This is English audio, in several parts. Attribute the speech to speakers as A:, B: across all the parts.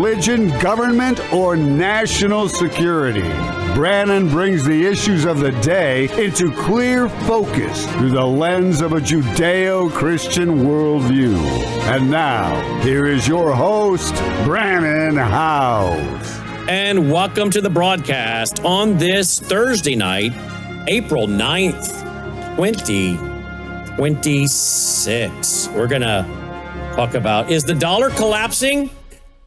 A: religion, government, or national security. Brannon brings the issues of the day into clear focus through the lens of a Judeo-Christian worldview. And now, here is your host, Brannon Howse.
B: And welcome to the broadcast on this Thursday night, April 9th, 2026. We're going to talk about, is the dollar collapsing?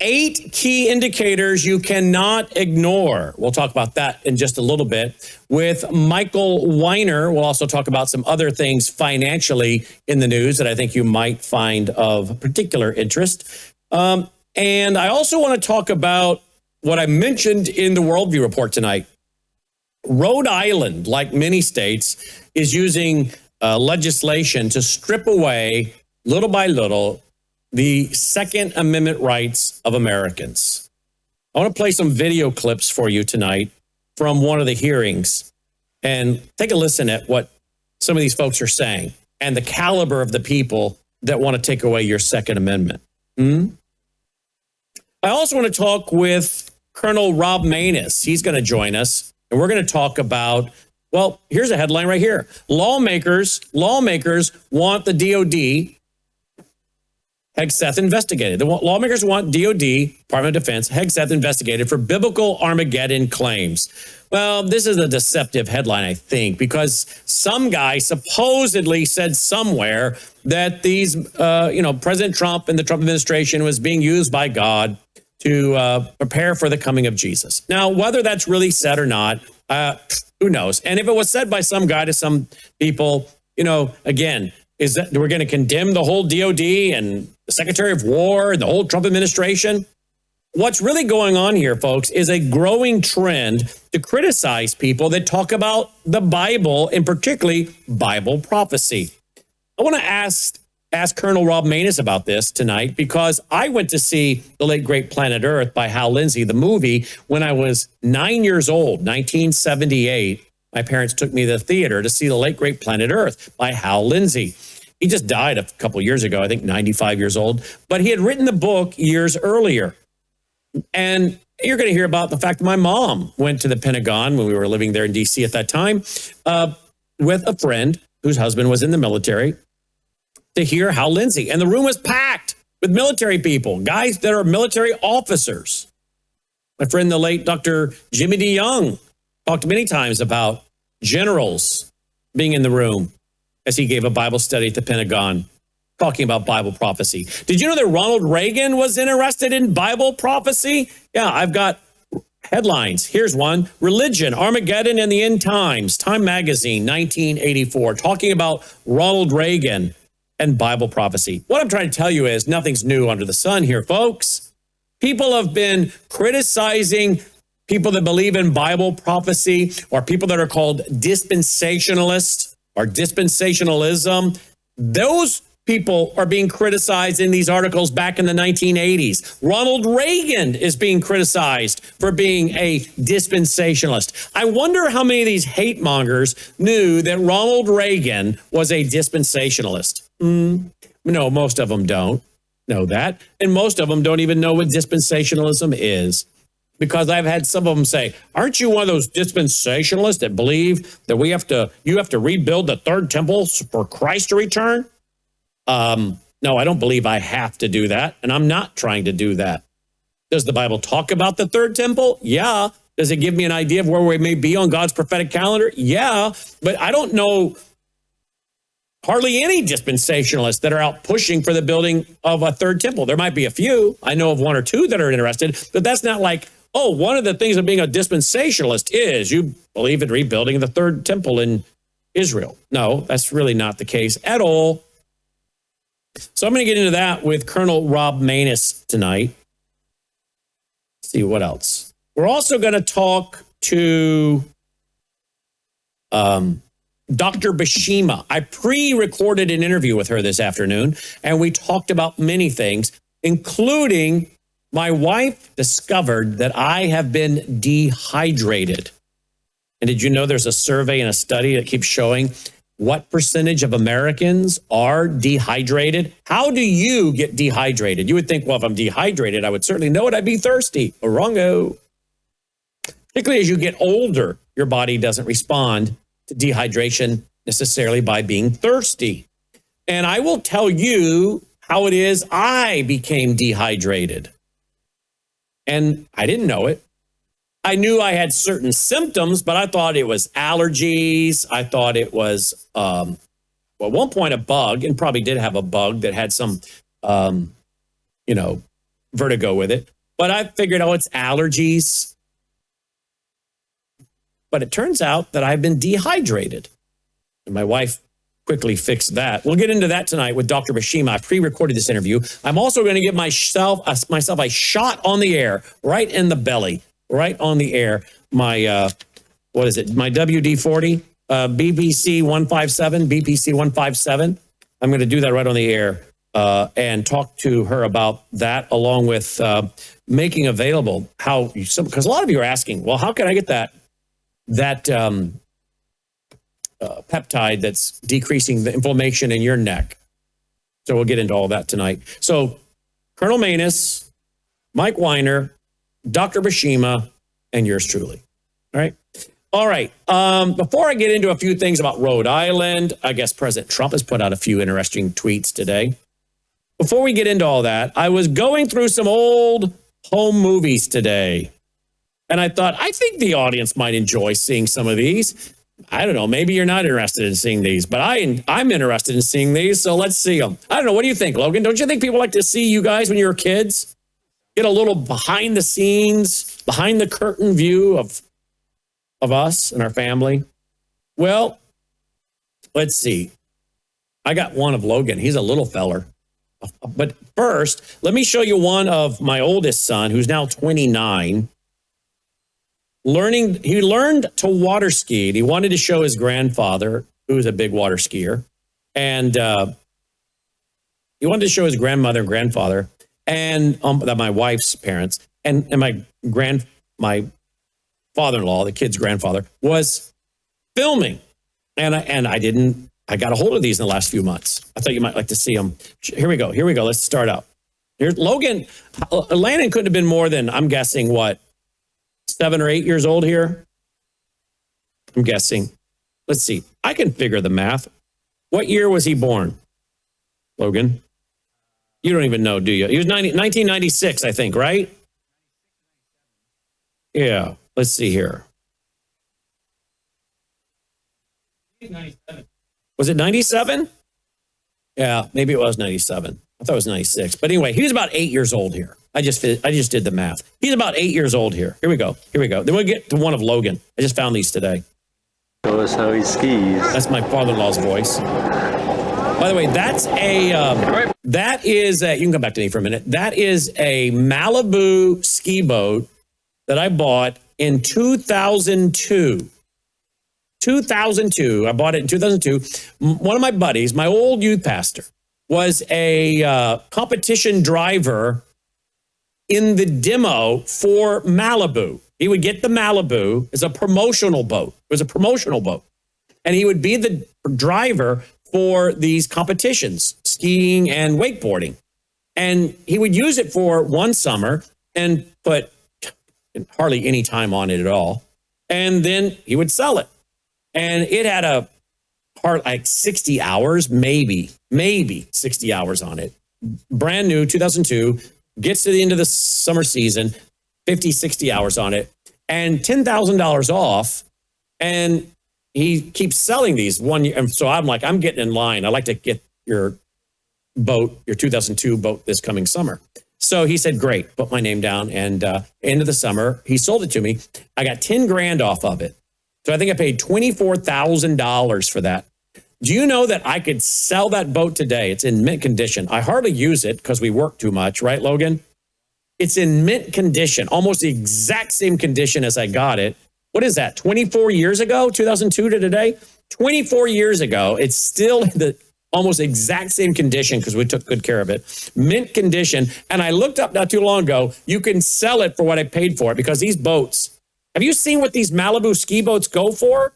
B: 8 key indicators you cannot ignore. We'll talk about that in just a little bit with Michael Weiner. We'll also talk about some other things financially in the news that I think you might find of particular interest. And I also want to talk about what I mentioned in the Worldview Report tonight. Rhode Island, like many states, is using legislation to strip away, little by little, the Second Amendment rights of Americans. I want to play some video clips for you tonight from one of the hearings and take a listen at what some of these folks are saying and the caliber of the people that want to take away your Second Amendment. I also want to talk with Colonel Rob Maness. He's going to join us, and we're going to talk about, well, here's a headline right here. Lawmakers want the DOD Hegseth investigated. The lawmakers want DOD, Department of Defense, Hegseth investigated for biblical Armageddon claims. Well, this is a deceptive headline, I think, because some guy supposedly said somewhere that these, President Trump and the Trump administration was being used by God to prepare for the coming of Jesus. Now, whether that's really said or not, who knows? And if it was said by some guy to some people, again, is that we're going to condemn the whole DOD and the Secretary of War and the whole Trump administration? What's really going on here, folks, is a growing trend to criticize people that talk about the Bible, and particularly Bible prophecy. I want to ask Colonel Rob Maness about this tonight, because I went to see The Late Great Planet Earth by Hal Lindsey, the movie, when I was 9 years old, 1978. My parents took me to the theater to see The Late Great Planet Earth by Hal Lindsey. He just died a couple years ago, I think 95 years old, but he had written the book years earlier. And you're going to hear about the fact that my mom went to the Pentagon when we were living there in D.C. at that time with a friend whose husband was in the military to hear Hal Lindsey. And the room was packed with military people, guys that are military officers. My friend, the late Dr. Jimmy DeYoung, talked many times about generals being in the room as he gave a Bible study at the Pentagon, talking about Bible prophecy. Did you know that Ronald Reagan was interested in Bible prophecy? Yeah, I've got headlines. Here's one. Religion, Armageddon and the End Times, Time Magazine, 1984, talking about Ronald Reagan and Bible prophecy. What I'm trying to tell you is nothing's new under the sun here, folks. People have been criticizing people that believe in Bible prophecy, or people that are called dispensationalists or dispensationalism. Those people are being criticized in these articles back in the 1980s. Ronald Reagan is being criticized for being a dispensationalist. I wonder how many of these hate mongers knew that Ronald Reagan was a dispensationalist. No, most of them don't know that. And most of them don't even know what dispensationalism is. Because I've had some of them say, aren't you one of those dispensationalists that believe that you have to rebuild the third temple for Christ to return? No, I don't believe I have to do that, and I'm not trying to do that. Does the Bible talk about the third temple? Yeah. Does it give me an idea of where we may be on God's prophetic calendar? Yeah, but I don't know hardly any dispensationalists that are out pushing for the building of a third temple. There might be a few. I know of one or two that are interested, but that's not like, oh, one of the things of being a dispensationalist is you believe in rebuilding the third temple in Israel. No, that's really not the case at all. So I'm going to get into that with Colonel Rob Maness tonight. Let's see what else. We're also going to talk to Dr. Bashima. I pre-recorded an interview with her this afternoon, and we talked about many things, including my wife discovered that I have been dehydrated. And did you know there's a survey and a study that keeps showing what percentage of Americans are dehydrated? How do you get dehydrated? You would think, well, if I'm dehydrated, I would certainly know it. I'd be thirsty. Wrongo. Particularly as you get older, your body doesn't respond to dehydration necessarily by being thirsty. And I will tell you how it is I became dehydrated. And I didn't know it. I knew I had certain symptoms, but I thought it was allergies. I thought it was, well, at one point, a bug, and probably did have a bug that had some, vertigo with it. But I figured, oh, it's allergies. But it turns out that I've been dehydrated. And my wife quickly fixed that. We'll get into that tonight with Dr. Bashima. I pre-recorded this interview. I'm also going to give myself a shot on the air, right in the belly. Right on the air, my, what is it? My WD-40, BPC 157. I'm going to do that right on the air and talk to her about that, along with making available because a lot of you are asking, well, how can I get that peptide that's decreasing the inflammation in your neck? So we'll get into all that tonight. So Colonel Maness, Mike Weiner, Dr. Bashima, and yours truly. All right. All right. Before I get into a few things about Rhode Island, I guess President Trump has put out a few interesting tweets today. Before we get into all that, I was going through some old home movies today. And I thought, I think the audience might enjoy seeing some of these. I don't know. Maybe you're not interested in seeing these, but I'm interested in seeing these. So let's see them. I don't know. What do you think, Logan? Don't you think people like to see you guys when you were kids? Get a little behind the scenes, behind the curtain view of us and our family. Well, let's see. I got one of Logan. He's a little feller. But first, let me show you one of my oldest son, who's now 29. He learned to water ski. He wanted to show his grandfather, who was a big water skier. And he wanted to show his grandmother and grandfather, and that my wife's parents, and my father-in-law, the kid's grandfather, was filming. And I got a hold of these in the last few months. I thought you might like to see them. Here we go. Let's start out. Here's Logan. Landon couldn't have been more than, I'm guessing, 7 or 8 years old here? I'm guessing. Let's see. I can figure the math. What year was he born, Logan? You don't even know, do you? He was 1996, I think, right? Yeah. Let's see here. Was it 97? Yeah, maybe it was 97. I thought it was 96. But anyway, he was about 8 years old here. I just did the math. He's about 8 years old here. Here we go. Then we'll get to one of Logan. I just found these today.
C: Show us how he skis.
B: That's my father-in-law's voice. By the way, you can come back to me for a minute. That is a Malibu ski boat that I bought in 2002. 2002. I bought it in 2002. One of my buddies, my old youth pastor, was a competition driver in the demo for Malibu. He would get the Malibu as a promotional boat. It was a promotional boat. And he would be the driver for these competitions, skiing and wakeboarding. And he would use it for one summer and put hardly any time on it at all. And then he would sell it. And it had like 60 hours, maybe 60 hours on it. Brand new, 2002, gets to the end of the summer season, 50, 60 hours on it, and $10,000 off. And he keeps selling these 1 year. And so I'm like, I'm getting in line. I'd like to get your boat, your 2002 boat this coming summer. So he said, great, put my name down. And end of the summer, he sold it to me. I got 10 grand off of it. So I think I paid $24,000 for that. Do you know that I could sell that boat today? It's in mint condition. I hardly use it because we work too much, right, Logan? It's in mint condition, almost the exact same condition as I got it. What is that, 24 years ago, 2002 to today? 24 years ago, it's still in the almost exact same condition because we took good care of it. Mint condition. And I looked up not too long ago, you can sell it for what I paid for it because these boats, have you seen what these Malibu ski boats go for?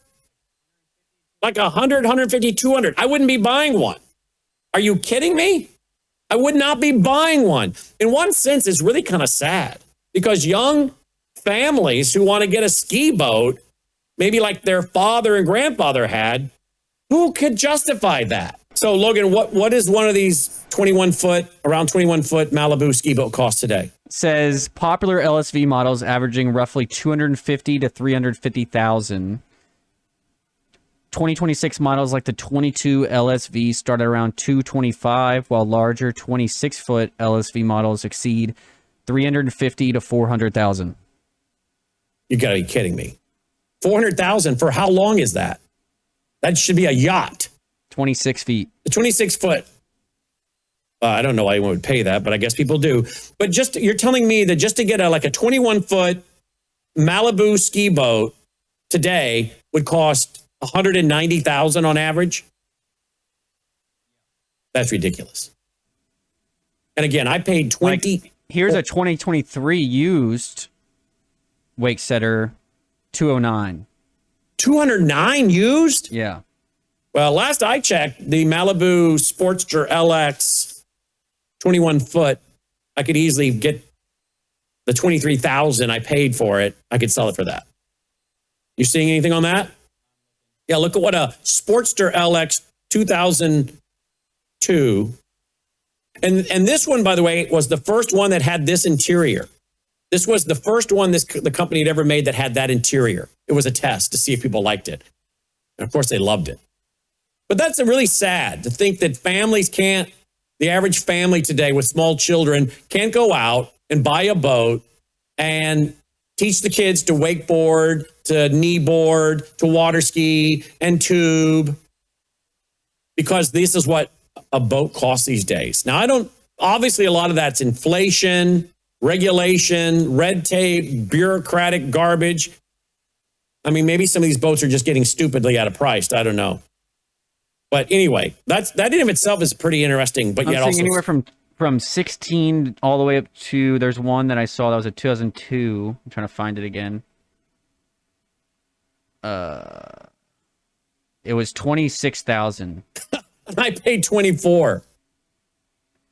B: like 100, 150, 200. I wouldn't be buying one. Are you kidding me? I would not be buying one. In one sense, it's really kind of sad because young families who want to get a ski boat, maybe like their father and grandfather had, who could justify that? So, Logan, what is one of these around 21 foot Malibu ski boat cost today?
D: It says popular LSV models averaging roughly 250 to 350,000. 2026 models like the 22 LSV start at around 225, while larger 26-foot LSV models exceed 350 to 400,000.
B: You got to be kidding me. 400,000 for how long is that? That should be a yacht.
D: 26 feet.
B: The 26 foot. I don't know why anyone would pay that, but I guess people do. But you're telling me that just to get a 21 foot Malibu ski boat today would cost 190,000 on average? That's ridiculous. And again, I paid 20.
D: Here's a 2023 used wake setter 209.
B: 209 used?
D: Yeah.
B: Well, last I checked, the Malibu Sportster LX 21 foot, I could easily get the 23,000 I paid for it. I could sell it for that. You seeing anything on that? Yeah, look at what a Sportster LX 2002. And this one, by the way, was the first one that had this interior. This was the first one the company had ever made that had that interior. It was a test to see if people liked it. And of course, they loved it. But that's really sad to think that the average family today with small children can't go out and buy a boat and teach the kids to wakeboard, to kneeboard, to water ski, and tube, because this is what a boat costs these days. Now, obviously a lot of that's inflation, regulation, red tape, bureaucratic garbage. I mean, maybe some of these boats are just getting stupidly out of price. I don't know. But anyway, that in of itself is pretty interesting. But yet also
D: anywhere from 16 all the way up to, there's one that I saw that was a 2002. I'm trying to find it again. It was 26,000.
B: I paid 24.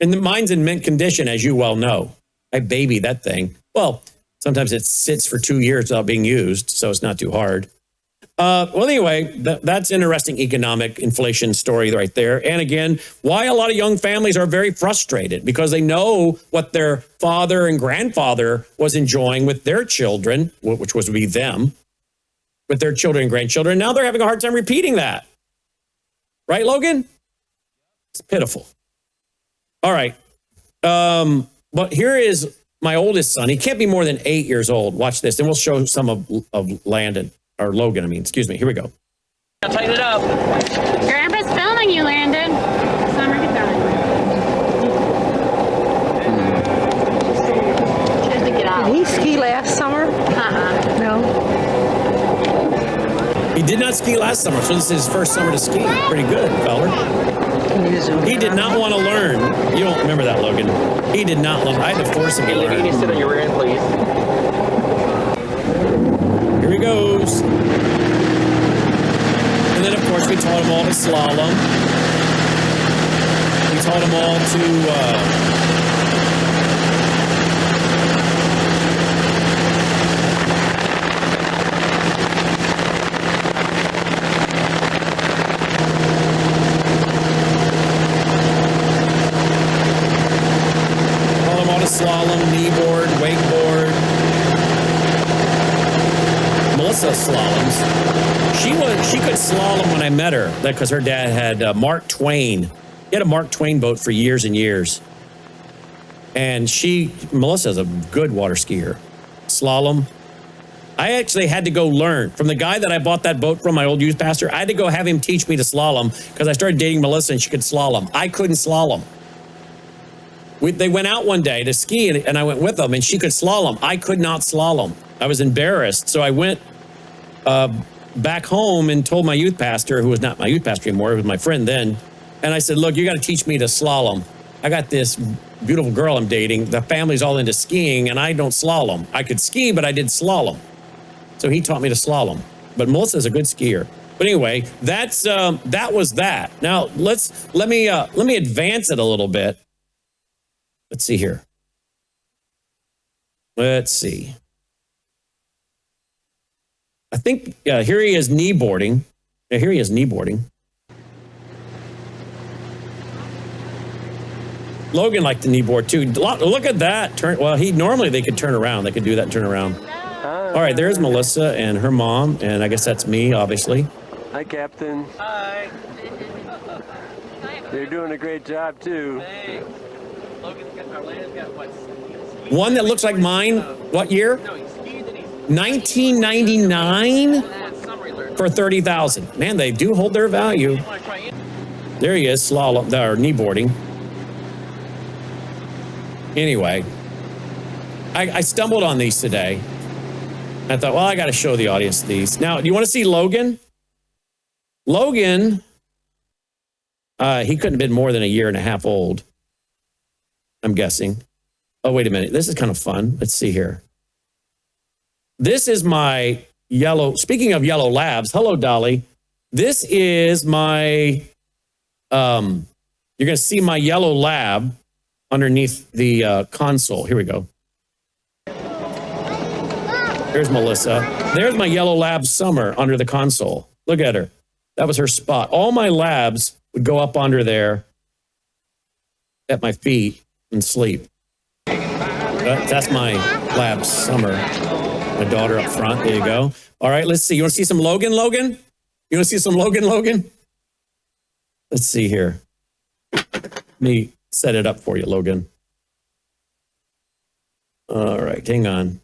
B: And mine's in mint condition, as you well know. I baby that thing. Well, sometimes it sits for 2 years without being used, so it's not too hard. Well, anyway, that's interesting economic inflation story right there. And again, why a lot of young families are very frustrated because they know what their father and grandfather was enjoying with their children, which was to be them, with their children and grandchildren. Now they're having a hard time repeating that. Right, Logan? It's pitiful. All right. But here is my oldest son. He can't be more than 8 years old. Watch this. And we'll show some of Landon. Or Logan, excuse me. Here we go.
E: I'll tighten it up.
F: Grandpa's filming you, Landon. Summer, get done. Tries to get out.
G: Did he ski last summer? No.
B: He did not ski last summer, so this is his first summer to ski. Pretty good, fella. He did not want to learn. You don't remember that, Logan. He did not learn. I had to force him to learn.
E: You need to sit on your rear end, please.
B: Here he goes. And then, of course, we taught him all to slalom. We taught him all to slalom, kneeboard, wakeboard. Melissa slaloms. She could slalom when I met her. That because her dad had Mark Twain. He had a Mark Twain boat for years and years. And Melissa's a good water skier. Slalom. I actually had to go learn from the guy that I bought that boat from, my old youth pastor. I had to go have him teach me to slalom because I started dating Melissa and she could slalom. I couldn't slalom. They went out one day to ski, and I went with them, and she could slalom. I could not slalom. I was embarrassed. So I went back home and told my youth pastor, who was not my youth pastor anymore, who was my friend then, and I said, look, you got to teach me to slalom. I got this beautiful girl I'm dating. The family's all into skiing, and I don't slalom. I could ski, but I did slalom. So he taught me to slalom. But Melissa's a good skier. But anyway, that was that. Now let me advance it a little bit. Let's see here. Let's see. I think here he is kneeboarding. Yeah, here he is kneeboarding. Logan liked to kneeboard too. Look at that. Normally they could turn around. They could do that and turn around. All right, there's Melissa and her mom, and I guess that's me, obviously.
C: Hi, Captain.
E: Hi.
C: You're doing a great job, too.
E: Hey. Landon's got what?
B: One that looks like mine. What year?
E: No, he skied and he's
B: 1999
E: summer he learned.
B: for 30,000. Man, they do hold their value. There he is, slalom, or kneeboarding. Anyway, I stumbled on these today. I thought, well, I got to show the audience these. Now, do you want to see Logan? Logan, he couldn't have been more than a year and a half old, I'm guessing. Oh, wait a minute. This is kind of fun. Let's see here. This is my yellow, speaking of yellow labs, hello, Dolly. This is my, you're going to see my yellow lab underneath the console. Here we go. There's Melissa. There's my yellow lab Summer under the console. Look at her. That was her spot. All my labs would go up under there at my feet and sleep. That's my lab Summer. My daughter up front. There you go. All right, let's see. You want to see some Logan? You want to see some Logan? Let's see here. Let me set it up for you, Logan. All right, hang on.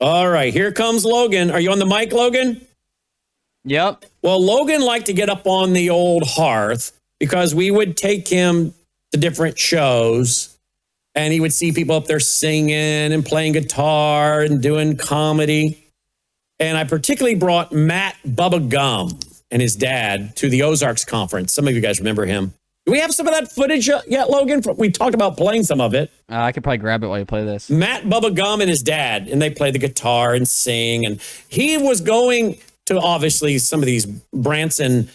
B: All right, here comes Logan. Are you on the mic, Logan?
D: Yep.
B: Well, Logan liked to get up on the old hearth because we would take him to different shows and he would see people up there singing and playing guitar and doing comedy. And I particularly brought Matt Bubba Gum and his dad to the Ozarks conference. Some of you guys remember him. Do we have some of that footage yet, Logan? We talked about playing some of it.
D: I could probably grab it while you play this.
B: Matt Bubba Gum and his dad, and they play the guitar and sing. And he was going to obviously some of these Branson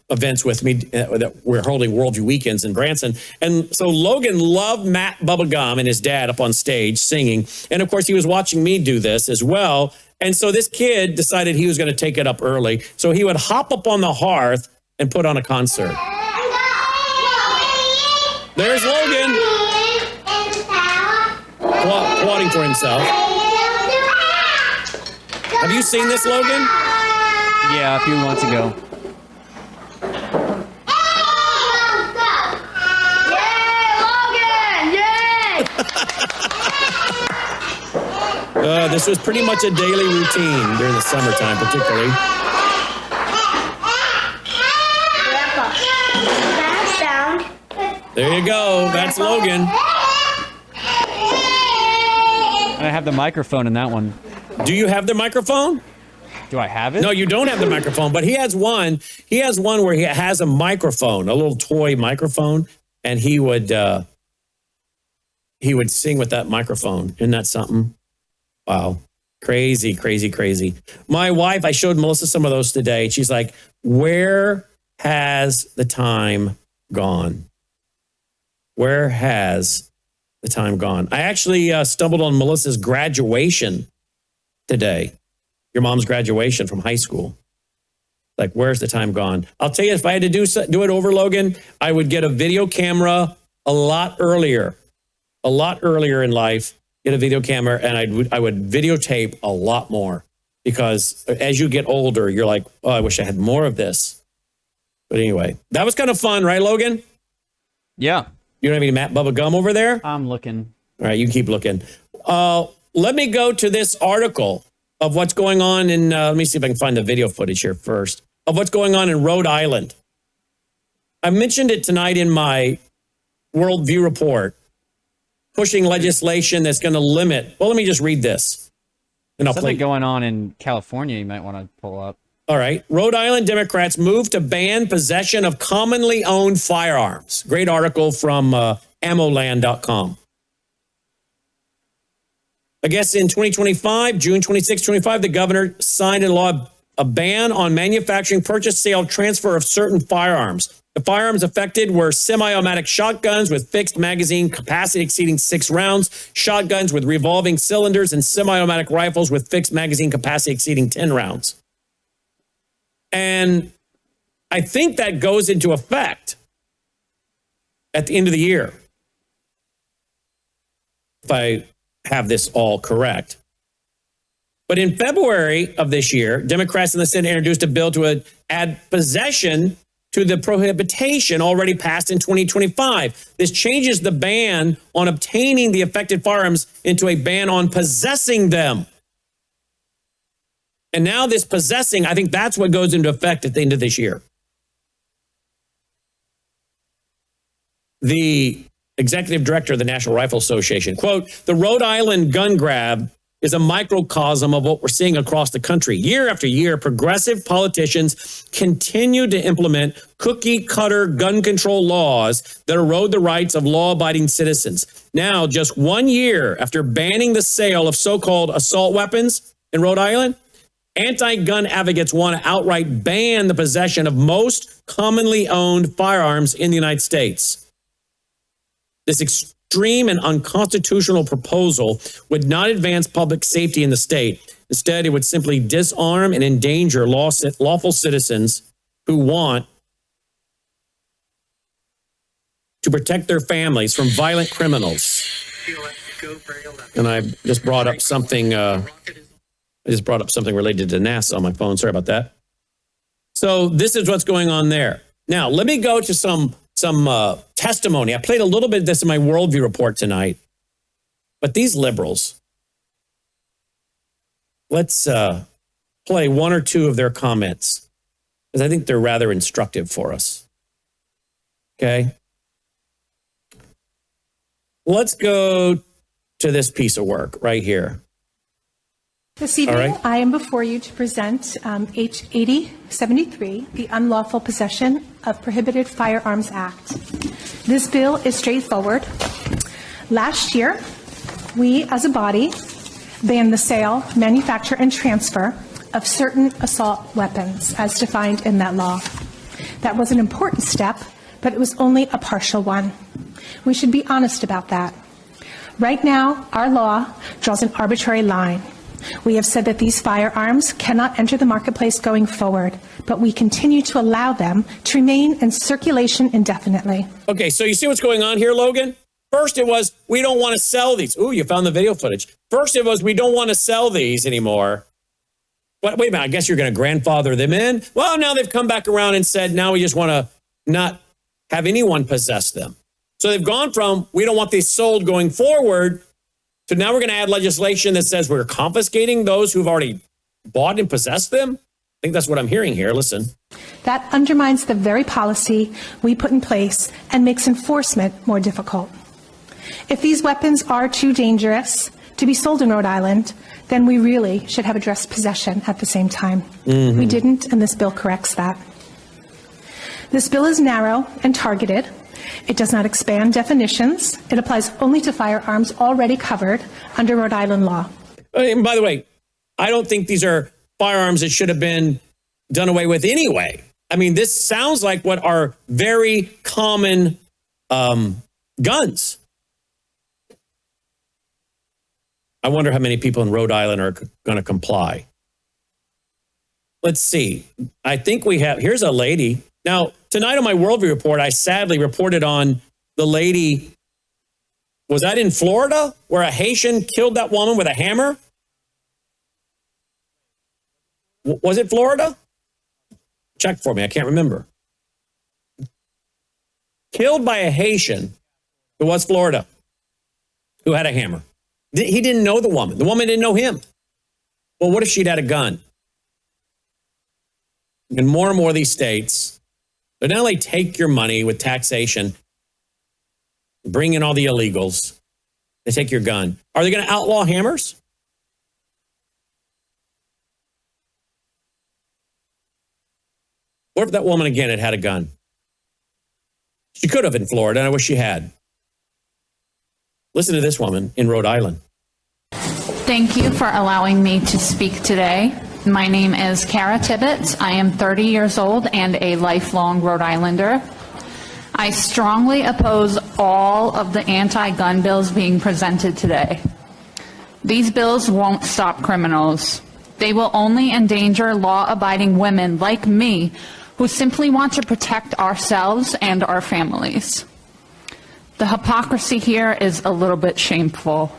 B: events with me that we're holding Worldview Weekends in Branson. And so Logan loved Matt Bubba Gum and his dad up on stage singing. And of course, he was watching me do this as well. And so this kid decided he was going to take it up early. So he would hop up on the hearth and put on a concert. There's Logan, applauding for himself. Have you seen this, Logan?
D: Yeah, a few months ago.
B: This was pretty much a daily routine during the summertime, particularly. There you go. That's Logan.
D: I have the microphone in that one.
B: Do you have the microphone?
D: Do I have it?
B: No, you don't have the microphone, but he has one. He has one where he has a microphone, a little toy microphone, and he would sing with that microphone. Isn't that something? Wow. Crazy, crazy, crazy. My wife, I showed Melissa some of those today. She's like, where has the time gone? Where has the time gone? I actually stumbled on Melissa's graduation today. Your mom's graduation from high school. Like, where's the time gone? I'll tell you, if I had to do it over, Logan, I would get a video camera a lot earlier in life, get a video camera, and I would videotape a lot more because as you get older, you're like, oh, I wish I had more of this. But anyway, that was kind of fun, right, Logan?
D: Yeah.
B: You don't have any Matt Bubba Gum over there?
D: I'm looking.
B: All right, you keep looking. Let me go to this article of what's going on in, let me see if I can find the video footage here first, of what's going on in Rhode Island. I mentioned it tonight in my Worldview report, pushing legislation that's going to limit, well, let me just read this. And I'll
D: Something
B: play.
D: going on in California you might want to pull up.
B: All right. Rhode Island Democrats move to ban possession of commonly owned firearms. Great article from ammoland.com. I guess in 2025, June 26, 25, the governor signed a law a ban on manufacturing, purchase, sale, transfer of certain firearms. The firearms affected were semi-automatic shotguns with fixed magazine capacity exceeding 6 rounds, shotguns with revolving cylinders, and semi-automatic rifles with fixed magazine capacity exceeding 10 rounds. And I think that goes into effect at the end of the year, if I have this all correct. But in February of this year, Democrats in the Senate introduced a bill to add possession to the prohibition already passed in 2025. This changes the ban on obtaining the affected firearms into a ban on possessing them. And now this possessing, I think that's what goes into effect at the end of this year. The executive director of the National Rifle Association, quote, "The Rhode Island gun grab is a microcosm of what we're seeing across the country. Year after year, progressive politicians continue to implement cookie-cutter gun control laws that erode the rights of law-abiding citizens. Now, just 1 year after banning the sale of so-called assault weapons in Rhode Island, anti-gun advocates want to outright ban the possession of most commonly owned firearms in the United States. This extreme and unconstitutional proposal would not advance public safety in the state. Instead, it would simply disarm and endanger lawful citizens who want to protect their families from violent criminals." And I just brought up something. Related to NASA on my phone. Sorry about that. So this is what's going on there. Now, let me go to some testimony. I played a little bit of this in my worldview report tonight. But these liberals, let's play one or two of their comments, because I think they're rather instructive for us. Okay? Let's go to this piece of work right here.
H: This evening,
B: All right.
H: I am before you to present H. 8073, the Unlawful Possession of Prohibited Firearms Act. This bill is straightforward. Last year, we as a body banned the sale, manufacture, and transfer of certain assault weapons as defined in that law. That was an important step, but it was only a partial one. We should be honest about that. Right now, our law draws an arbitrary line. We have said that these firearms cannot enter the marketplace going forward, but we continue to allow them to remain in circulation indefinitely. Okay, so you see what's going on here, Logan? First it was, we don't want to sell these. Ooh, you found the video footage. First it was, we don't want to sell these anymore. Wait a minute, I guess you're going to grandfather them in? Well, now they've come back around and said, now we just want to not have anyone possess them. So they've gone from, we don't want these sold going forward, so now we're going to add legislation that says we're confiscating those who've already bought and possessed them? I think that's what I'm hearing here. Listen. That undermines the very policy we put in place and makes enforcement more difficult. If these weapons are too dangerous to be sold in Rhode Island, then we really should have addressed possession at the same time. Mm-hmm. We didn't, and this bill corrects that. This bill is narrow and targeted. It does not expand definitions. It applies only to firearms already covered under Rhode Island law. And by the way, I don't think these are firearms that should have been done away with anyway. I mean, this sounds like what are very common guns. I wonder how many people in Rhode Island are going to comply. Let's see. I think we have, here's a lady. Now, tonight on my Worldview Report, I sadly reported on the lady, was that in Florida, where a Haitian killed that woman with a hammer? Was it Florida? Check for me, I can't remember. Killed by a Haitian who was Florida, who had a hammer. He didn't know the woman. The woman didn't know him. Well, what if she'd had a gun? In more and more of these states, but now they take your money with taxation, bring in all the illegals, they take your gun. Are they going to outlaw hammers? What if that woman again had a gun? She could have in Florida, and I wish she had. Listen to this woman in Rhode Island.
I: Thank you for allowing me to speak today. My name is Kara Tibbetts. I am 30 years old and a lifelong Rhode Islander. I strongly oppose all of the anti-gun bills being presented today. These bills won't stop criminals. They will only endanger law-abiding women like me who simply want to protect ourselves and our families. The hypocrisy here is a little bit shameful.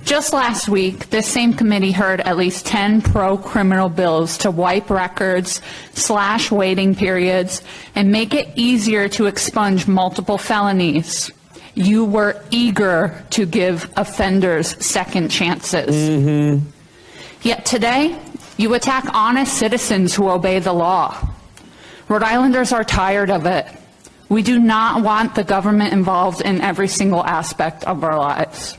I: Just last week, this same committee heard at least 10 pro-criminal bills to wipe records, slash waiting periods, and make it easier to expunge multiple felonies. You were eager to give offenders second chances. Yet today, you attack honest citizens who obey the law. Rhode Islanders are tired of it. We do not want the government involved in every single aspect of our lives.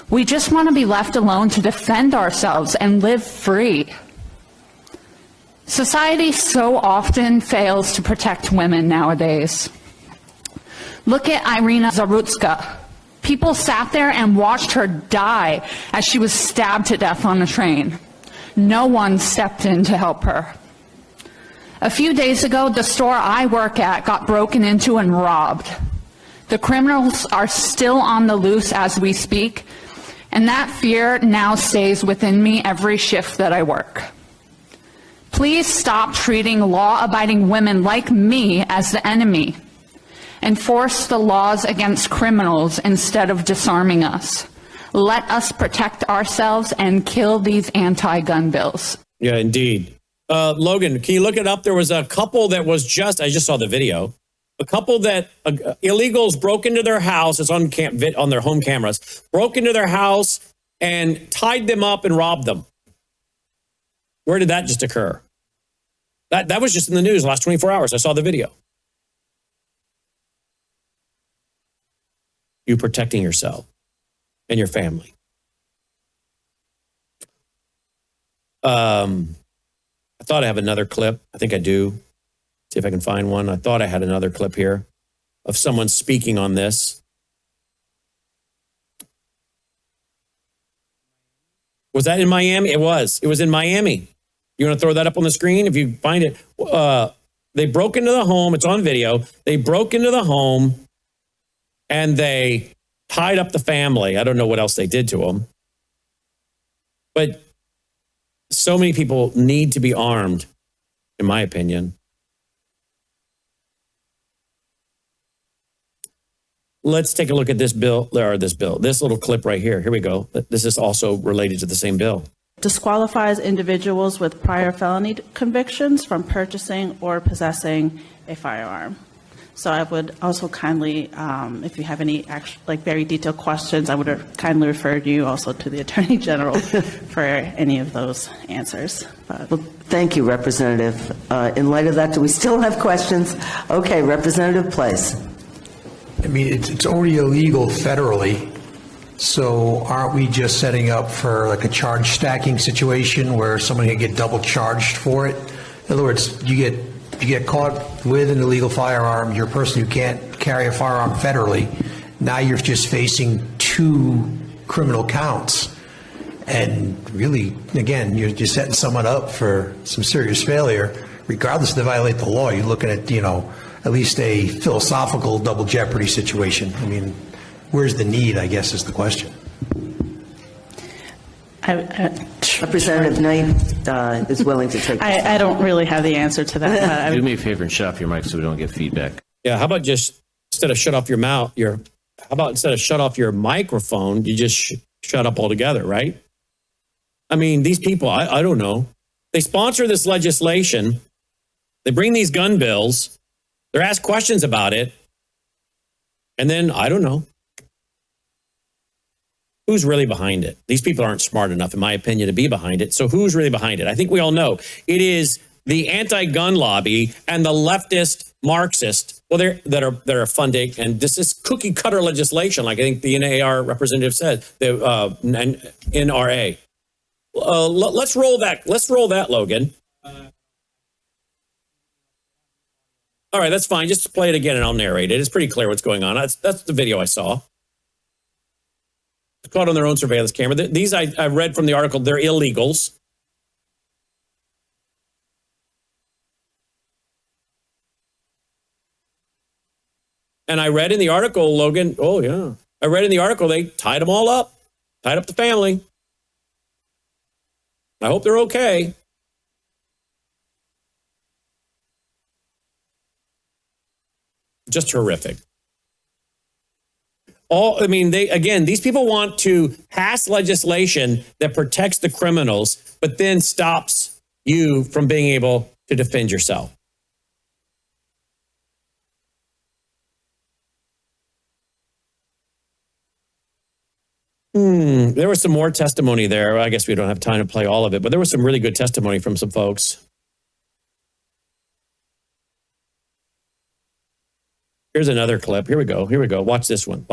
I: We just want to be left alone to defend ourselves and live free. Society so often fails to protect women nowadays. Look at Irina Zarutska. People sat there and watched her die as she was stabbed to death on a train. No one stepped in to help her. A few days ago, the store I work at got broken into and robbed. The criminals are still on the loose as we speak, and that fear now stays within me every shift that I work. Please stop treating law-abiding women like me as the enemy. Enforce the laws against criminals instead of disarming us. Let us protect ourselves and kill these anti-gun bills.
B: Yeah, indeed. Logan, can you look it up? There was a couple that was I just saw the video. A couple that illegals broke into their house. It's on their home cameras. Broke into their house and tied them up and robbed them. Where did that just occur? That was just in the news the last 24 hours. I saw the video. You protecting yourself and your family. I thought I have another clip. I think I do. See if I can find one. I thought I had another clip here of someone speaking on this. Was that in Miami? It was. It was in Miami. You want to throw that up on the screen? If you find it. They broke into the home. It's on video. They broke into the home and they tied up the family. I don't know what else they did to them. But so many people need to be armed, in my opinion. Let's take a look at this little clip right here. Here we go. This is also related to the same bill.
J: Disqualifies individuals with prior felony convictions from purchasing or possessing a firearm. So I would also kindly, if you have any very detailed questions, I would kindly refer you also to the Attorney General for any of those answers. Well,
K: thank you, Representative. In light of that, do we still have questions? Okay, Representative Place.
L: I mean, it's already illegal federally, so aren't we just setting up for like a charge stacking situation where someone can get double charged for it? In other words, you get caught with an illegal firearm, you're a person who can't carry a firearm federally, now you're just facing 2 criminal counts. And really, again, you're just setting someone up for some serious failure, regardless if they violate the law. You're looking at, at least a philosophical double jeopardy situation. I mean, where's the need, I guess, is the question.
K: Representative Knight is willing to take this.
J: I don't really have the answer to that.
M: Do me a favor and shut off your mic so we don't get feedback.
B: Yeah, how about just instead of shut off your mouth, instead of shut off your microphone, you just shut up altogether, right? I mean, these people, I don't know. They sponsor this legislation. They bring these gun bills. They're asked questions about it. And then, I don't know. Who's really behind it? These people aren't smart enough, in my opinion, to be behind it. So who's really behind it? I think we all know. It is the anti-gun lobby and the leftist Marxist, that are funding, and this is cookie cutter legislation, like I think the NAR representative said, the NRA. Let's roll that. Let's roll that, Logan. All right, that's fine. Just play it again and I'll narrate it. It's pretty clear what's going on. That's the video I saw. Caught on their own surveillance camera. These I read from the article. They're illegals. And I read in the article, Logan, oh yeah. I read in the article, they tied them all up, tied up the family. I hope they're okay. Just horrific. These people want to pass legislation that protects the criminals, but then stops you from being able to defend yourself. There was some more testimony there. I guess we don't have time to play all of it, but there was some really good testimony from some folks. Here's another clip. Here we go. Watch this one.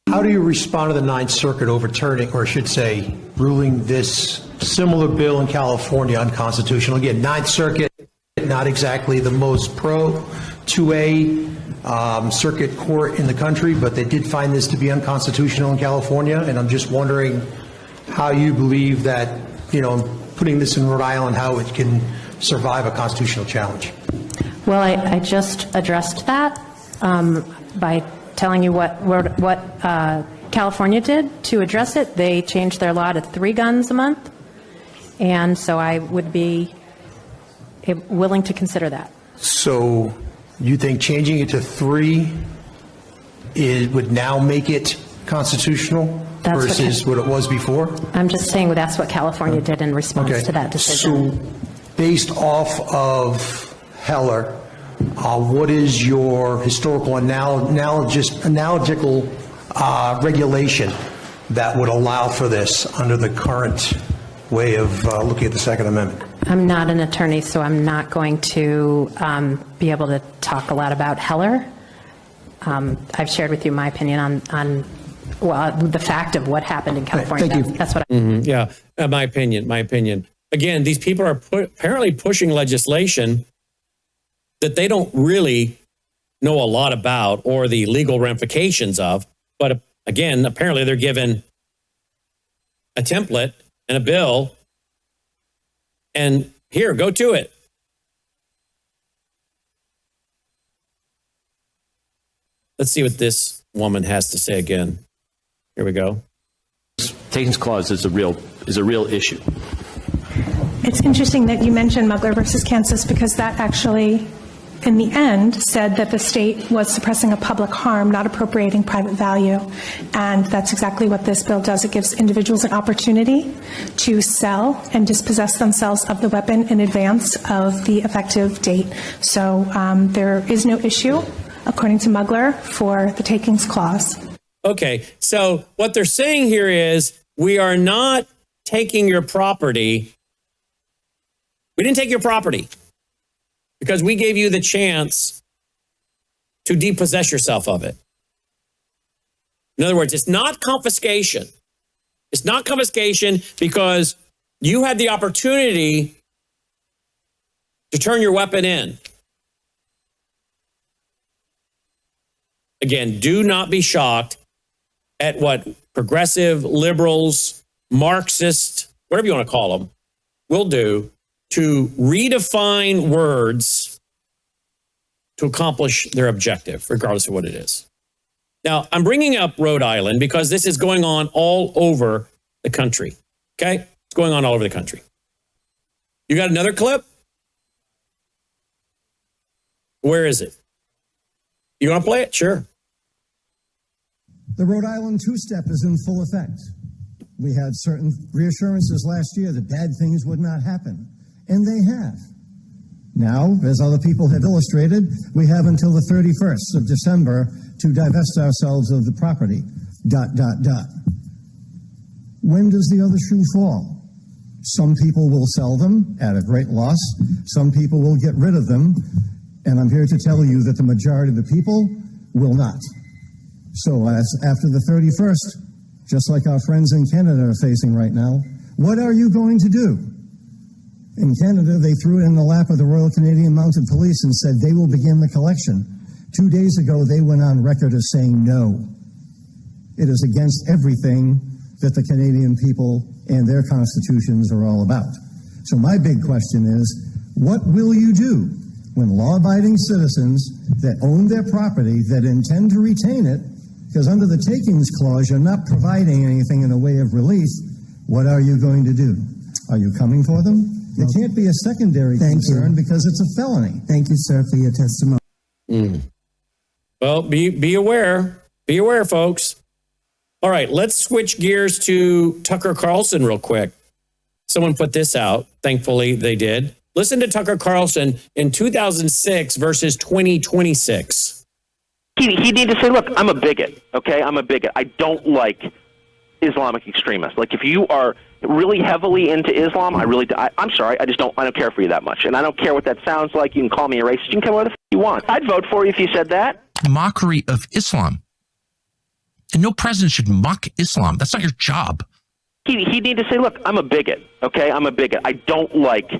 L: How do you respond to the Ninth Circuit overturning, or I should say, ruling this similar bill in California unconstitutional? Again, Ninth Circuit, not exactly the most pro 2A circuit court in the country, but they did find this to be unconstitutional in California. And I'm just wondering how you believe that, putting this in Rhode Island, how it can survive a constitutional challenge.
N: Well, I just addressed that by telling you what California did to address it. They changed their law to 3 guns a month, and so I would be willing to consider that.
L: So you think changing it to 3 would now make it constitutional versus what it was before?
N: I'm just saying that's what California did in response to that decision.
L: So based off of Heller, what is your historical analogical regulation that would allow for this under the current way of looking at the Second Amendment?
N: I'm not an attorney, so I'm not going to be able to talk a lot about Heller. I've shared with you my opinion on the fact of what happened in California.
L: Thank you.
N: That's what
B: My opinion. Again, these people are apparently pushing legislation that they don't really know a lot about or the legal ramifications of. But again, apparently they're given a template and a bill, and here, go to it. Let's see what this woman has to say again. Here we go.
M: Takings clause is a real issue.
H: It's interesting that you mentioned Mugler versus Kansas, because that actually, in the end, said that the state was suppressing a public harm, not appropriating private value. And that's exactly what this bill does. It gives individuals an opportunity to sell and dispossess themselves of the weapon in advance of the effective date. So there is no issue, according to Mugler, for the takings clause.
B: Okay, so what they're saying here is we are not taking your property. We didn't take your property because we gave you the chance to depossess yourself of it. In other words, it's not confiscation. It's not confiscation because you had the opportunity to turn your weapon in. Again, do not be shocked at what progressive, liberals, Marxist, whatever you want to call them, will do to redefine words to accomplish their objective, regardless of what it is. Now, I'm bringing up Rhode Island because this is going on all over the country, okay? It's going on all over the country. You got another clip? Where is it? You want to play it? Sure.
O: The Rhode Island two-step is in full effect. We had certain reassurances last year that bad things would not happen, and they have. Now, as other people have illustrated, we have until the 31st of December to divest ourselves of the property, ... When does the other shoe fall? Some people will sell them at a great loss. Some people will get rid of them. And I'm here to tell you that the majority of the people will not. So as after the 31st, just like our friends in Canada are facing right now, what are you going to do? In Canada, they threw it in the lap of the Royal Canadian Mounted Police and said they will begin the collection. 2 days ago, they went on record as saying no. It is against everything that the Canadian people and their constitutions are all about. So my big question is, what will you do when law-abiding citizens that own their property, that intend to retain it, because under the takings clause, you're not providing anything in the way of relief, what are you going to do? Are you coming for them? It can't be a secondary concern because it's a felony.
K: Thank you, sir, for your testimony.
B: Well, be aware. Be aware, folks. All right, let's switch gears to Tucker Carlson real quick. Someone put this out. Thankfully, they did. Listen to Tucker Carlson in 2006 versus 2026.
P: He needed to say, look, I'm a bigot, okay? I'm a bigot. I don't like Islamic extremists. Like, if you are really heavily into Islam, I'm sorry, I don't care for you that much. And I don't care what that sounds like. You can call me a racist. You can call me whatever you want. I'd vote for you if you said that.
Q: Mockery of Islam. And no president should mock Islam. That's not your job.
P: He needed to say, look, I'm a bigot, okay? I'm a bigot. I don't like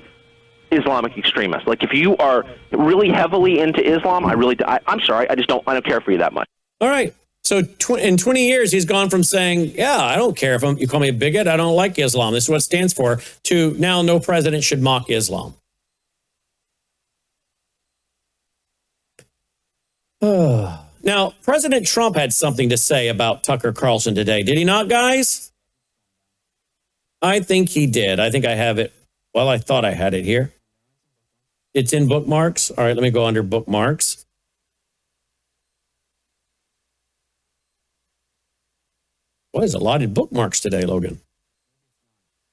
P: Islamic extremists. Like, if you are really heavily into Islam, I'm sorry, I don't care for you that much.
B: All right. So in 20 years, he's gone from saying, yeah, I don't care if you call me a bigot, I don't like Islam, this is what it stands for, to now no president should mock Islam. Now, President Trump had something to say about Tucker Carlson today. Did he not, guys? I think he did. I think I have it. Well, I thought I had it here. It's in bookmarks. All right, let me go under bookmarks. Boy, there's a lot in bookmarks today, Logan.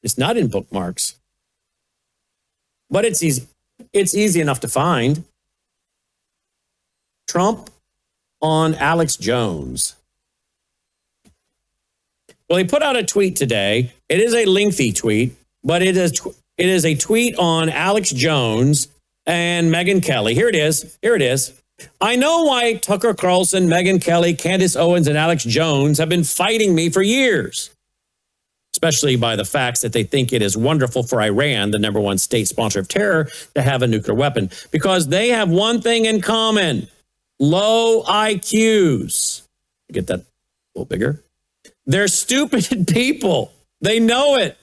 B: It's not in bookmarks. But it's easy. It's easy enough to find. Trump on Alex Jones. Well, he put out a tweet today. It is a lengthy tweet, but it is a tweet on Alex Jones and Megyn Kelly. Here it is. Here it is. I know why Tucker Carlson, Megyn Kelly, Candace Owens, and Alex Jones have been fighting me for years, especially by the facts that they think it is wonderful for Iran, the number one state sponsor of terror, to have a nuclear weapon, because they have one thing in common: low IQs. Get that a little bigger. They're stupid people. They know it.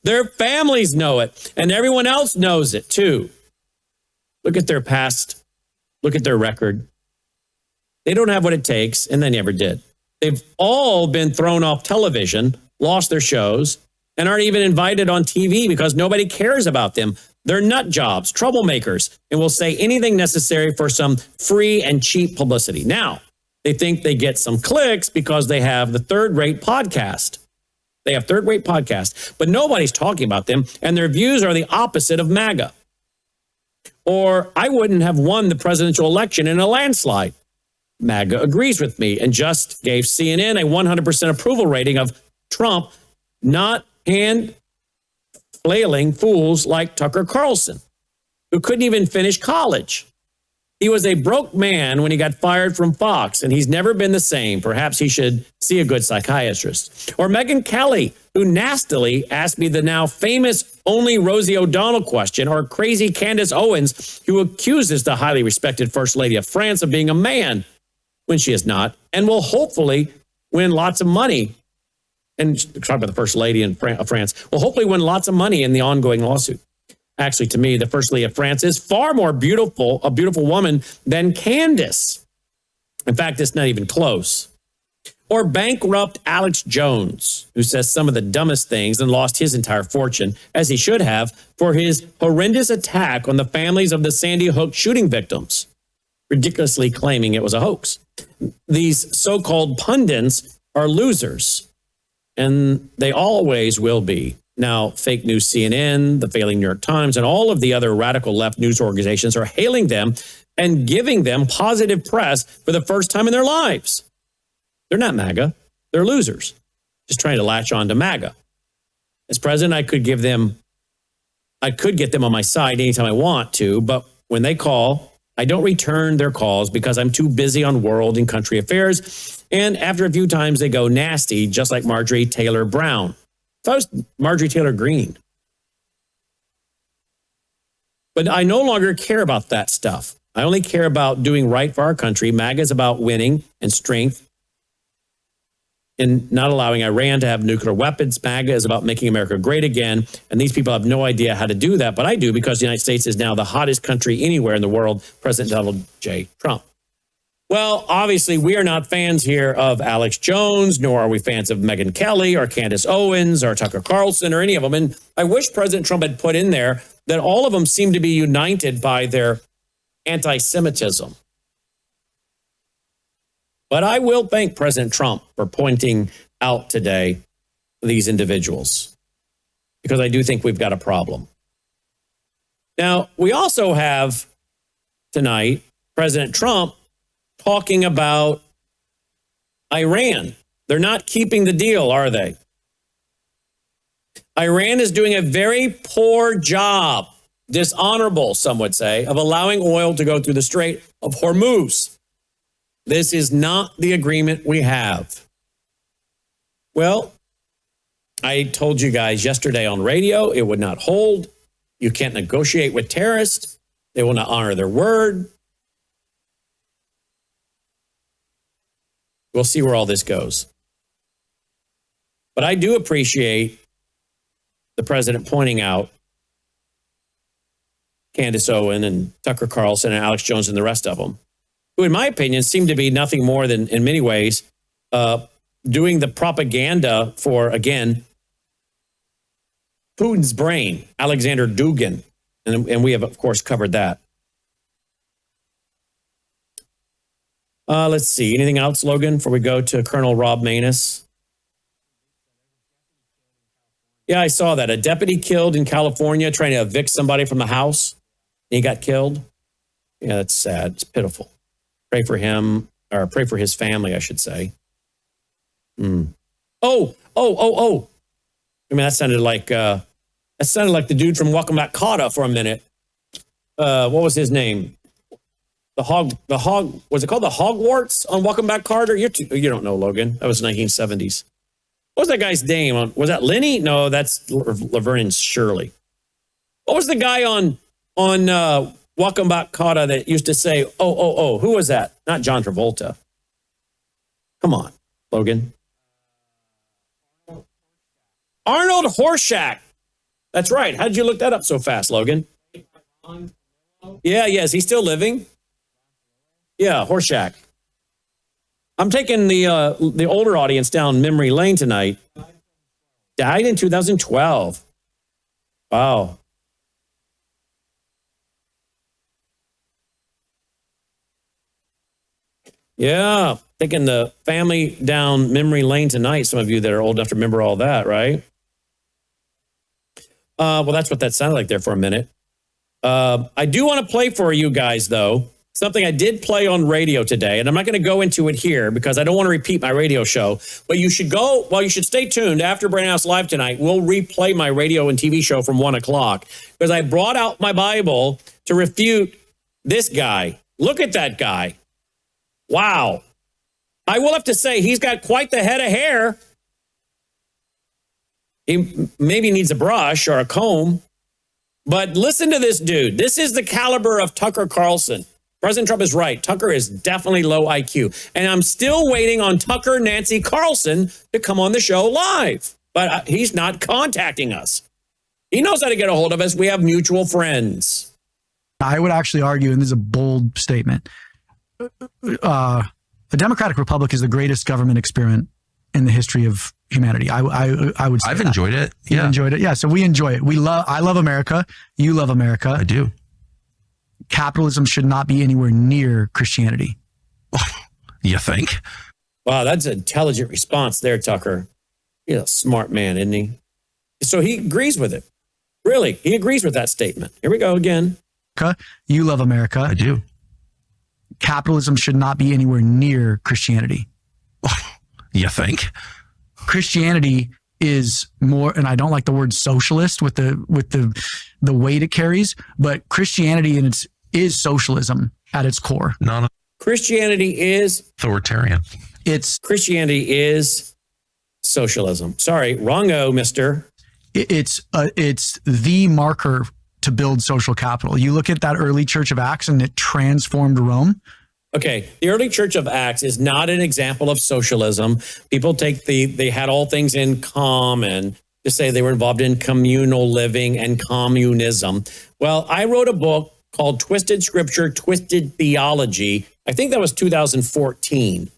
B: Their families know it. And everyone else knows it, too. Look at their past. Look at their record. They don't have what it takes, and they never did. They've all been thrown off television, lost their shows, and aren't even invited on TV because nobody cares about them. They're nut jobs, troublemakers, and will say anything necessary for some free and cheap publicity. Now, they think they get some clicks because they have the third-rate podcast. They have third-rate podcasts, but nobody's talking about them, and their views are the opposite of MAGA. Or I wouldn't have won the presidential election in a landslide. MAGA agrees with me and just gave CNN a 100% approval rating of Trump, not hand-flailing fools like Tucker Carlson, who couldn't even finish college. He was a broke man when he got fired from Fox, and he's never been the same. Perhaps he should see a good psychiatrist. Or Megyn Kelly, who nastily asked me the now famous only Rosie O'Donnell question, or crazy Candace Owens, who accuses the highly respected First Lady of France of being a man when she is not, and will hopefully win lots of money. And talk about the First Lady of France, will hopefully win lots of money in the ongoing lawsuit. Actually, to me, the First Lady of France is far more beautiful, a beautiful woman than Candace. In fact, it's not even close. Or bankrupt Alex Jones, who says some of the dumbest things and lost his entire fortune, as he should have, for his horrendous attack on the families of the Sandy Hook shooting victims, ridiculously claiming it was a hoax. These so-called pundits are losers, and they always will be. Now, fake news CNN, the failing New York Times, and all of the other radical left news organizations are hailing them and giving them positive press for the first time in their lives. They're not MAGA. They're losers, just trying to latch on to MAGA. As president, I could get them on my side anytime I want to, but when they call, I don't return their calls because I'm too busy on world and country affairs. And after a few times, they go nasty, just like Marjorie Taylor Brown. If I was Marjorie Taylor Greene. But I no longer care about that stuff. I only care about doing right for our country. MAGA is about winning and strength. in not allowing Iran to have nuclear weapons. MAGA is about making America great again. And these people have no idea how to do that. But I do, because the United States is now the hottest country anywhere in the world, President Donald J. Trump. Well, obviously, we are not fans here of Alex Jones, nor are we fans of Megyn Kelly or Candace Owens or Tucker Carlson or any of them. And I wish President Trump had put in there that all of them seem to be united by their anti-Semitism. But I will thank President Trump for pointing out today these individuals, because I do think we've got a problem. Now, we also have tonight President Trump talking about Iran. They're not keeping the deal, are they? Iran is doing a very poor job, dishonorable, some would say, of allowing oil to go through the Strait of Hormuz. This is not the agreement we have. Well, I told you guys yesterday on radio, it would not hold. You can't negotiate with terrorists. They will not honor their word. We'll see where all this goes. But I do appreciate the president pointing out Candace Owen and Tucker Carlson and Alex Jones and the rest of them, who, in my opinion, seem to be nothing more than, in many ways, doing the propaganda for, again, Putin's brain, Alexander Dugin. And we have, of course, covered that. Let's see. Anything else, Logan, before we go to Colonel Rob Maness? Yeah, I saw that. A deputy killed in California trying to evict somebody from the house. He got killed. Yeah, that's sad. It's pitiful. Pray for him, or pray for his family, I should say. Oh. I mean, that sounded like the dude from Welcome Back Kotter for a minute. What was his name? The hog, was it called the Hogwarts on Welcome Back Carter? You don't know, Logan. That was 1970s. What was that guy's name? Was that Lenny? No, that's Laverne and Shirley. What was the guy on Welcome Back Kotter that used to say, oh, who was that? Not John Travolta. Come on, Logan. Arnold Horshack. That's right. How did you look that up so fast, Logan? Yeah, is he still living? Yeah, Horshack. I'm taking the older audience down memory lane tonight. Died in 2012. Wow. Yeah, taking the family down memory lane tonight. Some of you that are old enough to remember all that, right? Well, that's what that sounded like there for a minute. I do want to play for you guys, though, something I did play on radio today, and I'm not going to go into it here because I don't want to repeat my radio show. But you should stay tuned after Brannon House Live tonight. We'll replay my radio and TV show from 1 o'clock because I brought out my Bible to refute this guy. Look at that guy. Wow. I will have to say, he's got quite the head of hair. He maybe needs a brush or a comb. But listen to this dude. This is the caliber of Tucker Carlson. President Trump is right. Tucker is definitely low IQ. And I'm still waiting on Tucker Nancy Carlson to come on the show live. But he's not contacting us. He knows how to get a hold of us. We have mutual friends.
R: I would actually argue, and this is a bold statement, the Democratic Republic is the greatest government experiment in the history of humanity. I would say
Q: I've enjoyed it.
R: You've enjoyed it. Yeah. So we enjoy it. I love America. You love America.
Q: I do.
R: Capitalism should not be anywhere near Christianity.
Q: You think?
B: Wow, that's an intelligent response there, Tucker. He's a smart man, isn't he? So he agrees with it. Really, he agrees with that statement. Here we go again.
R: You love America.
Q: I do.
R: Capitalism should not be anywhere near Christianity.
Q: You think?
R: Christianity is more, and I don't like the word socialist with the weight it carries, but Christianity is socialism at its core.
B: Christianity is
Q: authoritarian.
B: Christianity is socialism. Sorry, wrongo, mister.
R: It's the marker to build social capital. You look at that early Church of Acts and it transformed Rome.
B: Okay, the early church of Acts is not an example of socialism. People take they had all things in common to say they were involved in communal living and communism. Well, I wrote a book called Twisted Scripture, Twisted Theology. I think that was 2014.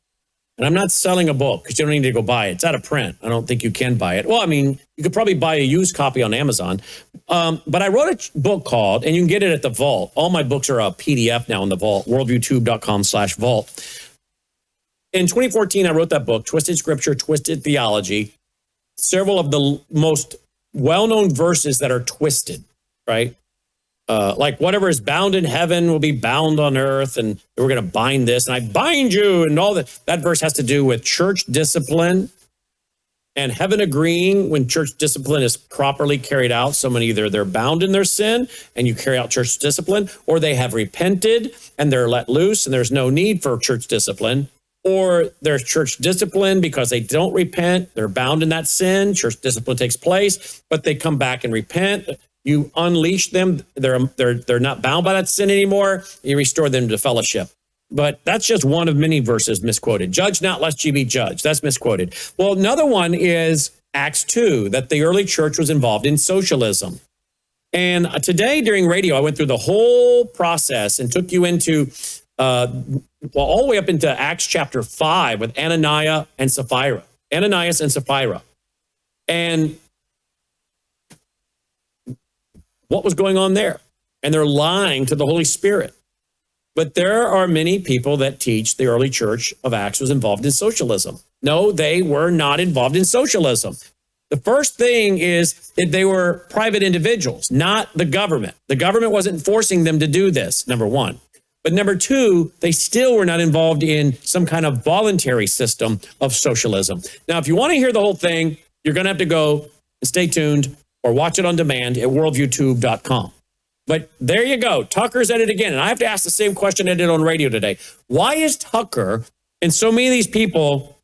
B: And I'm not selling a book because you don't need to go buy it. It's out of print. I don't think you can buy it. Well, I mean, you could probably buy a used copy on Amazon. But I wrote a book called, and you can get it at the Vault. All my books are a PDF now in the Vault, worldviewtube.com/vault. In 2014, I wrote that book, Twisted Scripture, Twisted Theology. Several of the most well-known verses that are twisted, right? Like whatever is bound in heaven will be bound on earth, and we're going to bind this, and I bind you, and all that. That verse has to do with church discipline and heaven agreeing when church discipline is properly carried out. Someone either they're bound in their sin and you carry out church discipline, or they have repented and they're let loose and there's no need for church discipline, or there's church discipline because they don't repent. They're bound in that sin. Church discipline takes place, but they come back and repent. You unleash them. They're not bound by that sin anymore. You restore them to fellowship. But that's just one of many verses misquoted. Judge not, lest ye be judged. That's misquoted. Well, another one is Acts 2, that the early church was involved in socialism. And today during radio, I went through the whole process and took you into, all the way up into Acts chapter 5 with Ananias and Sapphira. And what was going on there? And they're lying to the Holy Spirit. But there are many people that teach the early church of Acts was involved in socialism. No, they were not involved in socialism. The first thing is that they were private individuals, not the government. The government wasn't forcing them to do this, number one. But number two, they still were not involved in some kind of voluntary system of socialism. Now, if you want to hear the whole thing, you're going to have to go and stay tuned or watch it on demand at worldviewtube.com. But there you go. Tucker's at it again. And I have to ask the same question I did on radio today. Why is Tucker and so many of these people,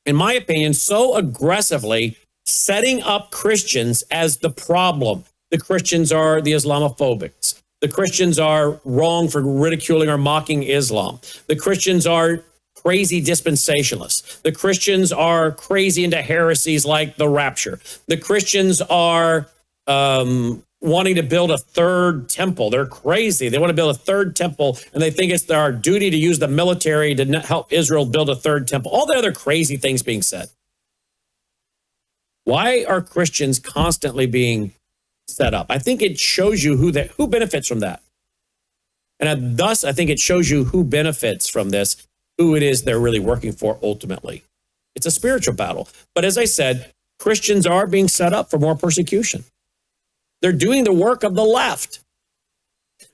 B: in my opinion, so aggressively setting up Christians as the problem? The Christians are the Islamophobics. The Christians are wrong for ridiculing or mocking Islam. The Christians are crazy dispensationalists. The Christians are crazy into heresies like the rapture. The Christians are wanting to build a third temple. They're crazy. They want to build a third temple, and they think it's our duty to use the military to help Israel build a third temple. All the other crazy things being said. Why are Christians constantly being set up? I think it shows you who benefits from that. And thus, I think it shows you who benefits from this, who it is they're really working for ultimately. It's a spiritual battle. But as I said, Christians are being set up for more persecution. They're doing the work of the left.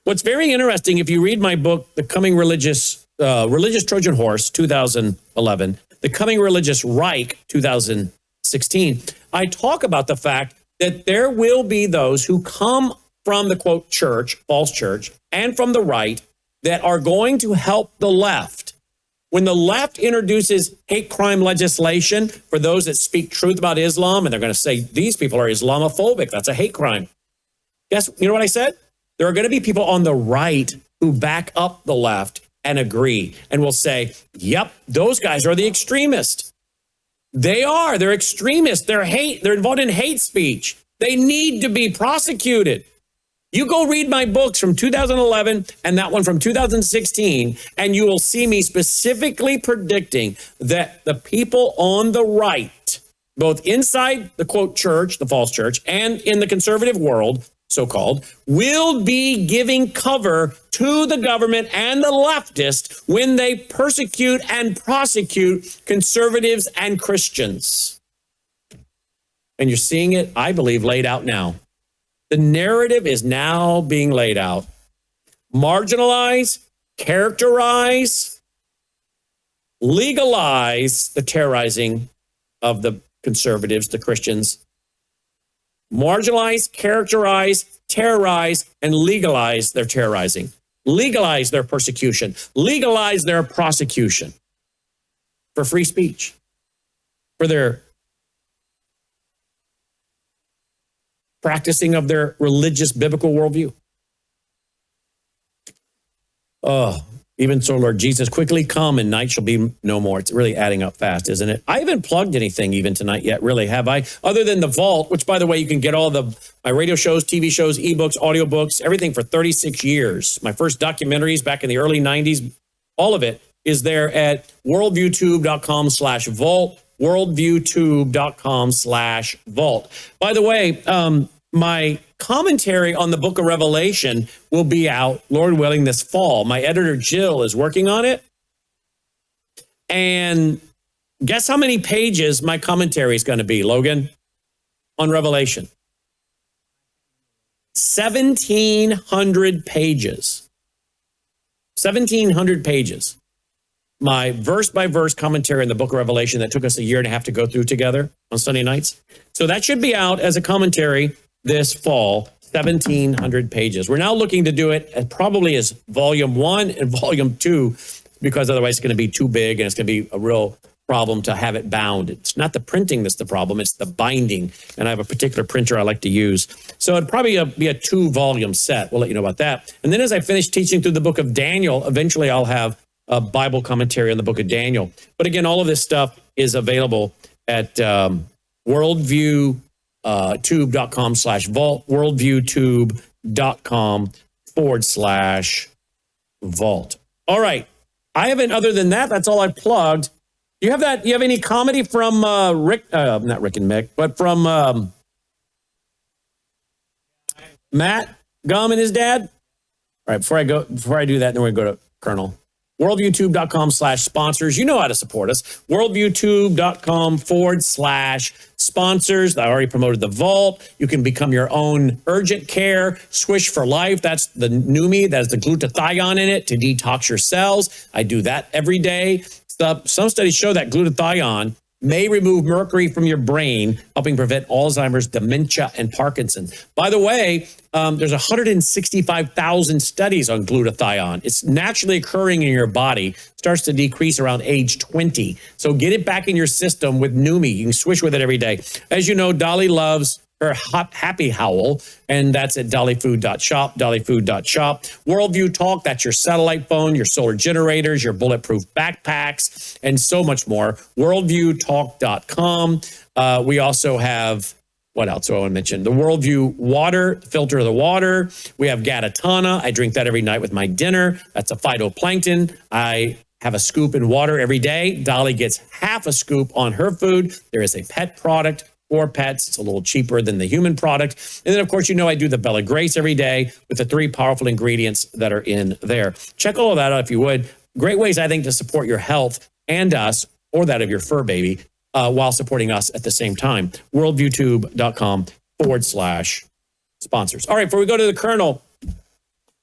B: What's very interesting, if you read my book, The Coming Religious Trojan Horse, 2011, The Coming Religious Reich, 2016, I talk about the fact that there will be those who come from the, quote, church, false church, and from the right that are going to help the left. When the left introduces hate crime legislation for those that speak truth about Islam, and they're going to say these people are Islamophobic, that's a hate crime. Guess, you know what I said? There are going to be people on the right who back up the left and agree and will say, yep, those guys are the extremists. They are. They're extremists. They're involved in hate speech. They need to be prosecuted. You go read my books from 2011 and that one from 2016, and you will see me specifically predicting that the people on the right, both inside the, quote, church, the false church, and in the conservative world, so-called, will be giving cover to the government and the leftists when they persecute and prosecute conservatives and Christians. And you're seeing it, I believe, laid out now. The narrative is now being laid out. Marginalize, characterize, legalize the terrorizing of the conservatives, the Christians. Marginalize, characterize, terrorize, and legalize their terrorizing. Legalize their persecution. Legalize their prosecution for free speech, for their practicing of their religious biblical worldview. Oh, Even so, Lord Jesus, quickly come and night shall be no more. It's really adding up fast, isn't it? I haven't plugged anything even tonight yet, really, have I? Other than the Vault, which, by the way, you can get all my radio shows, TV shows, ebooks, audiobooks, everything for 36 years. My first documentaries back in the early 90s, all of it is there at worldviewtube.com/vault, worldviewtube.com/vault. By the way, my commentary on the book of Revelation will be out, Lord willing, this fall. My editor, Jill, is working on it. And guess how many pages my commentary is going to be, Logan, on Revelation? 1,700 pages. 1,700 pages. My verse-by-verse commentary in the book of Revelation that took us a year and a half to go through together on Sunday nights. So that should be out as a commentary this fall, 1,700 pages. We're now looking to do it probably as volume 1 and volume 2, because otherwise it's going to be too big and it's going to be a real problem to have it bound. It's not the printing that's the problem, it's the binding. And I have a particular printer I like to use. So it'd probably be a 2-volume set. We'll let you know about that. And then as I finish teaching through the book of Daniel, eventually I'll have a Bible commentary on the book of Daniel. But again, all of this stuff is available at worldviewtube.com/vault, worldviewtube.com/vault. All right. I haven't, other than that, that's all I've plugged. You have that? You have any comedy from Rick, not Rick and Mick, but from Matt Gum and his dad? All right, before I do that, then we're going to go to Colonel. worldviewtube.com/sponsors. You know how to support us. worldviewtube.com/sponsors. I already promoted the Vault. You can become your own urgent care. Swish for Life. That's the Numi. That has the glutathione in it to detox your cells. I do that every day. Some studies show that glutathione may remove mercury from your brain, helping prevent Alzheimer's, dementia, and Parkinson's. By the way, there's 165,000 studies on glutathione. It's naturally occurring in your body, starts to decrease around age 20. So get it back in your system with Numi. You can swish with it every day. As you know, Dolly loves her Happy Howl, and that's at dollyfood.shop, dollyfood.shop. Worldview Talk, that's your satellite phone, your solar generators, your bulletproof backpacks, and so much more. Worldviewtalk.com. We also have, what else do I want to mention? The Worldview Water, filter of the water. We have Gatatana. I drink that every night with my dinner. That's a phytoplankton. I have a scoop in water every day. Dolly gets half a scoop on her food. There is a pet product for pets. It's a little cheaper than the human product. And then, of course, you know I do the Bella Grace every day with the 3 powerful ingredients that are in there. Check all of that out if you would. Great ways, I think, to support your health and us, or that of your fur baby, while supporting us at the same time. worldviewtube.com/sponsors. All right, before we go to the Colonel,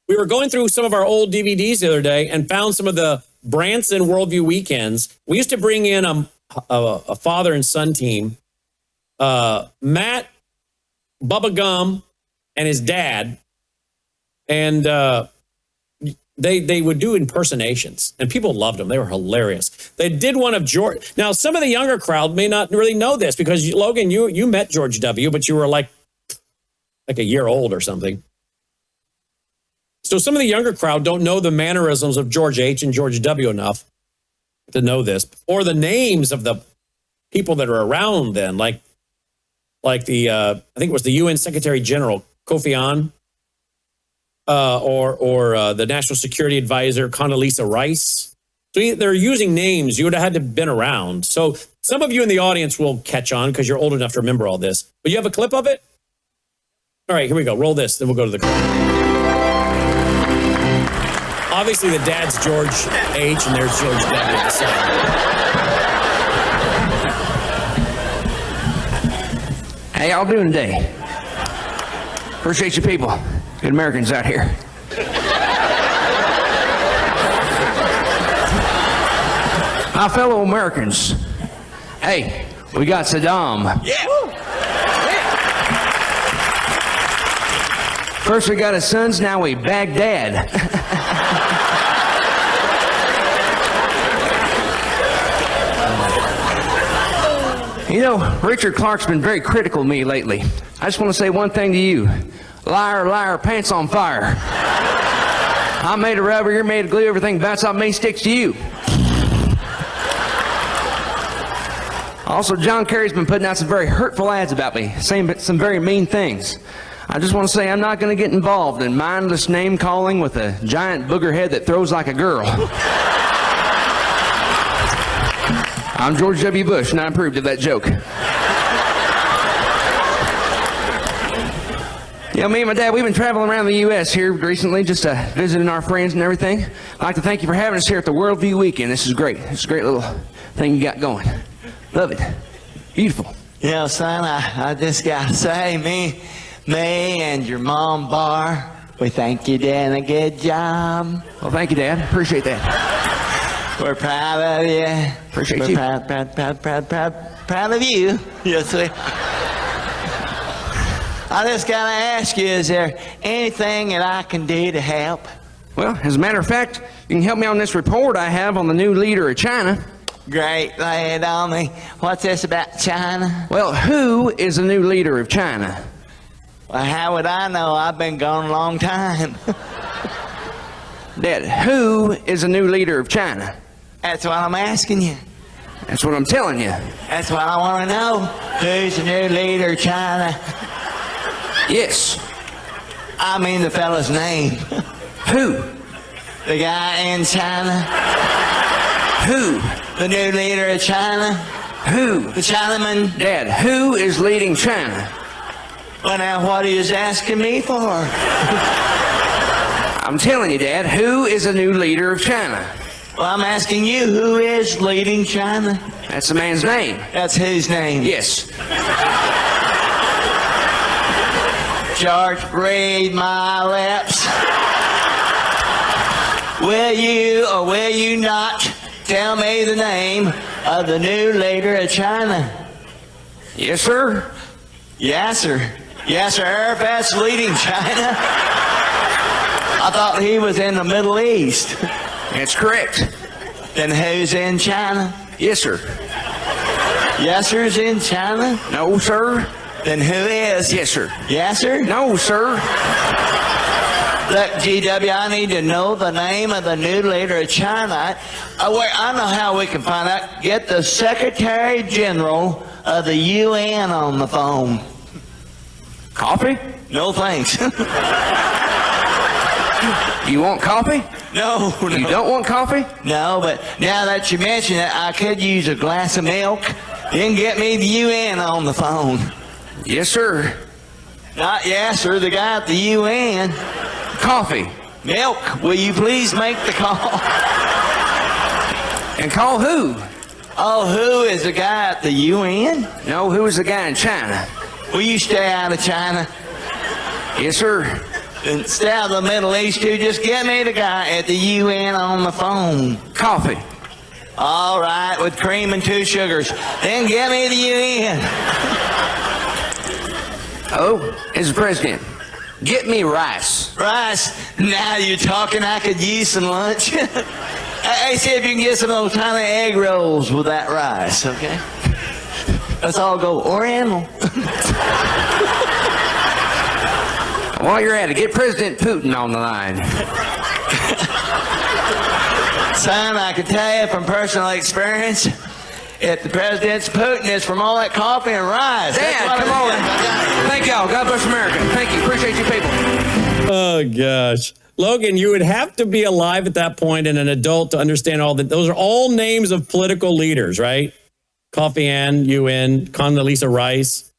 B: we were going through some of our old DVDs the other day and found some of the Branson Worldview weekends. We used to bring in a father and son team. Matt, Bubba Gum, and his dad, and they would do impersonations, and people loved them. They were hilarious. They did one of George. Now, some of the younger crowd may not really know this because, Logan, you met George W., but you were like a year old or something. So some of the younger crowd don't know the mannerisms of George H. and George W. enough to know this, or the names of the people that are around then, like the, I think it was the UN Secretary General, Kofi Annan, or the National Security Advisor, Condoleezza Rice. So they're using names you would have had to have been around. So some of you in the audience will catch on because you're old enough to remember all this. But you have a clip of it? All right, here we go. Roll this, then we'll go to the clip. Obviously, the dad's George H. and there's George W. at the side.
S: How y'all doing today? Appreciate you people. Good Americans out here. My fellow Americans, hey, we got Saddam.
T: Yeah.
S: First we got his sons, now we Baghdad. You know, Richard Clark's been very critical of me lately. I just want to say one thing to you. Liar, liar, pants on fire. I'm made of rubber, you're made of glue, everything bounces off me sticks to you. Also, John Kerry's been putting out some very hurtful ads about me, saying some very mean things. I just want to say I'm not going to get involved in mindless name calling with a giant booger head that throws like a girl. I'm George W. Bush, and I approved of that joke. Yeah, me and my dad, we've been traveling around the U.S. here recently, just visiting our friends and everything. I'd like to thank you for having us here at the Worldview Weekend. This is great. It's a great little thing you got going. Love it. Beautiful.
T: You know, son, I just got to say, me and your mom, Bar, we think you're doing a good job.
S: Well, thank you, Dad. Appreciate that.
T: We're proud of you.
S: Appreciate
T: We're
S: you.
T: proud of you. Yes, we. I just got to ask you, is there anything that I can do to help?
S: Well, as a matter of fact, you can help me on this report I have on the new leader of China.
T: Great, lay it on me. What's this about China?
S: Well, who is the new leader of China?
T: Well, how would I know? I've been gone a long time.
S: Dad, who is the new leader of China?
T: That's what I'm asking you.
S: That's what I'm telling you.
T: That's what I want to know. Who's the new leader of China?
S: Yes.
T: I mean the fella's name.
S: Who?
T: The guy in China.
S: Who?
T: The new leader of China.
S: Who?
T: The Chinaman.
S: Dad, who is leading China?
T: Well, now, what are you asking me for?
S: I'm telling you, Dad, who is the new leader of China?
T: Well, I'm asking you, who is leading China?
S: That's the man's name.
T: That's his name?
S: Yes.
T: George, read my lips. Will you or will you not tell me the name of the new leader of China?
S: Yes, sir.
T: Yes, sir. Yes, sir. That's leading China. I thought he was in the Middle East.
S: That's correct.
T: Then who's in China?
S: Yes, sir.
T: Yes, sir's in China?
S: No, sir.
T: Then who is?
S: Yes, sir.
T: Yes, sir?
S: No, sir.
T: Look, GW, I need to know the name of the new leader of China. I know how we can find out. Get the Secretary General of the UN on the phone.
S: Coffee?
T: No, thanks.
S: You want coffee?
T: No.
S: You don't want coffee?
T: No, but now that you mention it, I could use a glass of milk. Then get me the UN on the phone.
S: Yes, sir.
T: Not yes, sir. The guy at the UN.
S: Coffee.
T: Milk. Will you please make the call?
S: And call who?
T: Oh, who is the guy at the UN?
S: No, who is the guy in China?
T: Will you stay out of China?
S: Yes, sir.
T: And stay out of the Middle East, too. Just get me the guy at the UN on the phone.
S: Coffee.
T: All right, with cream and 2 sugars. Then get me the UN.
S: Oh, Mr. President, get me rice.
T: Rice? Now you're talking. I could use some lunch. Hey, see if you can get some of those tiny egg rolls with that rice, okay? Let's all go Oriental.
S: While you're at it, get President Putin on the line.
T: Son, I can tell you from personal experience, if the president's Putin, it's from all that coffee and rice.
S: Dad, come on. Thank y'all. God bless America. Thank you. Appreciate you people.
B: Oh, gosh. Logan, you would have to be alive at that point and an adult to understand all that. Those are all names of political leaders, right? Kofi Ann, UN, Condoleezza Rice.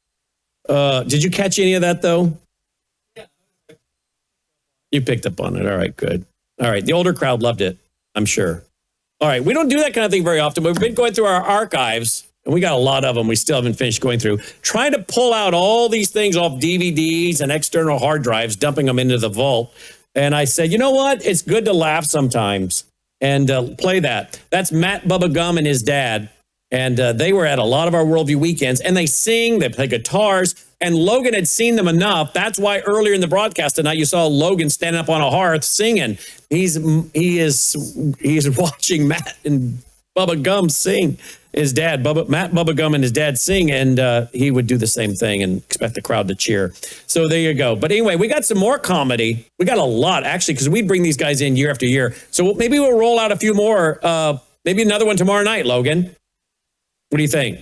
B: Did you catch any of that, though? You picked up on it. All right, good. All right. The older crowd loved it, I'm sure. All right. We don't do that kind of thing very often, but we've been going through our archives, and we got a lot of them. We still haven't finished going through, trying to pull out all these things off DVDs and external hard drives, dumping them into the vault. And I said, you know what? It's good to laugh sometimes and play that. That's Matt Bubba Gum and his dad. And they were at a lot of our Worldview weekends, and they sing, they play guitars, and Logan had seen them enough. That's why earlier in the broadcast tonight, you saw Logan standing up on a hearth singing. He is watching Matt and Bubba Gump sing. His dad, Matt Bubba Gump and his dad sing, and he would do the same thing and expect the crowd to cheer. So there you go. But anyway, we got some more comedy. We got a lot, actually, because we bring these guys in year after year. So maybe we'll roll out a few more, maybe another one tomorrow night, Logan. What do you think?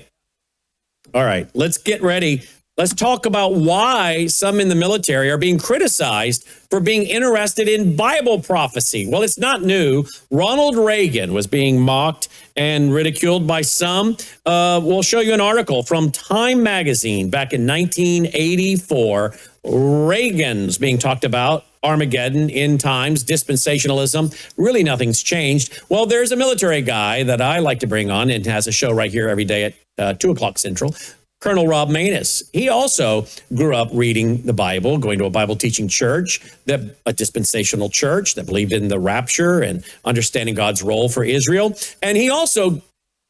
B: All right, let's get ready. Let's talk about why some in the military are being criticized for being interested in Bible prophecy. Well, it's not new. Ronald Reagan was being mocked and ridiculed by some. We'll show you an article from Time magazine back in 1984. Reagan's being talked about. Armageddon, end times, dispensationalism. Really, nothing's changed. Well, there's a military guy that I like to bring on and has a show right here every day at 2 o'clock Central. Colonel Rob Maness. He also grew up reading the Bible, going to a Bible teaching church, a dispensational church that believed in the rapture and understanding God's role for Israel. And he also,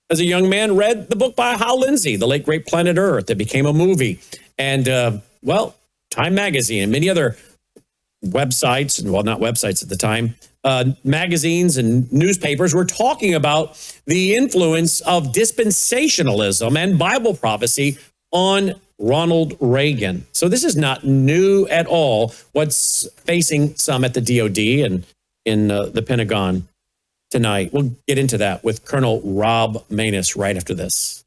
B: as a young man, read the book by Hal Lindsey, The Late Great Planet Earth, that became a movie. And, Time Magazine and many other websites, well, not websites at the time, magazines and newspapers were talking about the influence of dispensationalism and Bible prophecy on Ronald Reagan. So this is not new at all, what's facing some at the DOD and in the Pentagon tonight. We'll get into that with Colonel Rob Maness right after this.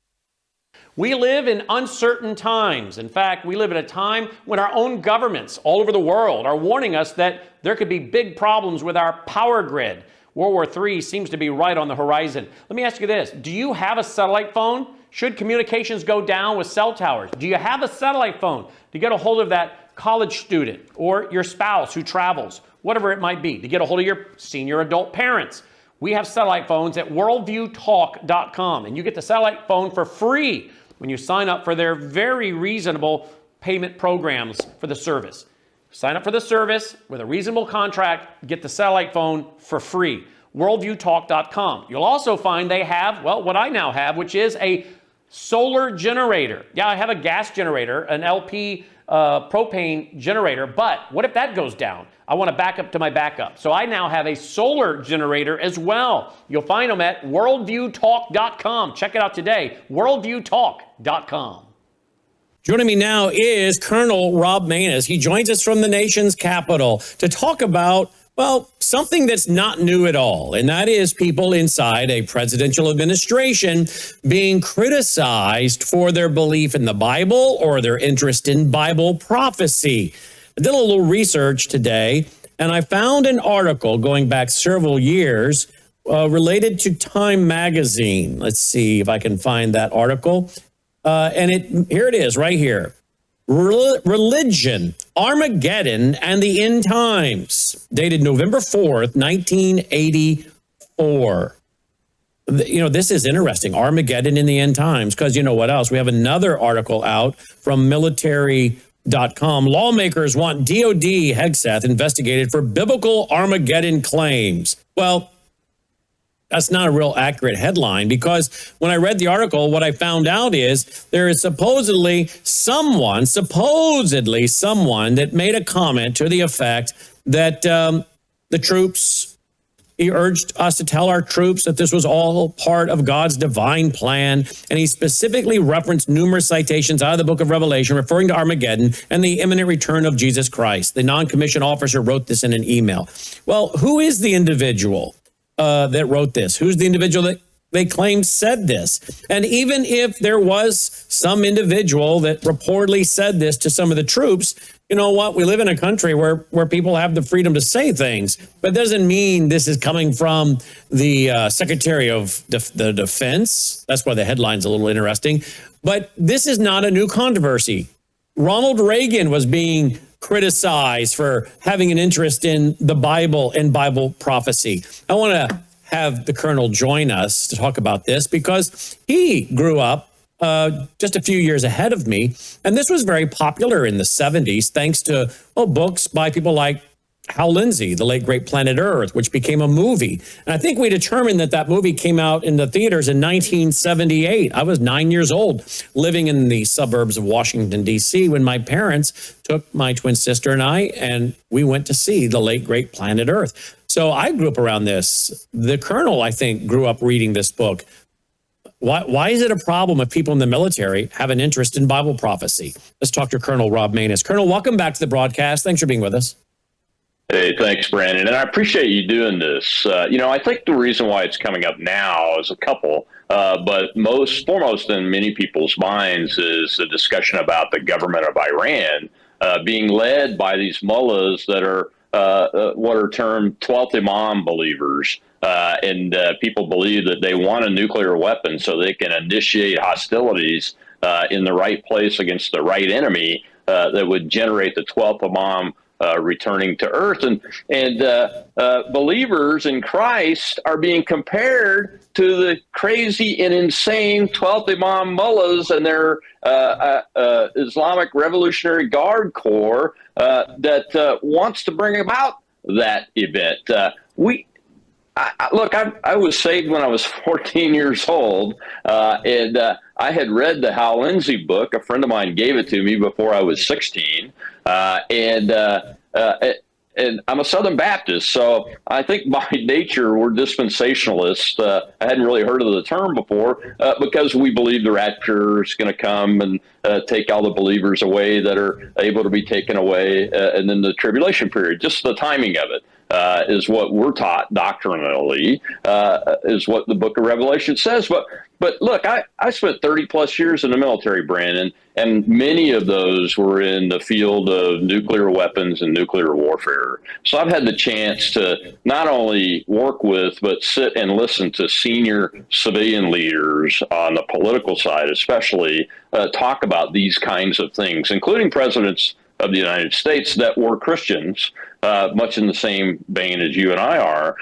U: We live in uncertain times. In fact, we live at a time when our own governments all over the world are warning us that there could be big problems with our power grid. World War III seems to be right on the horizon. Let me ask you this. Do you have a satellite phone? Should communications go down with cell towers? Do you have a satellite phone to get a hold of that college student or your spouse who travels, whatever it might be, to get a hold of your senior adult parents? We have satellite phones at worldviewtalk.com, and you get the satellite phone for free when you sign up for their very reasonable payment programs for the service. Sign up for the service with a reasonable contract, get the satellite phone for free. Worldviewtalk.com. You'll also find they have, what I now have, which is a solar generator. Yeah, I have a gas generator, an LP propane generator, but what if that goes down? I want to back up to my backup. So I now have a solar generator as well. You'll find them at worldviewtalk.com. Check it out today, worldviewtalk.com.
B: Joining me now is Colonel Rob Maness. He joins us from the nation's capital to talk about, something that's not new at all, and that is people inside a presidential administration being criticized for their belief in the Bible or their interest in Bible prophecy. I did a little research today, and I found an article going back several years related to Time magazine. Let's see if I can find that article. Here it is right here. Religion, Armageddon, and the End Times, dated November 4th, 1984. This is interesting, Armageddon in the End Times, because you know what else? We have another article out from military.com. Lawmakers want DOD Hegseth investigated for biblical Armageddon claims. Well, that's not a real accurate headline, because when I read the article, what I found out is there is supposedly someone that made a comment to the effect that the troops, he urged us to tell our troops that this was all part of God's divine plan. And he specifically referenced numerous citations out of the book of Revelation referring to Armageddon and the imminent return of Jesus Christ. The non-commissioned officer wrote this in an email. Well, who is the individual that wrote this? Who's the individual that they claim said this? And even if there was some individual that reportedly said this to some of the troops, you know what? We live in a country where people have the freedom to say things, but it doesn't mean this is coming from the Secretary of the Defense. That's why the headline's a little interesting. But this is not a new controversy. Ronald Reagan was being criticized for having an interest in the Bible and Bible prophecy. I want to have the Colonel join us to talk about this because he grew up just a few years ahead of me. And this was very popular in the 70s, thanks to books by people like Hal Lindsey, the late great Planet Earth, which became a movie. And I think we determined that that movie came out in the theaters in 1978. I was 9 years old, living in the suburbs of Washington, D.C., when my parents took my twin sister and we went to see the late great Planet Earth. So I grew up around this. The Colonel, I think, grew up reading this book. Why is it a problem if people in the military have an interest in Bible prophecy? Let's talk to Colonel Rob Maness. Colonel, welcome back to the broadcast. Thanks for being with us.
A: Hey, thanks, Brannon. And I appreciate you doing this. I think the reason why it's coming up now is a couple, but foremost in many people's minds is a discussion about the government of Iran being led by these mullahs that are what are termed 12th Imam believers. And people believe that they want a nuclear weapon so they can initiate hostilities in the right place against the right enemy that would generate the 12th Imam returning to earth. And believers in Christ are being compared to the crazy and insane 12th Imam mullahs and their Islamic Revolutionary Guard Corps that wants to bring about that event. Look, I was saved when I was 14 years old, and I had read the Hal Lindsey book. A friend of mine gave it to me before I was 16, and I'm a Southern Baptist, so I think by nature we're dispensationalists. I hadn't really heard of the term before because we believe the rapture is going to come and take all the believers away that are able to be taken away, and then the tribulation period, just the timing of it. Is what we're taught doctrinally, is what the book of Revelation says. But look, I spent 30 plus years in the military, Brannon, and many of those were in the field of nuclear weapons and nuclear warfare. So I've had the chance to not only work with, but sit and listen to senior civilian leaders on the political side, especially talk about these kinds of things, including presidents of the United States that were Christians, much in the same vein as you and I are.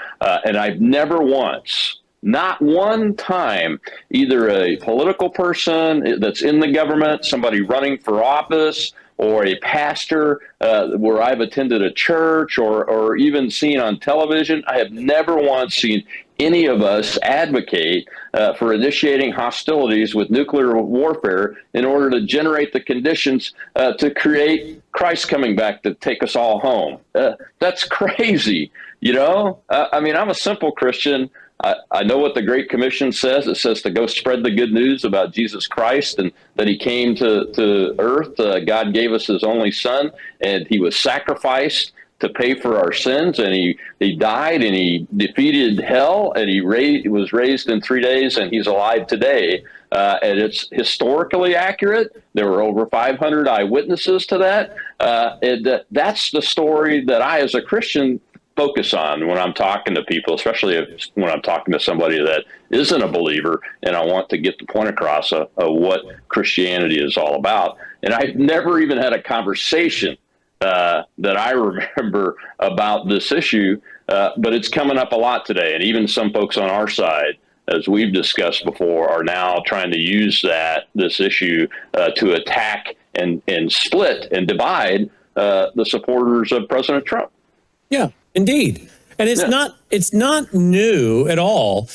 A: And I've never once, not one time, either a political person that's in the government, somebody running for office, or a pastor where I've attended a church or even seen on television, I have never once seen any of us advocate for initiating hostilities with nuclear warfare in order to generate the conditions to create Christ coming back to take us all home. That's crazy, I mean, I'm a simple Christian. I know what the Great Commission says. It says to go spread the good news about Jesus Christ and that he came to earth. God gave us his only son, and he was sacrificed to pay for our sins, and he died, and he defeated hell, and he was raised in 3 days, and he's alive today. And it's historically accurate. There were over 500 eyewitnesses to that. And that's the story that I, as a Christian, focus on when I'm talking to people, especially when I'm talking to somebody that isn't a believer, and I want to get the point across of what Christianity is all about. And I've never even had a conversation that I remember about this issue, but it's coming up a lot today. And even some folks on our side, as we've discussed before, are now trying to use this issue to attack and split and divide the supporters of President Trump.
B: Yeah, indeed. And it's not new at all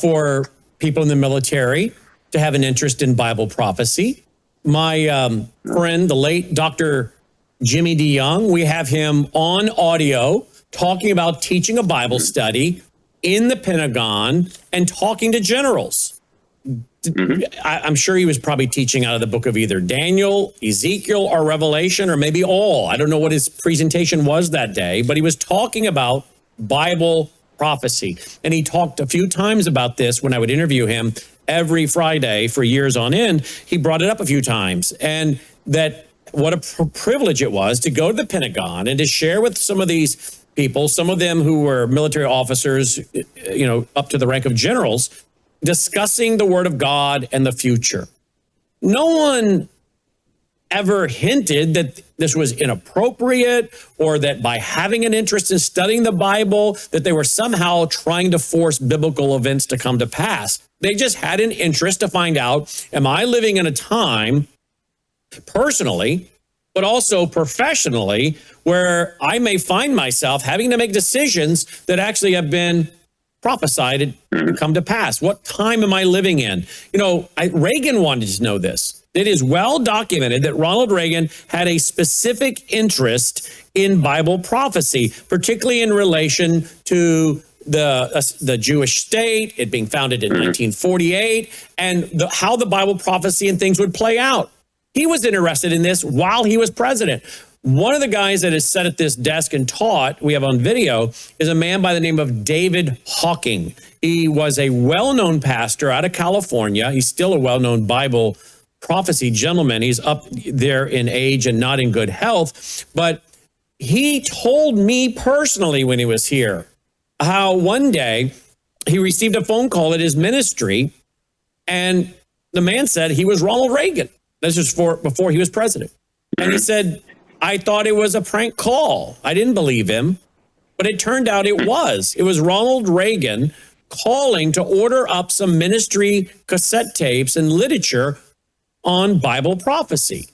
B: for people in the military to have an interest in Bible prophecy. My friend, the late Dr. Jimmy DeYoung, we have him on audio talking about teaching a Bible study in the Pentagon and talking to generals. I'm sure he was probably teaching out of the book of either Daniel, Ezekiel, or Revelation, or maybe all. I don't know what his presentation was that day, but he was talking about Bible prophecy. And he talked a few times about this when I would interview him every Friday for years on end. He brought it up a few times, and that what a privilege it was to go to the Pentagon and to share with some of these people, some of them who were military officers, up to the rank of generals, discussing the Word of God and the future. No one ever hinted that this was inappropriate or that by having an interest in studying the Bible, that they were somehow trying to force biblical events to come to pass. They just had an interest to find out, am I living in a time, personally, but also professionally, where I may find myself having to make decisions that actually have been prophesied to come to pass. What time am I living in? You know, Reagan wanted to know this. It is well documented that Ronald Reagan had a specific interest in Bible prophecy, particularly in relation to the Jewish state, it being founded in 1948, and how the Bible prophecy and things would play out. He was interested in this while he was president. One of the guys that has sat at this desk and taught, we have on video, is a man by the name of David Hawking. He was a well-known pastor out of California. He's still a well-known Bible prophecy gentleman. He's up there in age and not in good health. But he told me personally when he was here how one day he received a phone call at his ministry, and the man said he was Ronald Reagan. This was before he was president. And he said, I thought it was a prank call. I didn't believe him, but it turned out it was. It was Ronald Reagan calling to order up some ministry cassette tapes and literature on Bible prophecy.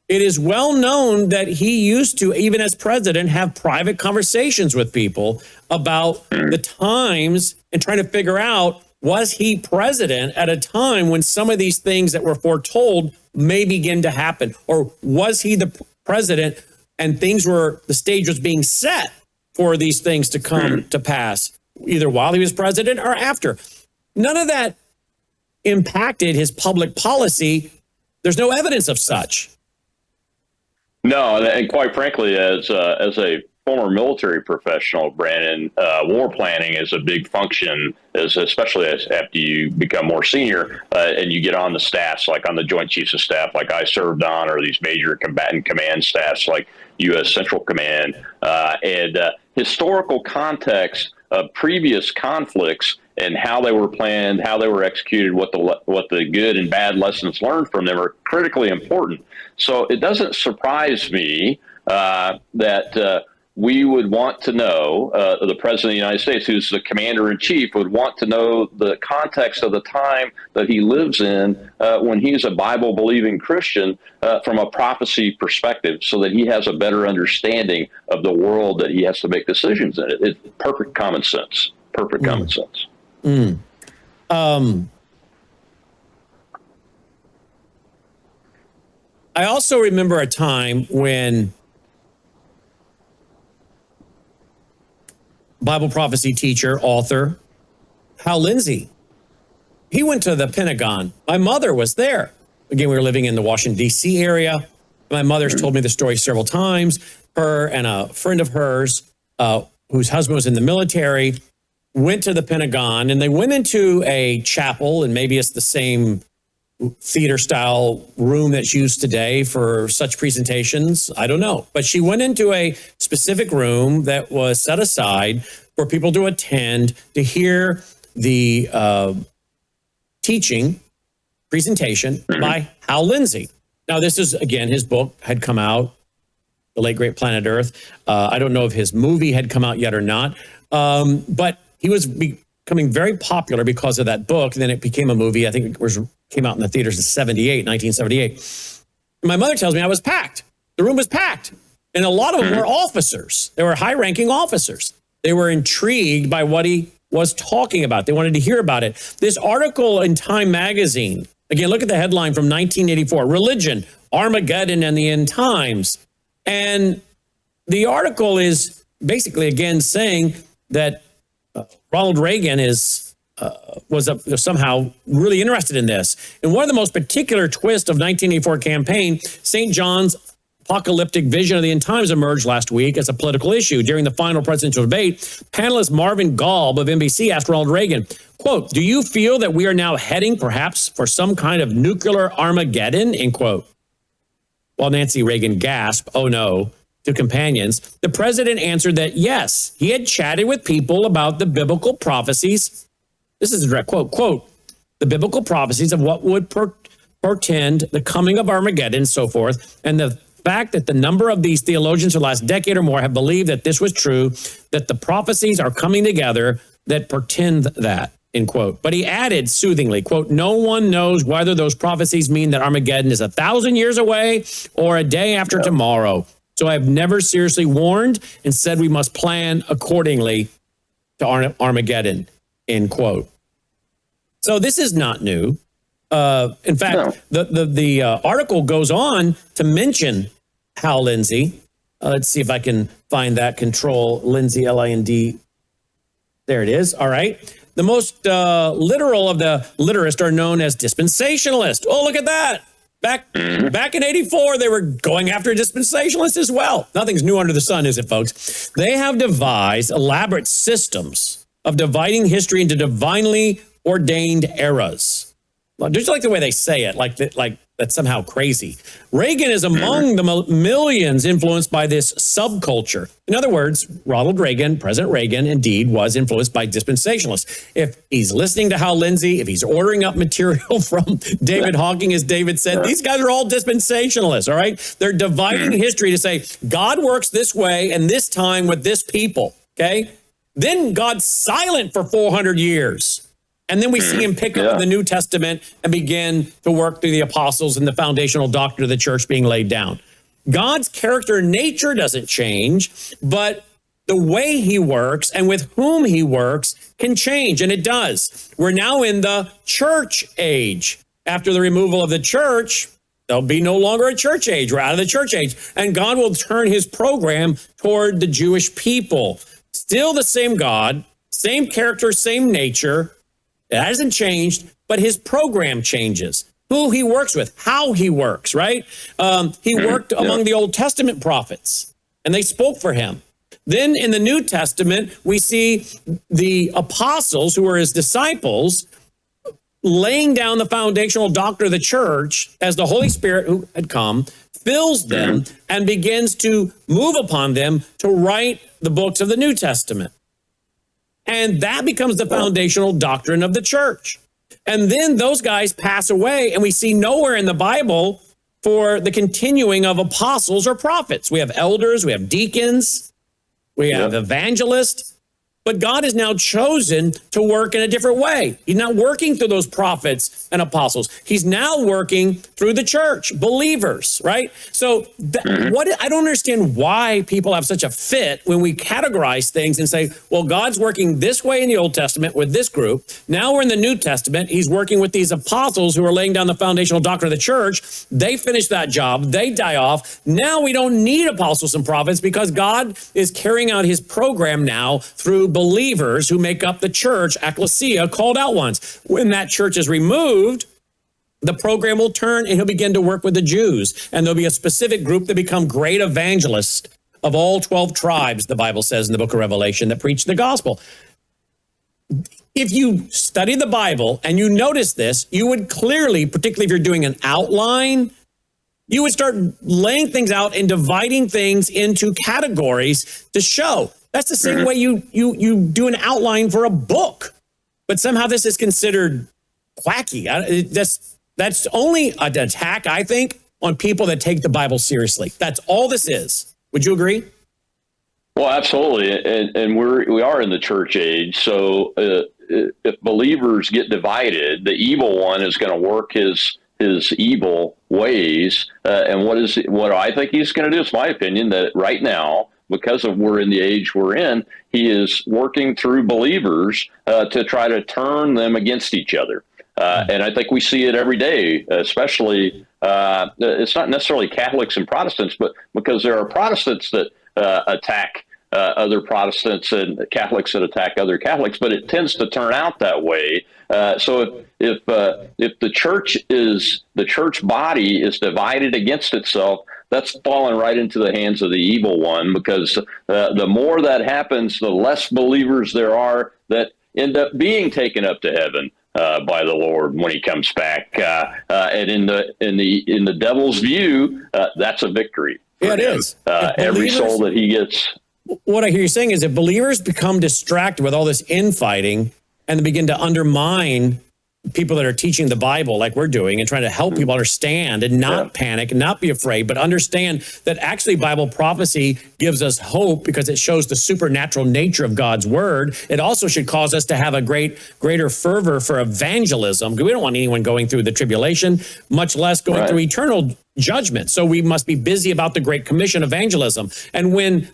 B: It is well known that he used to, even as president, have private conversations with people about the times and trying to figure out, was he president at a time when some of these things that were foretold may begin to happen? Or was he the president and the stage was being set for these things to come to pass, either while he was president or after? None of that impacted his public policy. There's no evidence of such.
A: No, and quite frankly, as a former military professional, Brannon, war planning is a big function, especially after you become more senior and you get on the staffs, like on the Joint Chiefs of Staff, like I served on, or these major combatant command staffs like U.S. Central Command, and historical context of previous conflicts and how they were planned, how they were executed, what the good and bad lessons learned from them are critically important. So it doesn't surprise me that we would want to know, the President of the United States, who's the commander-in-chief, would want to know the context of the time that he lives in when he's a Bible-believing Christian from a prophecy perspective, so that he has a better understanding of the world that he has to make decisions in. It's perfect common sense. Perfect common sense.
B: I also remember a time when Bible prophecy teacher, author, Hal Lindsey, he went to the Pentagon. My mother was there. Again, we were living in the Washington, D.C. area. My mother's told me the story several times. Her and a friend of hers, whose husband was in the military, went to the Pentagon, and they went into a chapel, and maybe it's the same theater-style room that's used today for such presentations. I don't know. But she went into a specific room that was set aside for people to attend to hear the presentation by Hal Lindsey. Now, this is, again, his book had come out, The Late Great Planet Earth. I don't know if his movie had come out yet or not, but he was becoming very popular because of that book. And then it became a movie. I think it came out in the theaters in 1978. My mother tells me I was packed. The room was packed. And a lot of them were officers. They were high-ranking officers. They were intrigued by what he was talking about. They wanted to hear about it. This article in Time magazine, again, look at the headline from 1984, Religion, Armageddon, and the End Times. And the article is basically, again, saying that Ronald Reagan was somehow really interested in this. And one of the most particular twists of 1984 campaign, St. John's apocalyptic vision of the end times emerged last week as a political issue. During the final presidential debate, panelist Marvin Gaub of NBC asked Ronald Reagan, quote, "Do you feel that we are now heading perhaps for some kind of nuclear Armageddon?" End quote. While Nancy Reagan gasped, "Oh no," to companions, the president answered that yes, he had chatted with people about the biblical prophecies. This is a direct quote, the biblical prophecies of what would portend the coming of Armageddon and so forth, and the fact that the number of these theologians for the last decade or more have believed that this was true, that the prophecies are coming together that portend that, end quote. But he added soothingly, quote, no one knows whether those prophecies mean that Armageddon is 1,000 years away or a day after tomorrow. So I have never seriously warned and said we must plan accordingly to Armageddon, end quote. So this is not new. In fact, the article goes on to mention Hal Lindsey. Let's see if I can find that. Control Lindsey, L-I-N-D. There it is. All right. The most literal of the literalists are known as dispensationalists. Oh, look at that. Back in 84, they were going after dispensationalists as well. Nothing's new under the sun, is it, folks? They have devised elaborate systems of dividing history into divinely ordained eras. Just like the way they say it, like that's somehow crazy. Reagan is among the millions influenced by this subculture. In other words, Ronald Reagan, President Reagan, indeed was influenced by dispensationalists. If he's listening to Hal Lindsey, if he's ordering up material from David Hawking, as David said, these guys are all dispensationalists, all right? They're dividing history to say, God works this way and this time with this people, okay? Then God's silent for 400 years. And then we see him pick up the New Testament and begin to work through the apostles and the foundational doctrine of the church being laid down. God's character and nature doesn't change, but the way he works and with whom he works can change, and it does. We're now in the church age. After the removal of the church, there'll be no longer a church age. We're out of the church age, and God will turn his program toward the Jewish people. Still the same God, same character, same nature. It hasn't changed, but his program changes. Who he works with, how he works, right? He worked among the Old Testament prophets, and they spoke for him. Then in the New Testament, we see the apostles, who are his disciples, laying down the foundational doctrine of the church as the Holy Spirit who had come fills them and begins to move upon them to write the books of the New Testament. And that becomes the foundational doctrine of the church. And then those guys pass away, and we see nowhere in the Bible for the continuing of apostles or prophets. We have elders, we have deacons, we have evangelists. But God has now chosen to work in a different way. He's not working through those prophets and apostles. He's now working through the church, believers, right? So I don't understand why people have such a fit when we categorize things and say, well, God's working this way in the Old Testament with this group. Now we're in the New Testament. He's working with these apostles who are laying down the foundational doctrine of the church. They finish that job. They die off. Now we don't need apostles and prophets because God is carrying out his program now through believers who make up the church, ecclesia, called out ones. When that church is removed, the program will turn and he'll begin to work with the Jews. And there'll be a specific group that become great evangelists of all 12 tribes, the Bible says in the book of Revelation, that preach the gospel. If you study the Bible and you notice this, you would clearly, particularly if you're doing an outline, you would start laying things out and dividing things into categories to show. That's the same way you do an outline for a book. But somehow this is considered quacky. That's only an attack, I think, on people that take the Bible seriously. That's all this is. Would you agree?
A: Well, absolutely. And we are in the church age. So if believers get divided, the evil one is going to work his evil ways. And what I think he's going to do, it's my opinion, that right now, because of we're in the age we're in, he is working through believers to try to turn them against each other. And I think we see it every day, especially it's not necessarily Catholics and Protestants, but because there are Protestants that attack other Protestants and Catholics that attack other Catholics, but it tends to turn out that way. So if the church body is divided against itself, that's fallen right into the hands of the evil one, because the more that happens, the less believers there are that end up being taken up to heaven by the Lord when he comes back. And in the devil's view, that's a victory.
B: Yeah, it is.
A: Every soul that he gets.
B: What I hear you saying is if believers become distracted with all this infighting and begin to undermine people that are teaching the Bible like we're doing and trying to help people understand and not panic and not be afraid, but understand that actually Bible prophecy gives us hope because it shows the supernatural nature of God's word. It also should cause us to have a greater fervor for evangelism. We don't want anyone going through the tribulation, much less going through eternal judgment. So we must be busy about the Great Commission evangelism. And when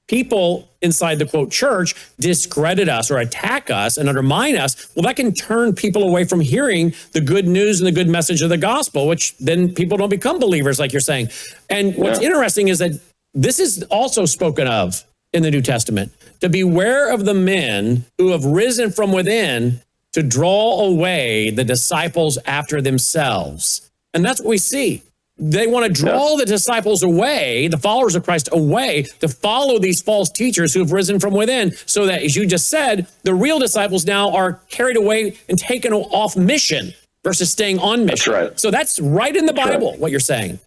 B: people inside the quote church discredit us or attack us and undermine us, well, that can turn people away from hearing the good news and the good message of the gospel, which then people don't become believers, like you're saying. And what's interesting is that this is also spoken of in the New Testament, to beware of the men who have risen from within to draw away the disciples after themselves. And that's what we see. They want to draw the disciples away, the followers of Christ away, to follow these false teachers who have risen from within, so that, as you just said, the real disciples now are carried away and taken off mission versus staying on mission. That's right. So that's right in the Bible, what you're saying.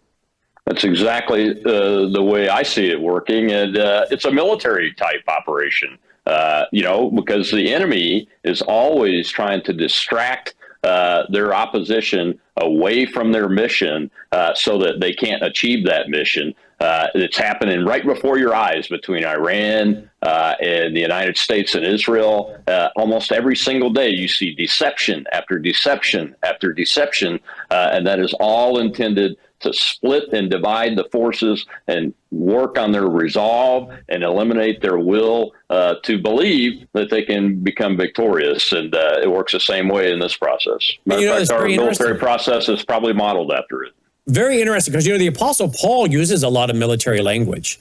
A: That's exactly the way I see it working. And it's a military type operation, because the enemy is always trying to distract their opposition away from their mission so that they can't achieve that mission. It's happening right before your eyes between Iran and the United States and Israel. Almost every single day you see deception after deception after deception, and that is all intended to split and divide the forces and work on their resolve and eliminate their will to believe that they can become victorious. And it works the same way in this process. Matter of fact, our military process is probably modeled after it.
B: Very interesting, because, the Apostle Paul uses a lot of military language.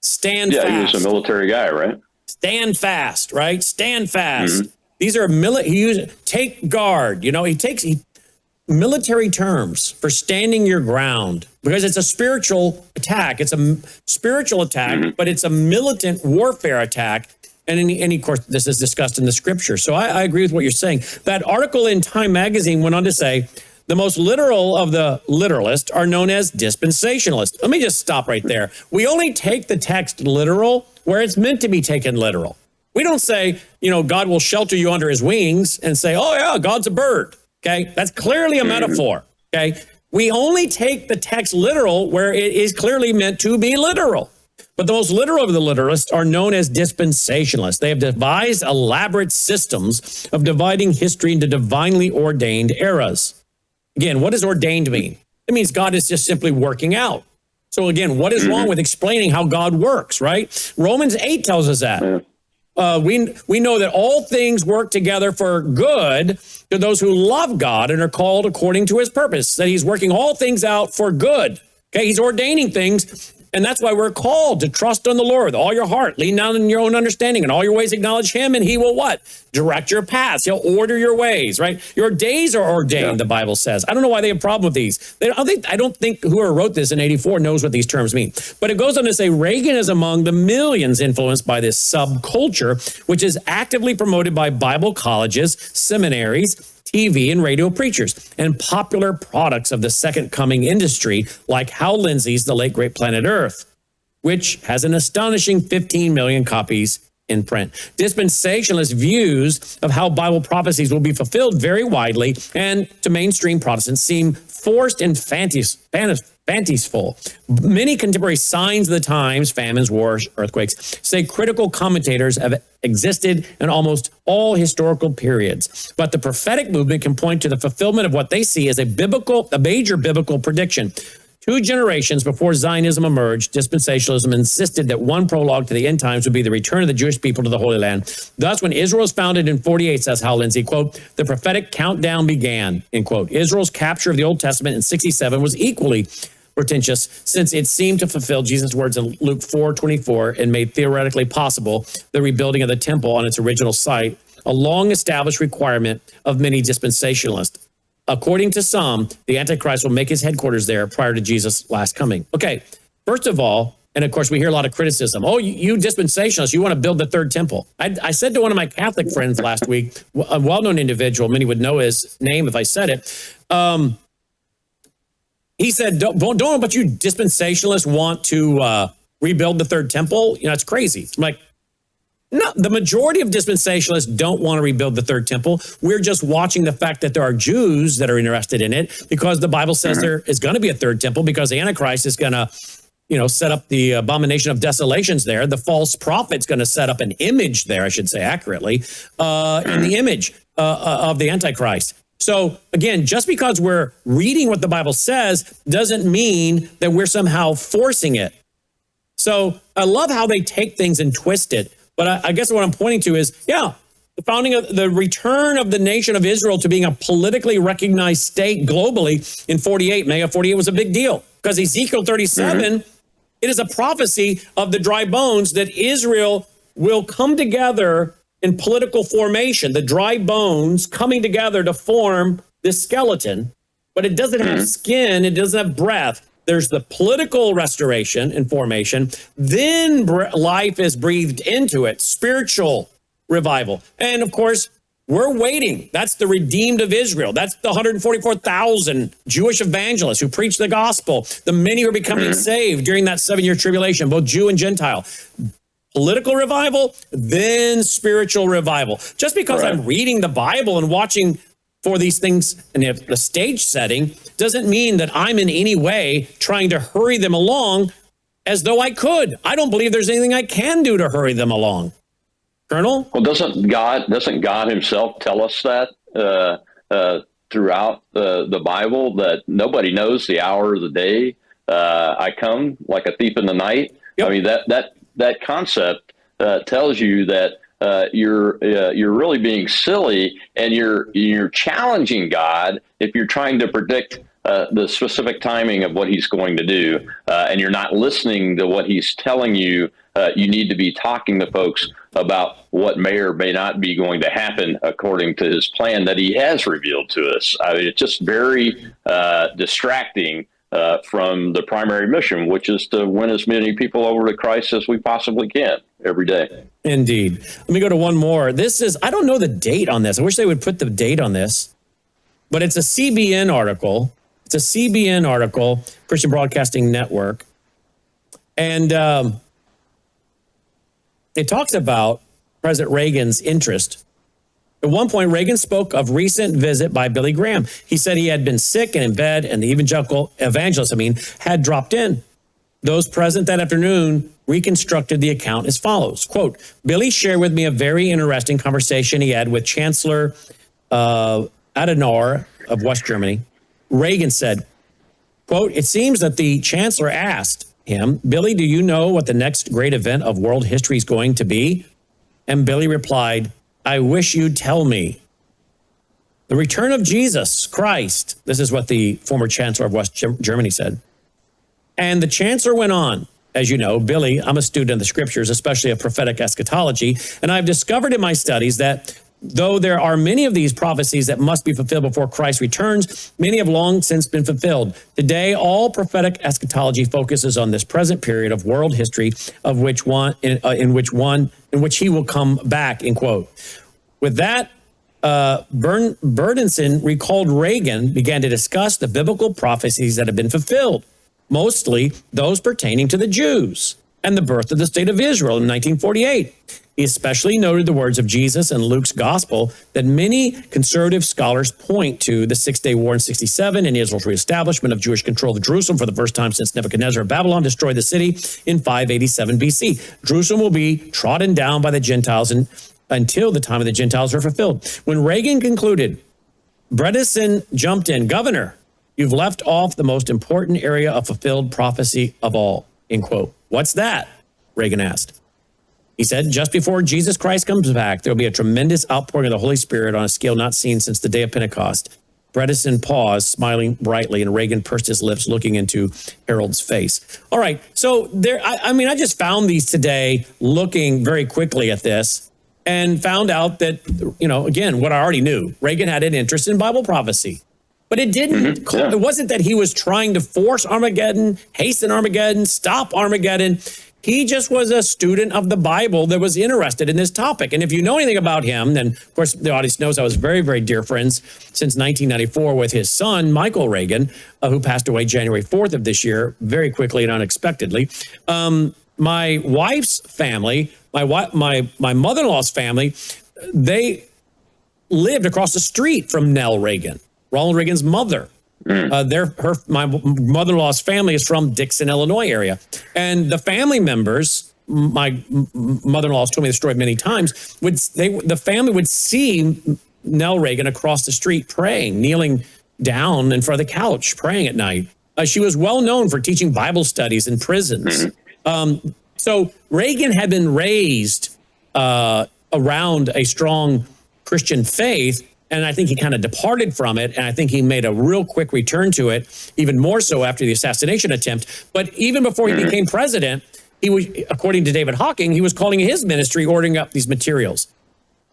B: Stand fast.
A: Yeah, he was a military guy, right?
B: Stand fast, right? Stand fast. Mm-hmm. These are take guard. He takes military terms for standing your ground, because it's a spiritual attack. It's a spiritual attack, but it's a militant warfare attack. And of course, this is discussed in the scripture. So I agree with what you're saying. That article in Time magazine went on to say, the most literal of the literalists are known as dispensationalists. Let me just stop right there. We only take the text literal where it's meant to be taken literal. We don't say, God will shelter you under his wings and say, oh yeah, God's a bird. Okay, that's clearly a metaphor. Okay, we only take the text literal where it is clearly meant to be literal. But the most literal of the literalists are known as dispensationalists. They have devised elaborate systems of dividing history into divinely ordained eras. Again, what does ordained mean? It means God is just simply working out. So again, what is wrong with explaining how God works, right? Romans 8 tells us that. We know that all things work together for good to those who love God and are called according to his purpose, that he's working all things out for good. Okay, he's ordaining things. And that's why we're called to trust on the Lord with all your heart, lean down in your own understanding, and all your ways acknowledge him, and he will what? Direct your paths. He'll order your ways, right? Your days are ordained, the Bible says. I don't know why they have a problem with these. I don't think whoever wrote this in 84 knows what these terms mean. But it goes on to say Reagan is among the millions influenced by this subculture, which is actively promoted by Bible colleges, seminaries, TV and radio preachers, and popular products of the second coming industry like Hal Lindsey's The Late Great Planet Earth, which has an astonishing 15 million copies in print. Dispensationalist views of how Bible prophecies will be fulfilled vary widely, and to mainstream Protestants seem forced and fanciful. Many contemporary signs of the times, famines, wars, earthquakes, say critical commentators have existed in almost all historical periods. But the prophetic movement can point to the fulfillment of what they see as a major biblical prediction. 2 generations before Zionism emerged, dispensationalism insisted that one prologue to the end times would be the return of the Jewish people to the Holy Land. Thus, when Israel was founded in 48, says Hal Lindsey, quote, the prophetic countdown began, end quote. Israel's capture of the Old Testament in 67 was equally portentous, since it seemed to fulfill Jesus' words in Luke 4:24 and made theoretically possible the rebuilding of the temple on its original site, a long-established requirement of many dispensationalists. According to some, the Antichrist will make his headquarters there prior to Jesus' last coming. Okay, first of all, and of course we hear a lot of criticism. Oh, you dispensationalists, you want to build the third temple. I said to one of my Catholic friends last week, a well-known individual, many would know his name if I said it. He said, don't but you dispensationalists want to rebuild the third temple? It's crazy. I'm like, No, the majority of dispensationalists don't want to rebuild the third temple. We're just watching the fact that there are Jews that are interested in it because the Bible says there is going to be a third temple because the Antichrist is going to, set up the abomination of desolations there. The false prophet's going to set up an image there, I should say accurately, in the image of the Antichrist. So again, just because we're reading what the Bible says doesn't mean that we're somehow forcing it. So I love how they take things and twist it. But I guess what I'm pointing to is, the founding of the return of the nation of Israel to being a politically recognized state globally in 48. May of 48 was a big deal because Ezekiel 37, it is a prophecy of the dry bones that Israel will come together in political formation, the dry bones coming together to form this skeleton, but it doesn't have skin, it doesn't have breath. There's the political restoration and formation. Then life is breathed into it, spiritual revival. And of course, we're waiting. That's the redeemed of Israel. That's the 144,000 Jewish evangelists who preach the gospel. The many who are becoming saved during that 7-year tribulation, both Jew and Gentile. Political revival, then spiritual revival. Just because I'm reading the Bible and watching for these things in the stage setting doesn't mean that I'm in any way trying to hurry them along as though I could. I don't believe there's anything I can do to hurry them along. Colonel?
A: Well, doesn't God himself tell us that throughout the Bible, that nobody knows the hour of the day I come like a thief in the night? Yep. I mean, that concept tells you that you're really being silly, and you're challenging God if you're trying to predict the specific timing of what he's going to do, and you're not listening to what he's telling you. You need to be talking to folks about what may or may not be going to happen according to his plan that he has revealed to us. I mean, it's just very distracting from the primary mission, which is to win as many people over to Christ as we possibly can every day.
B: Indeed. Let me go to one more. This is, I don't know the date on this. I wish they would put the date on this, but it's a CBN article. It's a CBN article, Christian Broadcasting Network. And it talks about President Reagan's interest. At one point, Reagan spoke of recent visit by Billy Graham. He said he had been sick and in bed, and the evangelical evangelist, had dropped in. Those present that afternoon reconstructed the account as follows. Quote, Billy shared with me a very interesting conversation he had with Chancellor Adenauer of West Germany. Reagan said, quote, it seems that the chancellor asked him, Billy, do you know what the next great event of world history is going to be? And Billy replied, I wish you'd tell me. The return of Jesus Christ. This is what the former chancellor of West Germany said. And the chancellor went on, as you know, Billy, I'm a student of the scriptures, especially of prophetic eschatology, and I've discovered in my studies that though there are many of these prophecies that must be fulfilled before Christ returns, many have long since been fulfilled. Today, all prophetic eschatology focuses on this present period of world history, of which in which he will come back. End quote. With that, Brannon recalled Reagan began to discuss the biblical prophecies that have been fulfilled, mostly those pertaining to the Jews and the birth of the state of Israel in 1948. He especially noted the words of Jesus in Luke's gospel that many conservative scholars point to the Six-Day War in 67 and Israel's reestablishment of Jewish control of Jerusalem for the first time since Nebuchadnezzar of Babylon destroyed the city in 587 BC. Jerusalem will be trodden down by the Gentiles until the time of the Gentiles are fulfilled. When Reagan concluded, Brannon jumped in, Governor, you've left off the most important area of fulfilled prophecy of all, end quote. What's that? Reagan asked. He said, just before Jesus Christ comes back, there will be a tremendous outpouring of the Holy Spirit on a scale not seen since the day of Pentecost. Brannon paused, smiling brightly, and Reagan pursed his lips, looking into Harold's face. All right, so I just found these today, looking very quickly at this, and found out that, again, what I already knew, Reagan had an interest in Bible prophecy. But it didn't. It wasn't that he was trying to force Armageddon, hasten Armageddon, stop Armageddon. He just was a student of the Bible that was interested in this topic. And if you know anything about him, then, of course, the audience knows I was very, very dear friends since 1994 with his son, Michael Reagan, who passed away January 4th of this year, very quickly and unexpectedly. My wife's family, my mother-in-law's family, they lived across the street from Nell Reagan, Ronald Reagan's mother. My mother-in-law's family is from Dixon, Illinois area. And the family members, my mother-in-law's told me the story many times, the family would see Nell Reagan across the street praying, kneeling down in front of the couch, praying at night. She was well known for teaching Bible studies in prisons. So Reagan had been raised around a strong Christian faith, and I think he kind of departed from it, and I think he made a real quick return to it, even more so after the assassination attempt. But even before he became president, he was, according to David Hawking, he was calling his ministry ordering up these materials.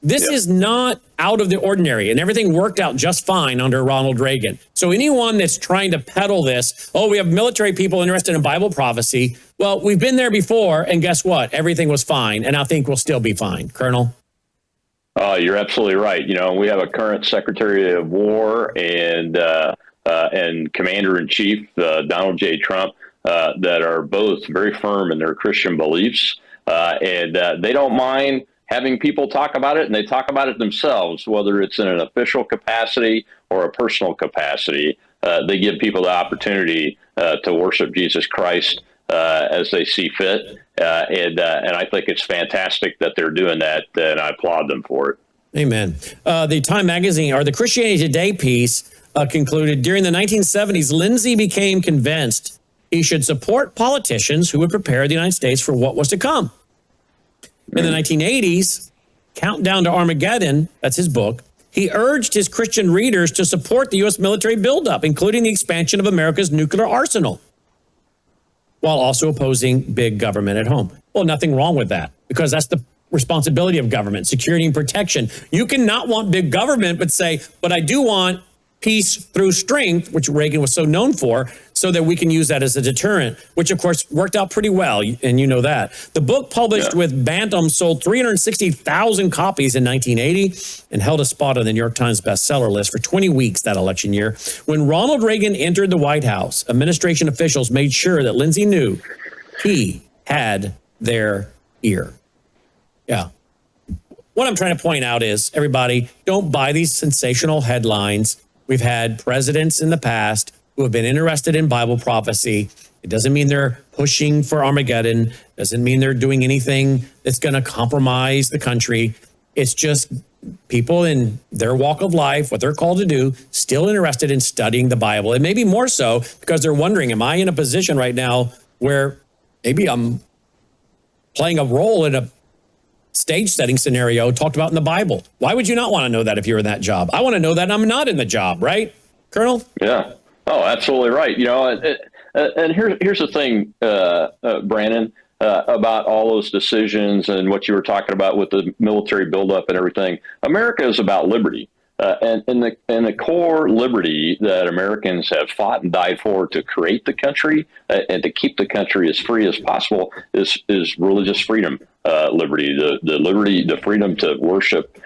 B: This is not out of the ordinary, and everything worked out just fine under Ronald Reagan. So anyone that's trying to peddle this, we have military people interested in Bible prophecy. Well, we've been there before, and guess what? Everything was fine, and I think we'll still be fine. Colonel?
A: You're absolutely right. We have a current Secretary of War and Commander-in-Chief, Donald J. Trump, that are both very firm in their Christian beliefs, and they don't mind having people talk about it, and they talk about it themselves, whether it's in an official capacity or a personal capacity. They give people the opportunity to worship Jesus Christ as they see fit. And I think it's fantastic that they're doing that, and I applaud them for it.
B: Amen. The Time magazine, or the Christianity Today piece, concluded, during the 1970s, Lindsay became convinced he should support politicians who would prepare the United States for what was to come. In the 1980s, Countdown to Armageddon, that's his book, he urged his Christian readers to support the U.S. military buildup, including the expansion of America's nuclear arsenal, while also opposing big government at home. Well, nothing wrong with that, because that's the responsibility of government, security and protection. You cannot want big government, but say, but I do want peace through strength, which Reagan was so known for, so that we can use that as a deterrent, which of course worked out pretty well, and you know that. The book, published with Bantam, sold 360,000 copies in 1980 and held a spot on the New York Times bestseller list for 20 weeks that election year. When Ronald Reagan entered the White House, administration officials made sure that Lindsay knew he had their ear. Yeah. What I'm trying to point out is, everybody, don't buy these sensational headlines. We've had presidents in the past who have been interested in Bible prophecy. It doesn't mean they're pushing for Armageddon. Doesn't mean they're doing anything that's going to compromise the country. It's just people in their walk of life, what they're called to do, still interested in studying the Bible. And maybe more so because they're wondering, am I in a position right now where maybe I'm playing a role in a stage setting scenario talked about in the Bible? Why would you not want to know that if you're in that job? I want to know that I'm not in the job, right, Colonel?
A: Yeah. Oh, absolutely right. And here's the thing, Brannon, about all those decisions and what you were talking about with the military buildup and everything. America is about liberty. And the core liberty that Americans have fought and died for to create the country and to keep the country as free as possible is religious freedom, liberty, the liberty, the freedom to worship,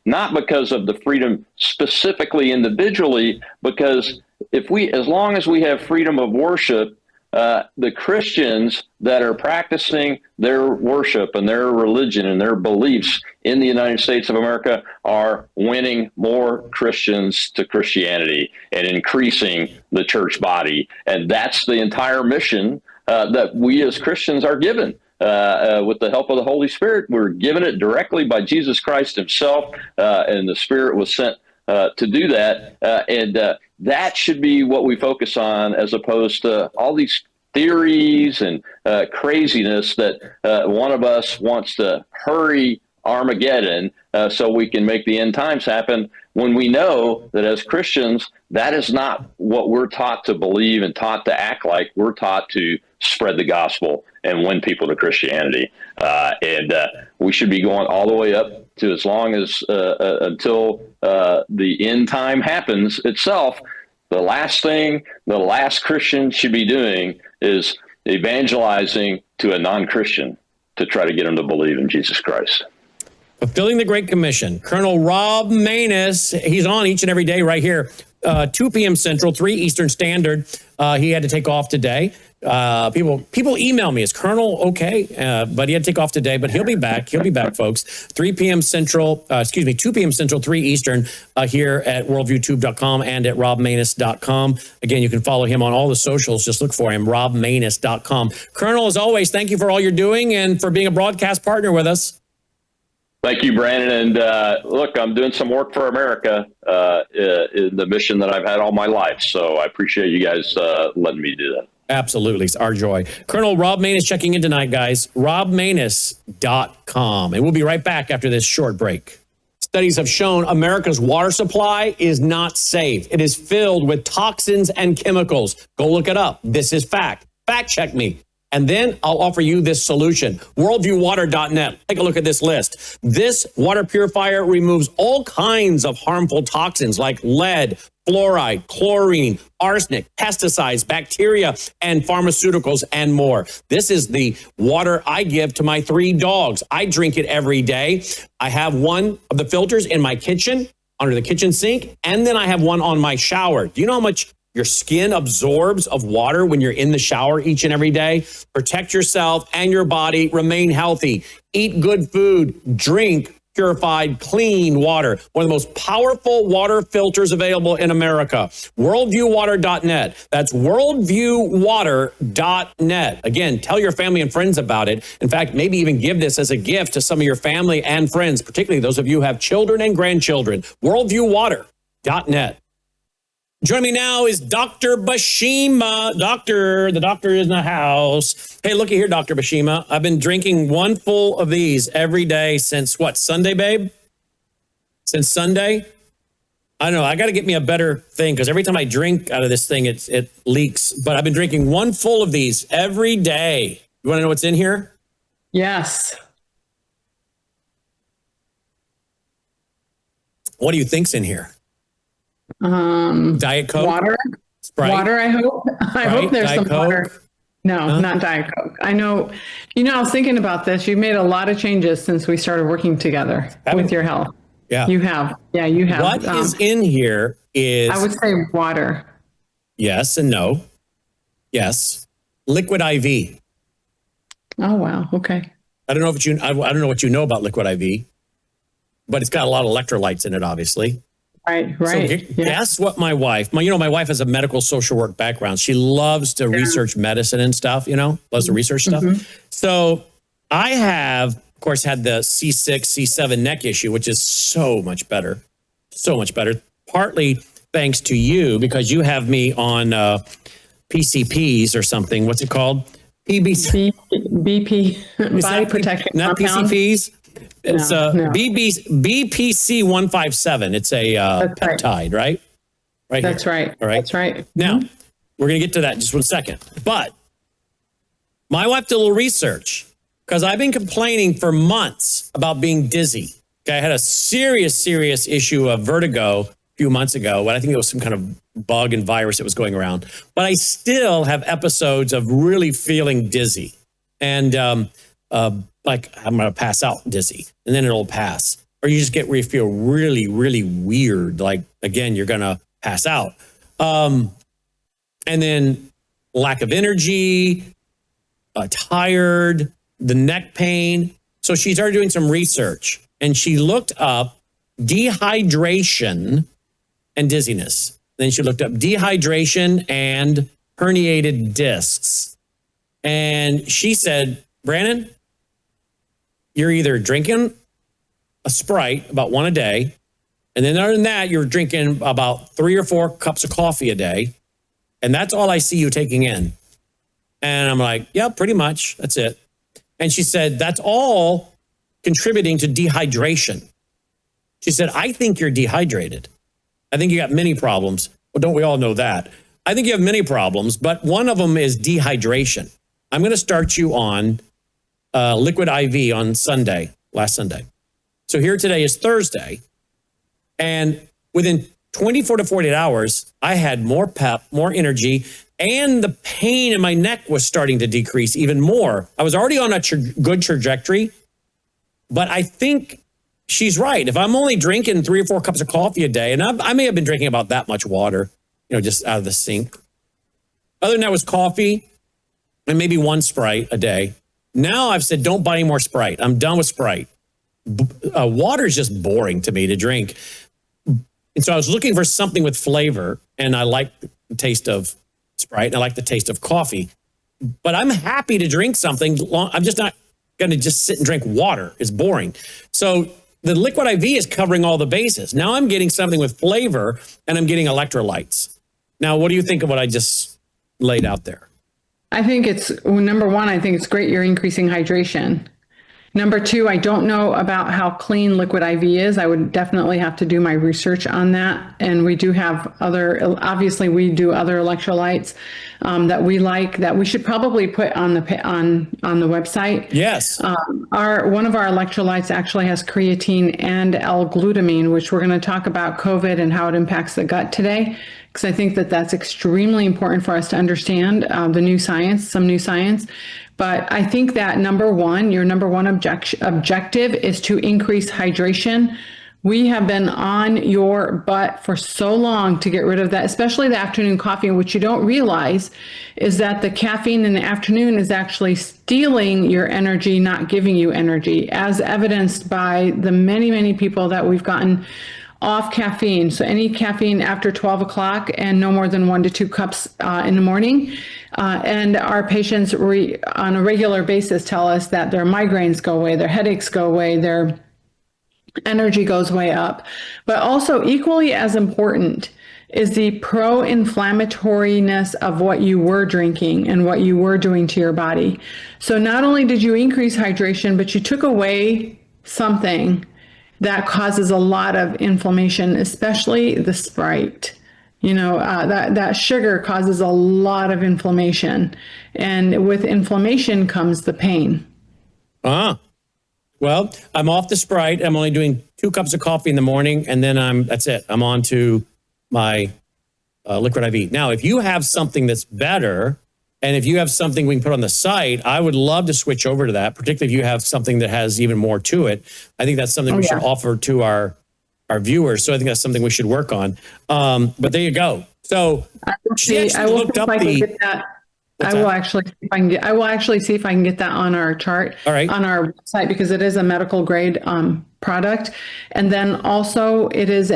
A: not because of the freedom specifically individually, because as long as we have freedom of worship, the Christians that are practicing their worship and their religion and their beliefs in the United States of America are winning more Christians to Christianity and increasing the church body. And that's the entire mission that we as Christians are given. With the help of the Holy Spirit, we're given it directly by Jesus Christ himself, and the Spirit was sent to do that. That should be what we focus on, as opposed to all these theories and craziness that one of us wants to hurry Armageddon so we can make the end times happen, when we know that as Christians, that is not what we're taught to believe and taught to act like. We're taught to spread the gospel and win people to Christianity. And we should be going all the way up to as long as until the end time happens itself. The last thing the last Christian should be doing is evangelizing to a non-Christian to try to get them to believe in Jesus Christ.
B: Fulfilling the Great Commission. Colonel Rob Maness, he's on each and every day right here 2 p.m. Central, 3 Eastern Standard. He had to take off today. People email me, is Colonel okay? But he had to take off today, but he'll be back. He'll be back, folks. 2 p.m. Central, 3 Eastern here at worldviewtube.com and at robmaness.com. Again, you can follow him on all the socials. Just look for him, robmaness.com. Colonel, as always, thank you for all you're doing and for being a broadcast partner with us.
A: Thank you, Brannon. And look, I'm doing some work for America in the mission that I've had all my life. So I appreciate you guys letting me do that.
B: Absolutely. It's our joy. Colonel Rob Maness checking in tonight, guys. robmaness.com. And we'll be right back after this short break. Studies have shown America's water supply is not safe. It is filled with toxins and chemicals. Go look it up. This is fact. Fact check me. And then I'll offer you this solution. Worldviewwater.net. Take a look at this list. This water purifier removes all kinds of harmful toxins like lead, fluoride, chlorine, arsenic, pesticides, bacteria, and pharmaceuticals, and more. This is the water I give to my 3 dogs. I drink it every day. I have one of the filters in my kitchen, under the kitchen sink, and then I have one on my shower. Do you know how much your skin absorbs of water when you're in the shower each and every day? Protect yourself and your body. Remain healthy. Eat good food. Drink purified, clean water. One of the most powerful water filters available in America. Worldviewwater.net. That's worldviewwater.net. Again, tell your family and friends about it. In fact, maybe even give this as a gift to some of your family and friends, particularly those of you who have children and grandchildren. Worldviewwater.net. Joining me now is Dr. Bashima. The doctor is in the house. Hey, looky here, Dr. Bashima. I've been drinking one full of these every day since what, Sunday, babe? Since Sunday? I don't know. I got to get me a better thing because every time I drink out of this thing, it leaks. But I've been drinking one full of these every day. You want to know what's in here?
F: Yes.
B: What do you think's in here? Diet Coke?
F: Water?
B: Sprite?
F: Water, I hope. I hope there's
B: Diet
F: some
B: Coke?
F: water. No, not Diet Coke. I know, I was thinking about this. You've made a lot of changes since we started working together with your health.
B: Yeah.
F: You have. Yeah, you have.
B: What is in here is...
F: I would say water.
B: Yes and no. Yes. Liquid IV.
F: Oh, wow. Okay.
B: I don't know if I don't know what you know about Liquid IV, but it's got a lot of electrolytes in it, obviously.
F: Right.
B: So guess what my wife has a medical social work background. She loves to research medicine and stuff, loves to research stuff. So I have, of course, had the C6, C7 neck issue, which is so much better. So much better. Partly thanks to you, because you have me on PCPs or something. What's it called? PBC.
F: BP. Body protection.
B: Not
F: compound.
B: PCPs. It's BPC 157. It's a peptide, right? Right.
F: That's
B: here.
F: right.
B: All right.
F: That's right.
B: Now, we're going to get to that in just 1 second. But my wife did a little research because I've been complaining for months about being dizzy. Okay, I had a serious issue of vertigo a few months ago, but I think it was some kind of bug and virus that was going around. But I still have episodes of really feeling dizzy. And like I'm going to pass out dizzy, and then it'll pass. Or you just get where you feel really, really weird. Like, again, you're going to pass out. And then lack of energy, tired, the neck pain. So she started doing some research, and she looked up dehydration and dizziness. Then she looked up dehydration and herniated discs. And she said, Brannon, you're either drinking a Sprite, about 1 a day, and then other than that, you're drinking about 3 or 4 cups of coffee a day, and that's all I see you taking in. And I'm like, yeah, pretty much. That's it. And she said, that's all contributing to dehydration. She said, I think you're dehydrated. I think you got many problems. Well, don't we all know that? I think you have many problems, but one of them is dehydration. I'm going to start you on Liquid IV on last Sunday. So here today is Thursday. And within 24 to 48 hours, I had more pep, more energy, and the pain in my neck was starting to decrease even more. I was already on a good trajectory, but I think she's right. If I'm only drinking 3 or 4 cups of coffee a day, and I may have been drinking about that much water, just out of the sink. Other than that was coffee and maybe 1 Sprite a day. Now I've said, don't buy any more Sprite. I'm done with Sprite. Water is just boring to me to drink. And so I was looking for something with flavor, and I like the taste of Sprite, and I like the taste of coffee. But I'm happy to drink something. I'm just not going to just sit and drink water. It's boring. So the Liquid IV is covering all the bases. Now I'm getting something with flavor, and I'm getting electrolytes. Now, what do you think of what I just laid out there?
F: I think number one, I think it's great you're increasing hydration. Number 2, I don't know about how clean Liquid IV is. I would definitely have to do my research on that. And we do have obviously we do other electrolytes that we like that we should probably put on the website.
B: Yes.
F: One of our electrolytes actually has creatine and L-glutamine, which we're going to talk about COVID and how it impacts the gut today. Because I think that that's extremely important for us to understand some new science. But I think that your number one objective is to increase hydration. We have been on your butt for so long to get rid of that, especially the afternoon coffee. And what you don't realize is that the caffeine in the afternoon is actually stealing your energy, not giving you energy, as evidenced by the many, many people that we've gotten off caffeine. So any caffeine after 12 o'clock and no more than 1 to 2 cups in the morning. And our patients on a regular basis tell us that their migraines go away, their headaches go away, their energy goes way up. But also equally as important is the pro-inflammatoriness of what you were drinking and what you were doing to your body. So not only did you increase hydration, but you took away something that causes a lot of inflammation, especially the Sprite. That sugar causes a lot of inflammation. And with inflammation comes the pain.
B: Well, I'm off the Sprite. I'm only doing 2 cups of coffee in the morning, and then that's it. I'm on to my Liquid IV. Now, if you have something that's better, and if you have something we can put on the site, I would love to switch over to that, particularly if you have something that has even more to it. I think that's something we should offer to our viewers. So I think that's something we should work on. But there you go. So
F: I will actually see if I can get that on our chart, on our website, because it is a medical grade product. And then also it is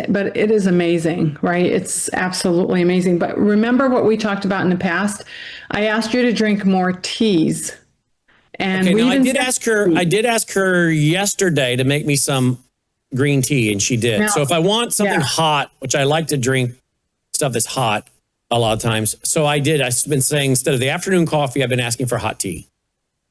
F: amazing, right? It's absolutely amazing. But remember what we talked about in the past? I asked you to drink more teas. And
B: I did ask her yesterday to make me some green tea, and she did. So if I want something hot, which I like to drink stuff that's hot a lot of times. So I did. I've been saying instead of the afternoon coffee, I've been asking for hot tea.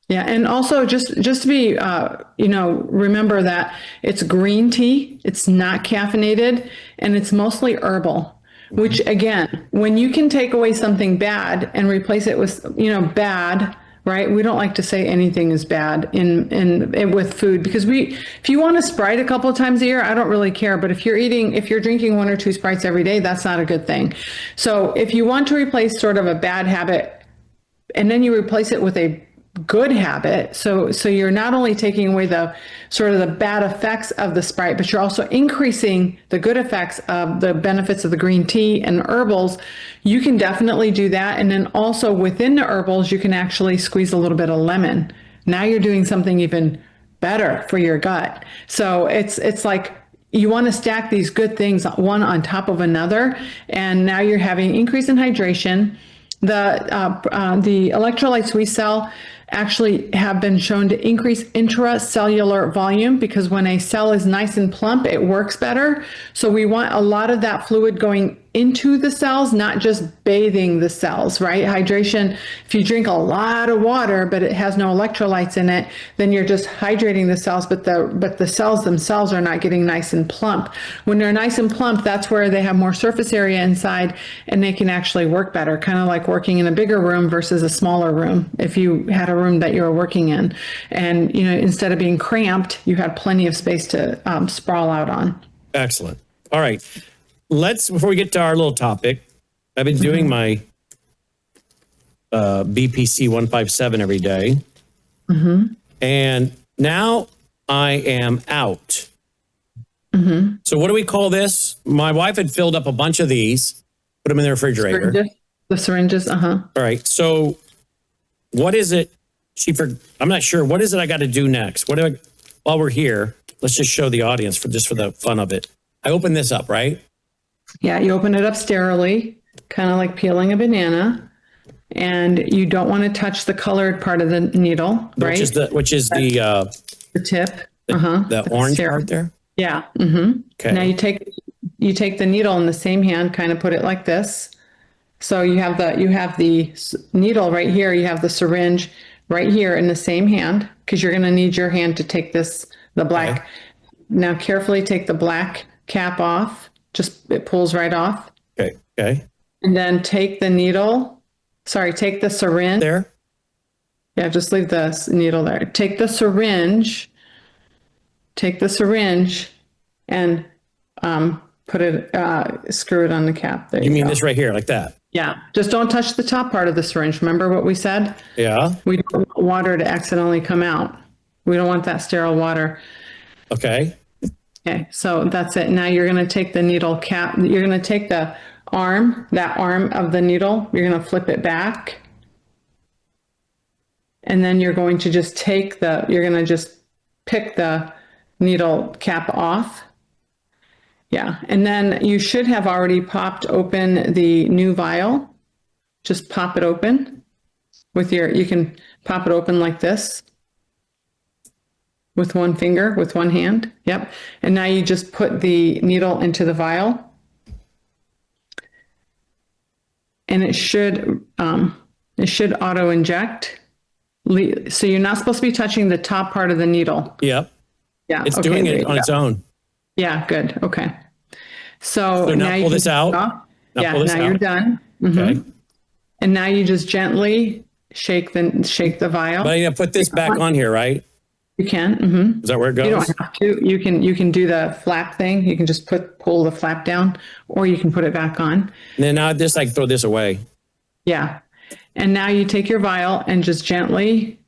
F: Yeah. And also just to be, remember that it's green tea. It's not caffeinated, and it's mostly herbal, which again, when you can take away something bad and replace it with, bad, right? We don't like to say anything is bad in with food, because if you want a Sprite a couple of times a year, I don't really care. But if you're drinking 1 or 2 Sprites every day, that's not a good thing. So if you want to replace sort of a bad habit, and then you replace it with a good habit, so you're not only taking away the sort of the bad effects of the Sprite, but you're also increasing the good effects of the benefits of the green tea and herbals. You can definitely do that. And then also within the herbals, you can actually squeeze a little bit of lemon. Now you're doing something even better for your gut. So it's like you want to stack these good things one on top of another, and now you're having increase in hydration. The electrolytes we sell actually have been shown to increase intracellular volume, because when a cell is nice and plump, it works better. So we want a lot of that fluid going into the cells, not just bathing the cells, right? Hydration, if you drink a lot of water, but it has no electrolytes in it, then you're just hydrating the cells, but the cells themselves are not getting nice and plump. When they're nice and plump, that's where they have more surface area inside, and they can actually work better, kind of like working in a bigger room versus a smaller room. If you had a room that you were working in, and instead of being cramped, you had plenty of space to sprawl out on.
B: Excellent. All right. Before we get to our little topic, I've been doing my BPC 157 every day. And now I am out
F: Mm-hmm.
B: So what do we call this? My wife had filled up a bunch of these, put them in the refrigerator.
F: The syringes,
B: All right. So what is it? I'm not sure. What is it I got to do next? While we're here, let's just show the audience for the fun of it. I open this up, right?
F: Yeah, you open it up sterilely, kind of like peeling a banana. And you don't want to touch the colored part of the needle, right?
B: Which is the
F: tip.
B: The orange part there?
F: Yeah. Mm-hmm.
B: Okay.
F: Now you take the needle in the same hand, kind of put it like this. So you have the needle right here. You have the syringe right here in the same hand, because you're going to need your hand to take the black. Okay. Now carefully take the black cap off. Just it pulls right off.
B: Okay. Okay.
F: And then take the syringe.
B: There?
F: Yeah, just leave the needle there. Take the syringe and put it, screw it on the cap. There
B: you mean this right here, like that?
F: Yeah, just don't touch the top part of the syringe. Remember what we said?
B: Yeah.
F: We don't want water to accidentally come out. We don't want that sterile water.
B: Okay.
F: Okay, so that's it. Now you're going to take the needle cap. You're going to take that arm of the needle. You're going to flip it back. And then you're going to just pick the needle cap off. Yeah, and then you should have already popped open the new vial. Just pop it open you can pop it open like this with one finger, with one hand. Yep. And now you just put the needle into the vial. And it should auto inject. So you're not supposed to be touching the top part of the needle.
B: Yep.
F: Yeah.
B: It's doing it on its own.
F: Yeah, good. Okay. So
B: now pull this out.
F: Now you're done. Mm-hmm. Okay. And now you just gently shake the vial.
B: But I need to put this back on here, right?
F: You can. Mm-hmm.
B: Is that where it goes?
F: You don't have to. You can do the flap thing. You can just pull the flap down, or you can put it back on.
B: And then I'll just throw this away.
F: Yeah. And now you take your vial and just gently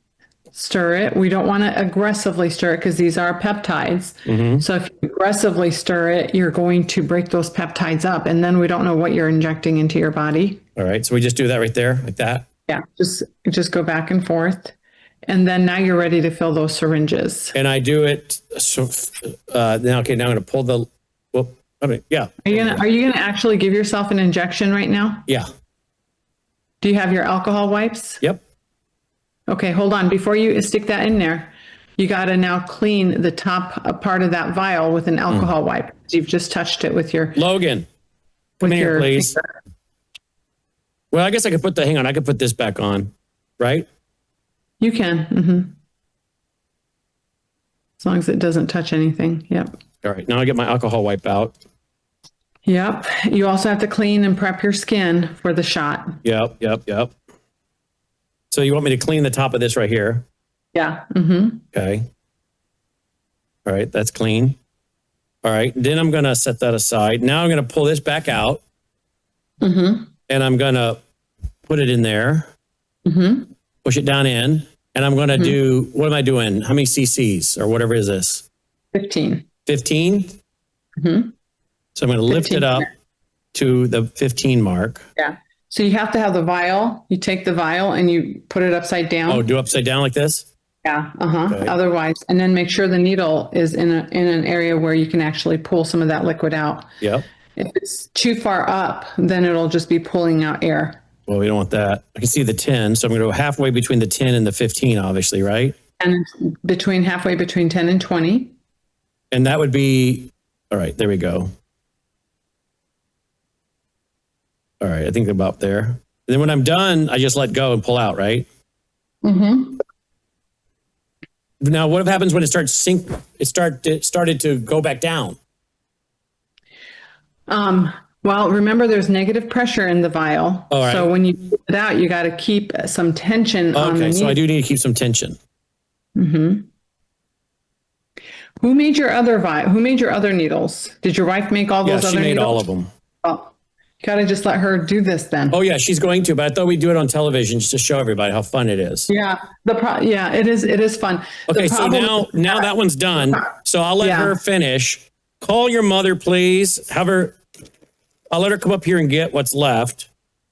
F: stir it. We don't want to aggressively stir it because these are peptides. Mm-hmm. So if you aggressively stir it, you're going to break those peptides up, and then we don't know what you're injecting into your body.
B: All right. So we just do that right there, like that?
F: Yeah. Just go back and forth. And then now you're ready to fill those syringes.
B: And I do it. So now I'm going to pull the. Well, yeah.
F: Are you gonna actually give yourself an injection right now?
B: Yeah.
F: Do you have your alcohol wipes?
B: Yep.
F: Okay, hold on. Before you stick that in there, you got to now clean the top part of that vial with an alcohol wipe. You've just touched it with your.
B: Logan, come in here, please.
F: Finger.
B: Well, I guess I could put I could put this back on, right?
F: You can. Mm-hmm. As long as it doesn't touch anything. Yep.
B: All right. Now I get my alcohol wipe out.
F: Yep. You also have to clean and prep your skin for the shot.
B: Yep. So you want me to clean the top of this right here?
F: Yeah. Mm-hmm.
B: Okay. All right. That's clean. All right. Then I'm going to set that aside. Now I'm going to pull this back out.
F: Mm-hmm.
B: And I'm going to put it in there.
F: Mm-hmm.
B: Push it down in. And I'm going to do, what am I doing? How many cc's or whatever is this?
F: 15.
B: 15?
F: Mm-hmm.
B: So I'm going to lift it up to the 15 mark.
F: Yeah. So you have to have the vial. You take the vial and you put it upside down.
B: Oh, do upside down like this?
F: Yeah. Uh-huh.
B: Okay.
F: Otherwise, and then make sure the needle is in an area where you can actually pull some of that liquid out.
B: Yep.
F: If it's too far up, then it'll just be pulling out air.
B: Well, we don't want that. I can see the 10. So I'm going to go halfway between the 10 and the 15, obviously, right?
F: And halfway between 10 and 20.
B: And that would be, all right, there we go. All right, I think about there. And then when I'm done, I just let go and pull out, right?
F: Mm-hmm.
B: Now, what happens when it starts it started to go back down?
F: Well, remember there's negative pressure in the vial.
B: All right.
F: So when you pull it out, you got to keep some tension on the needle.
B: Okay, so I do need to keep some tension.
F: Mm-hmm. Who made your other Who made your other needles? Did your wife make all those other needles?
B: Yeah, she made all of them.
F: Oh, you got to just let her do this then.
B: Oh yeah, she's going to, but I thought we'd do it on television just to show everybody how fun it is.
F: Yeah, it is fun.
B: Okay, so now that one's done. So I'll let her finish. call your mother, please. I'll let her come up here and get what's left,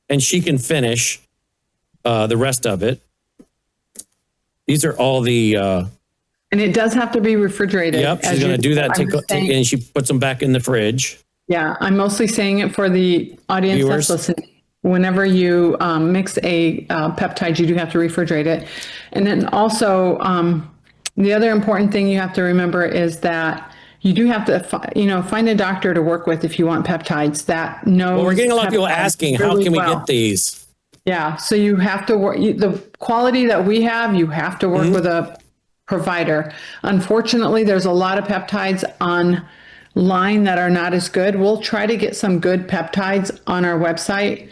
B: and she can finish the rest of it. These are all the...
F: and it does have to be refrigerated.
B: Yep, she's going to do that, and she puts them back in the fridge.
F: Yeah, I'm mostly saying it for the audience
B: Viewers.
F: that's listening. Whenever you mix a peptide, you do have to refrigerate it. And then also, the other important thing you have to remember is that you do have to, find a doctor to work with if you want peptides that knows.
B: Well, we're getting a lot of people
F: peptides
B: asking, how
F: really
B: can we
F: well.
B: get these?
F: Yeah, so you have to work, the quality that we have, you have to work with a provider. Unfortunately, there's a lot of peptides online that are not as good. We'll try to get some good peptides on our website,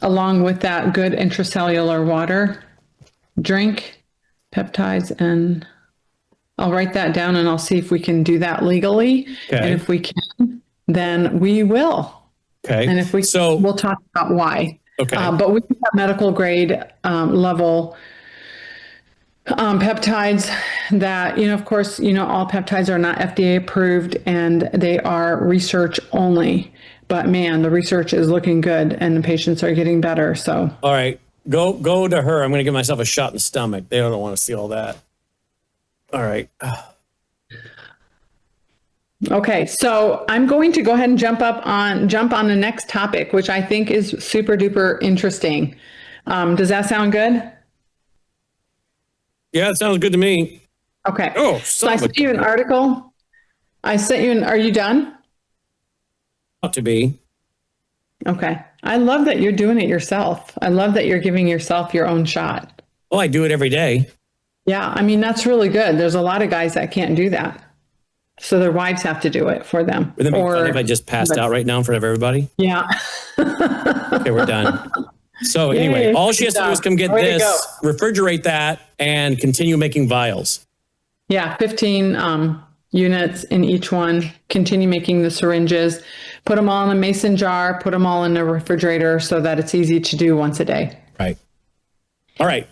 F: along with that good intracellular water drink peptides. And I'll write that down and I'll see if we can do that legally.
B: Okay.
F: And if we can, then we will.
B: Okay.
F: And if we so we'll talk about why.
B: Okay.
F: But we have medical grade level peptides that, of course, all peptides are not FDA approved and they are research only. But man, the research is looking good and the patients are getting better. So,
B: all right, go to her. I'm going to give myself a shot in the stomach. They don't want to see all that. All right.
F: Okay, so I'm going to go ahead and jump on the next topic, which I think is super duper interesting. Does that sound good?
B: Yeah, it sounds good to me.
F: Okay.
B: Oh,
F: so I sent you an article. Are you done?
B: Ought to be.
F: Okay. I love that you're doing it yourself. I love that you're giving yourself your own shot.
B: Well, I do it every day.
F: Yeah, I mean, that's really good. There's a lot of guys that can't do that. So their wives have to do it for them.
B: Would that be funny if I just passed out right now in front of everybody?
F: Yeah.
B: Okay, we're done. So anyway, all she has to do is come get this, refrigerate that, and continue making vials.
F: Yeah, 15 units in each one. Continue making the syringes. Put them all in a mason jar. Put them all in the refrigerator so that it's easy to do once a day.
B: Right. All right.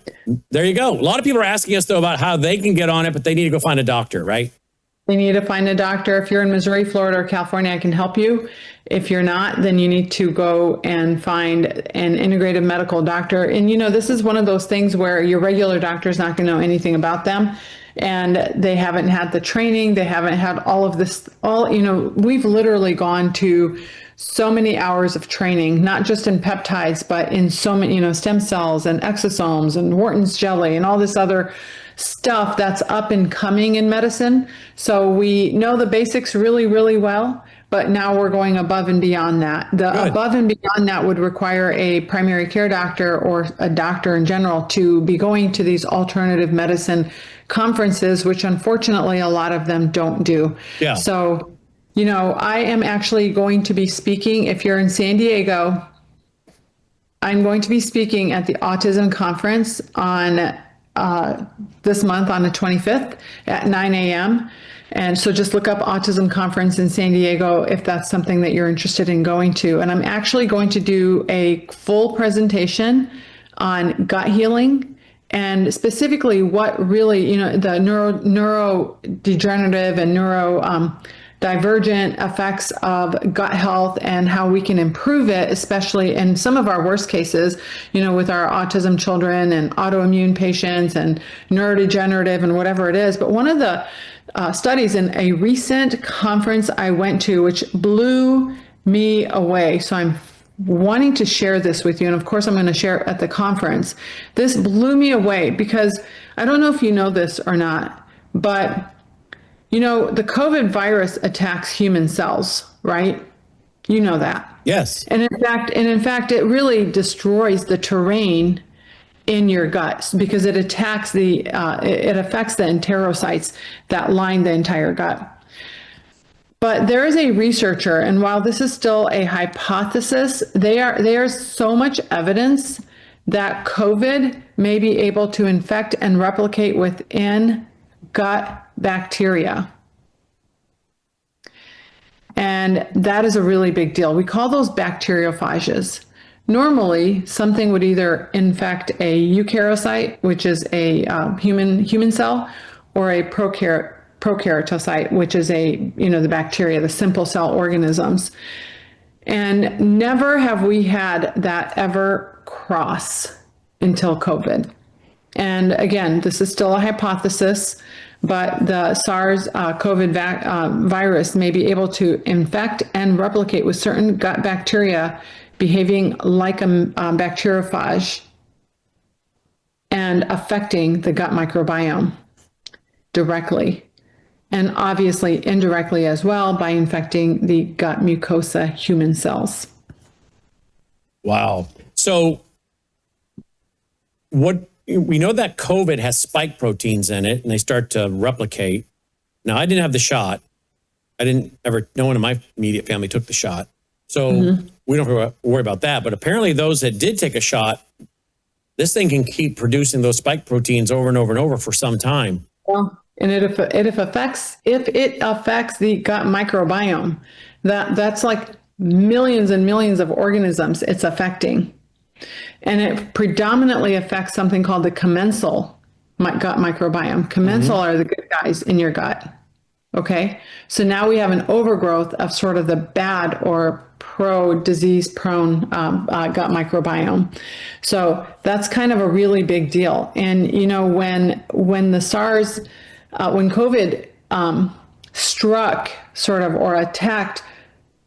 B: There you go. A lot of people are asking us, though, about how they can get on it, but they need to go find a doctor, right?
F: They need to find a doctor. If you're in Missouri, Florida, or California, I can help you. If you're not, then you need to go and find an integrative medical doctor. And, this is one of those things where your regular doctor is not going to know anything about them. And they haven't had the training. They haven't had all of this. We've literally gone to so many hours of training, not just in peptides, but in so many, stem cells and exosomes and Wharton's jelly and all this other stuff that's up and coming in medicine. So we know the basics really, really well, but now we're going above and beyond that. Above and beyond that would require a primary care doctor or a doctor in general to be going to these alternative medicine conferences, which unfortunately a lot of them don't do.
B: Yeah.
F: So, I am actually going to be speaking, if you're in San Diego, I'm going to be speaking at the Autism Conference on this month on the 25th at 9 a.m. And so just look up Autism Conference in San Diego if that's something that you're interested in going to. And I'm actually going to do a full presentation on gut healing and specifically what really, the neurodegenerative and neurodivergent effects of gut health and how we can improve it, especially in some of our worst cases, with our autism children and autoimmune patients and neurodegenerative and whatever it is. But one of the studies in a recent conference I went to, which blew me away. So I'm wanting to share this with you. And of course, I'm going to share it at the conference. This blew me away because I don't know if you know this or not, but the COVID virus attacks human cells, right? You know that.
B: Yes.
F: And in fact, it really destroys the terrain in your guts because it attacks it affects the enterocytes that line the entire gut. But there is a researcher, and while this is still a hypothesis, there's so much evidence that COVID may be able to infect and replicate within gut bacteria. And that is a really big deal. We call those bacteriophages. Normally, something would either infect a eukaryocyte, which is a human cell, or a prokaryocyte, which is the bacteria, the simple cell organisms. And never have we had that ever cross until COVID. And again, this is still a hypothesis, but the SARS-CoV virus may be able to infect and replicate with certain gut bacteria behaving like a bacteriophage and affecting the gut microbiome directly. And obviously indirectly as well by infecting the gut mucosa human cells.
B: Wow. So what we know that COVID has spike proteins in it and they start to replicate. Now, I didn't have the shot. No one in my immediate family took the shot. So we don't have to worry about that. But apparently those that did take a shot, this thing can keep producing those spike proteins over and over and over for some time.
F: Well, and if it affects the gut microbiome, that's like millions and millions of organisms it's affecting. And it predominantly affects something called the commensal gut microbiome. Commensal are the good guys in your gut. Okay. So now we have an overgrowth of sort of the bad or disease prone gut microbiome. So that's kind of a really big deal. And, when the SARS, when COVID struck sort of or attacked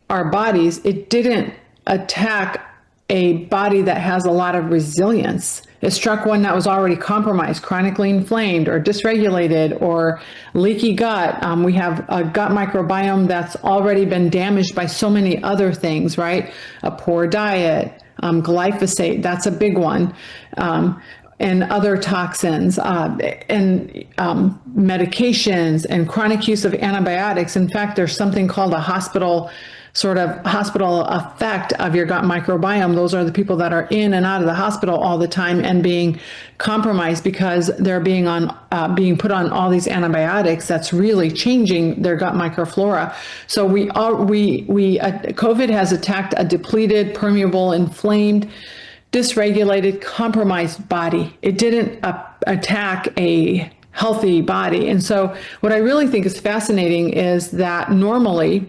F: our bodies, it didn't attack a body that has a lot of resilience. It struck one that was already compromised, chronically inflamed or dysregulated or leaky gut. We have a gut microbiome that's already been damaged by so many other things, right? A poor diet, glyphosate, that's a big one. And other toxins and medications and chronic use of antibiotics. In fact, there's something called a hospital effect of your gut microbiome. Those are the people that are in and out of the hospital all the time and being compromised because they're being put on all these antibiotics. That's really changing their gut microflora. So COVID has attacked a depleted, permeable, inflamed, dysregulated, compromised body. It didn't attack a healthy body. And so what I really think is fascinating is that normally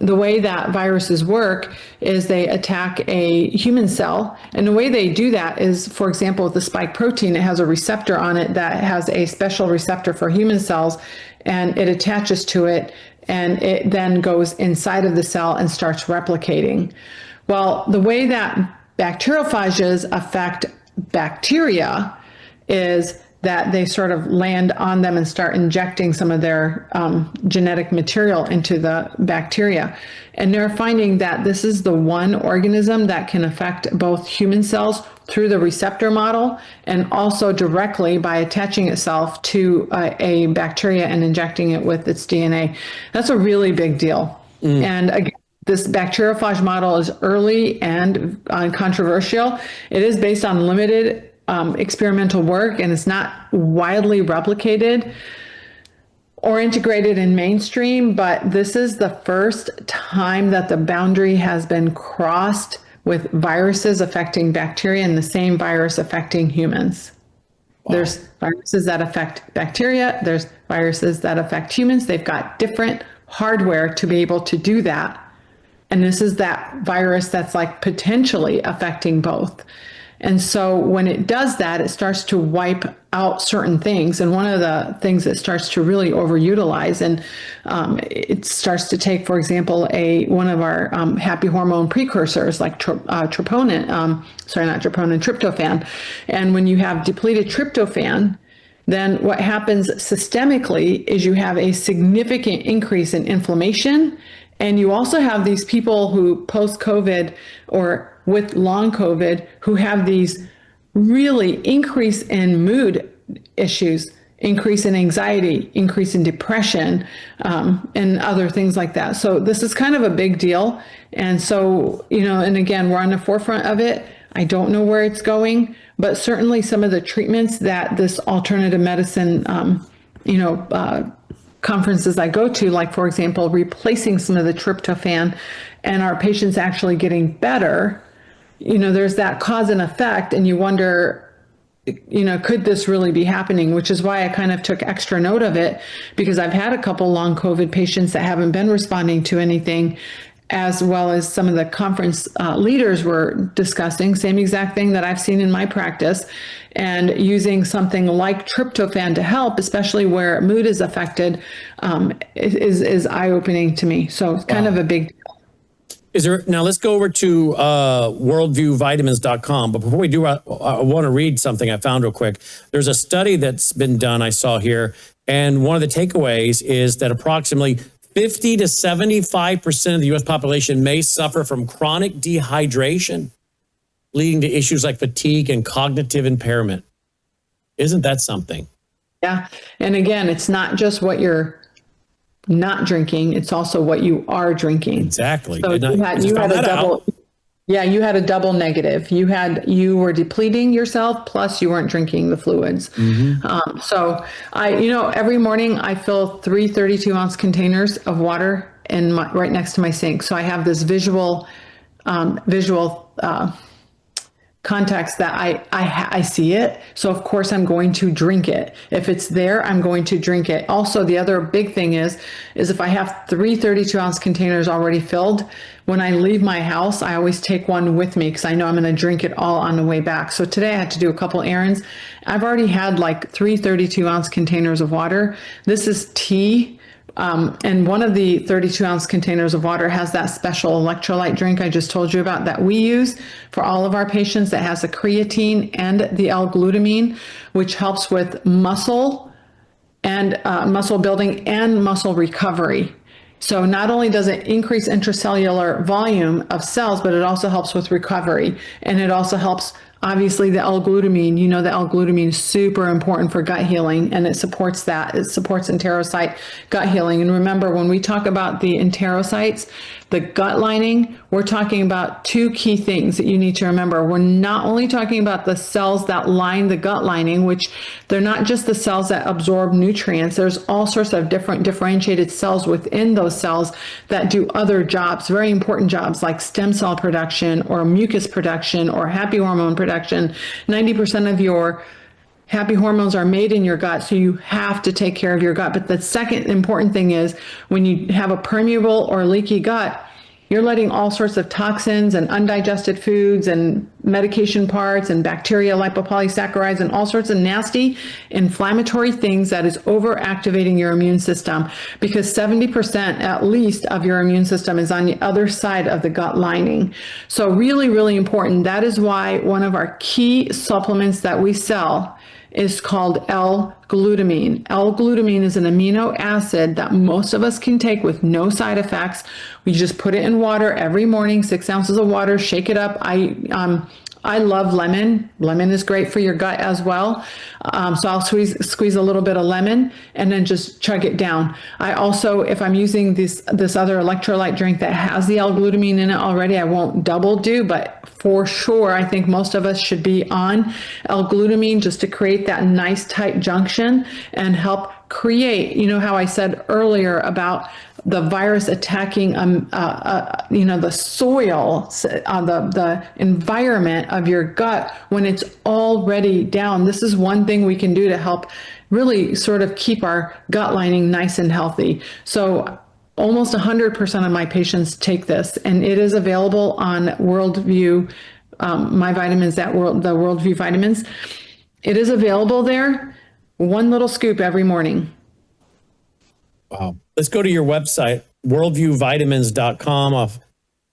F: the way that viruses work is they attack a human cell. And the way they do that is, for example, with the spike protein, it has a receptor on it that has a special receptor for human cells, and it attaches to it, and it then goes inside of the cell and starts replicating. Well, the way that bacteriophages affect bacteria is that they sort of land on them and start injecting some of their genetic material into the bacteria. And they're finding that this is the one organism that can affect both human cells through the receptor model and also directly by attaching itself to a bacteria and injecting it with its DNA. That's a really big deal. And again, this bacteriophage model is early and controversial. It is based on limited experimental work, and it's not widely replicated or integrated in mainstream, but this is the first time that the boundary has been crossed with viruses affecting bacteria and the same virus affecting humans. Wow. There's viruses that affect bacteria, there's viruses that affect humans. They've got different hardware to be able to do that. And this is that virus that's like potentially affecting both. And so when it does that, it starts to wipe out certain things. And one of the things that starts to really overutilize, and it starts to take, for example, one of our happy hormone precursors like tryptophan. And when you have depleted tryptophan, then what happens systemically is you have a significant increase in inflammation. And you also have these people who post-COVID or with long COVID who have these really increase in mood issues, increase in anxiety, increase in depression, and other things like that. So this is kind of a big deal. And so, and again, we're on the forefront of it. I don't know where it's going, but certainly some of the treatments that this alternative medicine, conferences I go to, like, for example, replacing some of the tryptophan and our patients actually getting better, there's that cause and effect. And you wonder, could this really be happening? Which is why I kind of took extra note of it, because I've had a couple long COVID patients that haven't been responding to anything, as well as some of the conference leaders were discussing, same exact thing that I've seen in my practice, and using something like tryptophan to help, especially where mood is affected, is eye-opening to me. So it's kind of a big
B: Now let's go over to worldviewvitamins.com. But before we do, I want to read something I found real quick. There's a study that's been done, I saw here, and one of the takeaways is that approximately 50 to 75% of the U.S. population may suffer from chronic dehydration, leading to issues like fatigue and cognitive impairment. Isn't that something?
F: Yeah. And again, it's not just what you're not drinking, it's also what you are drinking.
B: Exactly.
F: So you had a double. Yeah, you had a double negative. You were depleting yourself, plus you weren't drinking the fluids. So every morning I fill 3 32-ounce containers of water right next to my sink. So I have this visual context that I see it. So of course I'm going to drink it. If it's there, I'm going to drink it. Also, the other big thing is if I have 3 32-ounce containers already filled, when I leave my house, I always take one with me because I know I'm going to drink it all on the way back. So today I had to do a couple errands. I've already had like 3 32-ounce containers of water. This is tea. And one of the 32-ounce containers of water has that special electrolyte drink I just told you about that we use for all of our patients, that has the creatine and the L-glutamine, which helps with muscle and muscle building and muscle recovery. So not only does it increase intracellular volume of cells, but it also helps with recovery. And it also helps, obviously, the L-glutamine. The L-glutamine is super important for gut healing, and it supports that. It supports enterocyte gut healing. And remember, when we talk about the enterocytes, the gut lining, we're talking about 2 key things that you need to remember. We're not only talking about the cells that line the gut lining, which they're not just the cells that absorb nutrients. There's all sorts of different differentiated cells within those cells that do other jobs, very important jobs, like stem cell production or mucus production or happy hormone production. 90% of your happy hormones are made in your gut, so you have to take care of your gut. But the second important thing is, when you have a permeable or leaky gut, you're letting all sorts of toxins and undigested foods and medication parts and bacteria, lipopolysaccharides, and all sorts of nasty inflammatory things that is overactivating your immune system, because 70% at least of your immune system is on the other side of the gut lining. So really, really important. That is why one of our key supplements that we sell is called L-glutamine. L-glutamine is an amino acid that most of us can take with no side effects. We just put it in water every morning, 6 ounces of water, shake it up. I love lemon. Lemon is great for your gut as well. So I'll squeeze a little bit of lemon and then just chug it down. I also, if I'm using this other electrolyte drink that has the L-glutamine in it already, I won't double do, but for sure, I think most of us should be on L-glutamine just to create that nice tight junction and help create, how I said earlier about the virus attacking, the soil, the environment of your gut when it's already down. This is one thing we can do to help really sort of keep our gut lining nice and healthy. So almost 100% of my patients take this, and it is available on Worldview, my vitamins, the Worldview vitamins. It is available there, 1 little scoop every morning.
B: Wow. Let's go to your website, worldviewvitamins.com.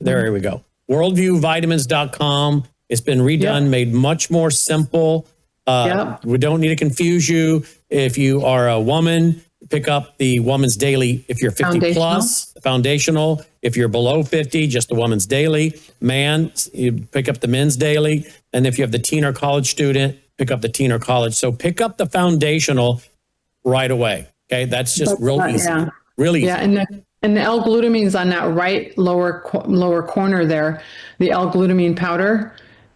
B: Here we go. Worldviewvitamins.com. It's been redone, made much more simple. We don't need to confuse you. If you are a woman, pick up the Woman's Daily. If you're 50 plus, foundational. If you're below 50, just the Woman's Daily. Man, you pick up the Men's Daily. And if you have the teen or college student, pick up the teen or college. So pick up the foundational right away. Okay, that's just real easy.
F: Yeah.
B: Really easy.
F: Yeah, and the L-glutamine is on that right lower corner there. The L-glutamine powder.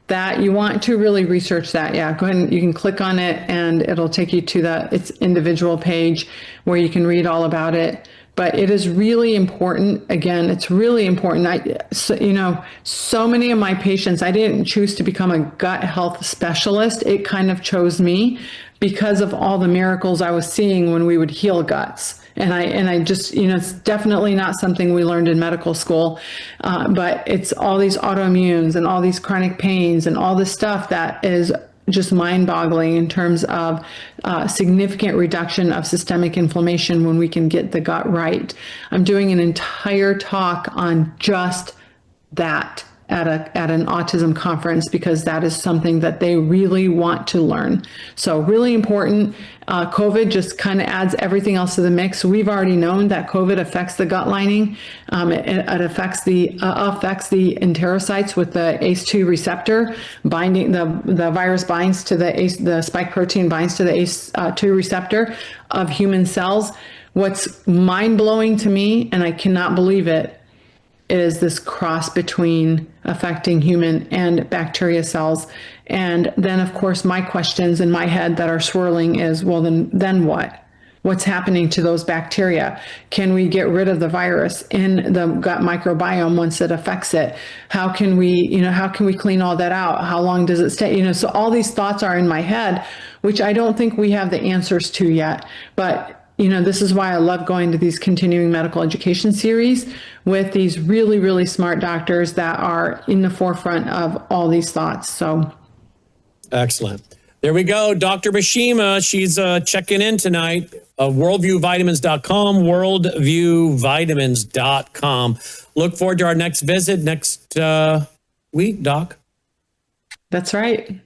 F: That you want to really research that. Yeah, go ahead and you can click on it and it'll take you to its individual page where you can read all about it. But it is really important. Again, it's really important. So many of my patients, I didn't choose to become a gut health specialist. It kind of chose me because of all the miracles I was seeing when we would heal guts. And I just, it's definitely not something we learned in medical school, but it's all these autoimmunes and all these chronic pains and all this stuff that is just mind-boggling in terms of significant reduction of systemic inflammation when we can get the gut right. I'm doing an entire talk on just that at an autism conference because that is something that they really want to learn. So really important. COVID just kind of adds everything else to the mix. We've already known that COVID affects the gut lining. It affects the enterocytes with the ACE2 receptor binding. The virus binds to the spike protein binds to the ACE2 receptor of human cells. What's mind-blowing to me, and I cannot believe it, is this cross between affecting human and bacteria cells. And then, of course, my questions in my head that are swirling is, well, then what? What's happening to those bacteria? Can we get rid of the virus in the gut microbiome once it affects it? How can we clean all that out? How long does it stay? So all these thoughts are in my head, which I don't think we have the answers to yet. But this is why I love going to these continuing medical education series with these really, really smart doctors that are in the forefront of all these thoughts. So
B: excellent. There we go. Dr. Bashima, she's checking in tonight. Worldviewvitamins.com, worldviewvitamins.com. Look forward to our next visit next week, Doc.
F: That's right.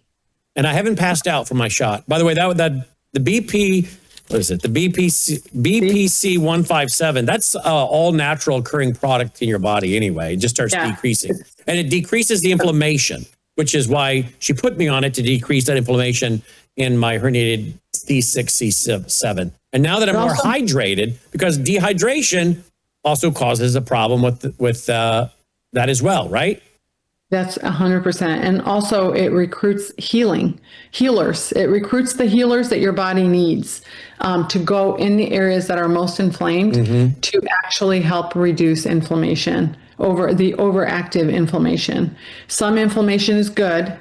B: And I haven't passed out from my shot. By the way, the BP... What is it? The BPC 157. That's all natural occurring product in your body anyway. It just starts decreasing. And it decreases the inflammation, which is why she put me on it to decrease that inflammation in my herniated C6, C7. And now that I'm more hydrated, because dehydration also causes a problem with that as well, right?
F: That's 100%. And also it recruits healers. It recruits the healers that your body needs to go in the areas that are most inflamed to actually help reduce inflammation, overactive inflammation. Some inflammation is good.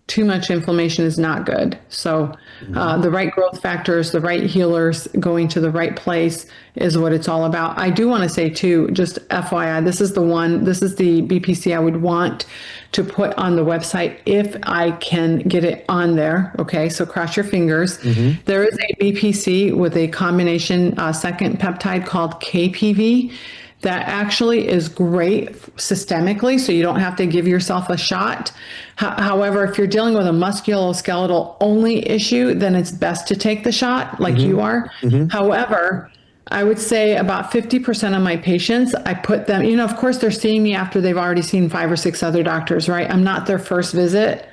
F: Too much inflammation is not good. So the right growth factors, the right healers going to the right place is what it's all about. I do want to say too, just FYI, this is the BPC I would want to put on the website if I can get it on there. Okay, so cross your fingers. There is a BPC with a combination second peptide called KPV. That actually is great systemically, so you don't have to give yourself a shot. However, if you're dealing with a musculoskeletal only issue, then it's best to take the shot like you are. However, I would say about 50% of my patients, I put them, of course they're seeing me after they've already seen 5 or 6 other doctors, right? I'm not their first visit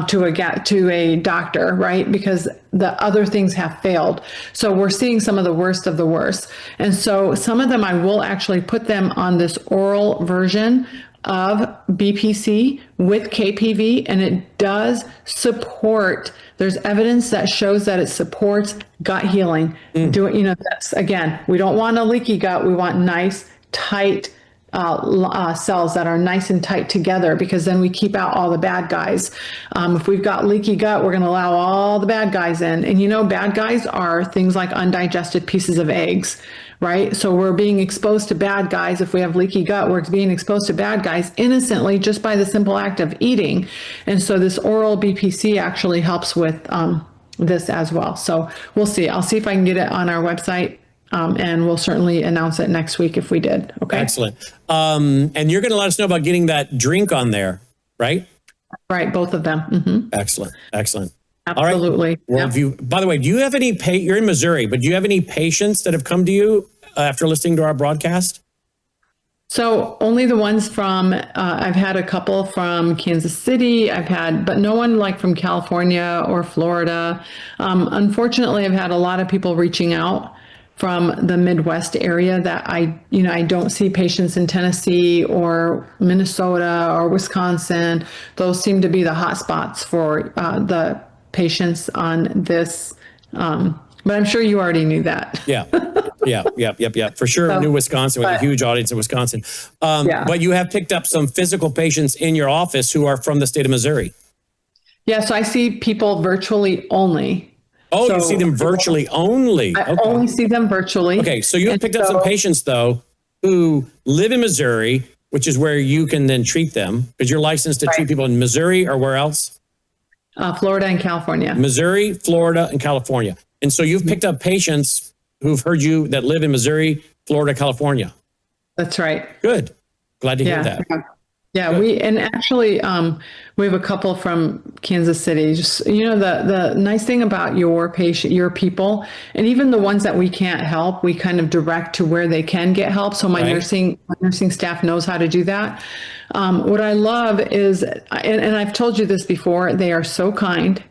F: to a doctor, right? Because the other things have failed. So we're seeing some of the worst of the worst. And so some of them, I will actually put them on this oral version of BPC with KPV, and it does support, there's evidence that shows that it supports gut healing. This, again, we don't want a leaky gut. We want nice, tight cells that are nice and tight together, because then we keep out all the bad guys. If we've got leaky gut, we're going to allow all the bad guys in. And bad guys are things like undigested pieces of eggs, right? So we're being exposed to bad guys. If we have leaky gut, we're being exposed to bad guys innocently just by the simple act of eating. And so this oral BPC actually helps with this as well. So we'll see. I'll see if I can get it on our website. And we'll certainly announce it next week if we did. Okay.
B: Excellent. And you're going to let us know about getting that drink on there, right?
F: Right. Both of them.
B: Excellent. Excellent.
F: Absolutely.
B: All right. Well, by the way, do you have any, you're in Missouri, but do you have any patients that have come to you after listening to our broadcast?
F: So only the ones from, I've had a couple from Kansas City, but no one like from California or Florida. Unfortunately, I've had a lot of people reaching out from the Midwest area that I don't see patients in Tennessee or Minnesota or Wisconsin. Those seem to be the hot spots for the patients on this. But I'm sure you already knew that.
B: Yeah. Yeah. For sure,
F: So,
B: New Wisconsin, with a
F: but-
B: huge audience in Wisconsin.
F: Yeah.
B: But you have picked up some physical patients in your office who are from the state of Missouri.
F: Yeah, so I see people virtually only.
B: Oh,
F: So-
B: you see them virtually only.
F: I only see them virtually.
B: Okay, so you have
F: And
B: picked up some
F: so-
B: patients, though, who live in Missouri, which is where you can then treat them, because you're licensed to treat people in Missouri or where else?
F: Florida and California.
B: Missouri, Florida, and California. And so you've picked up patients who've heard you that live in Missouri, Florida, California.
F: That's right.
B: Good. Glad to hear that.
F: Yeah, we actually we have a couple from Kansas City. Just the nice thing about your people, and even the ones that we can't help, we kind of direct to where they can get help. So my nursing staff knows how to do that. What I love is, and I've told you this before, they are so kind.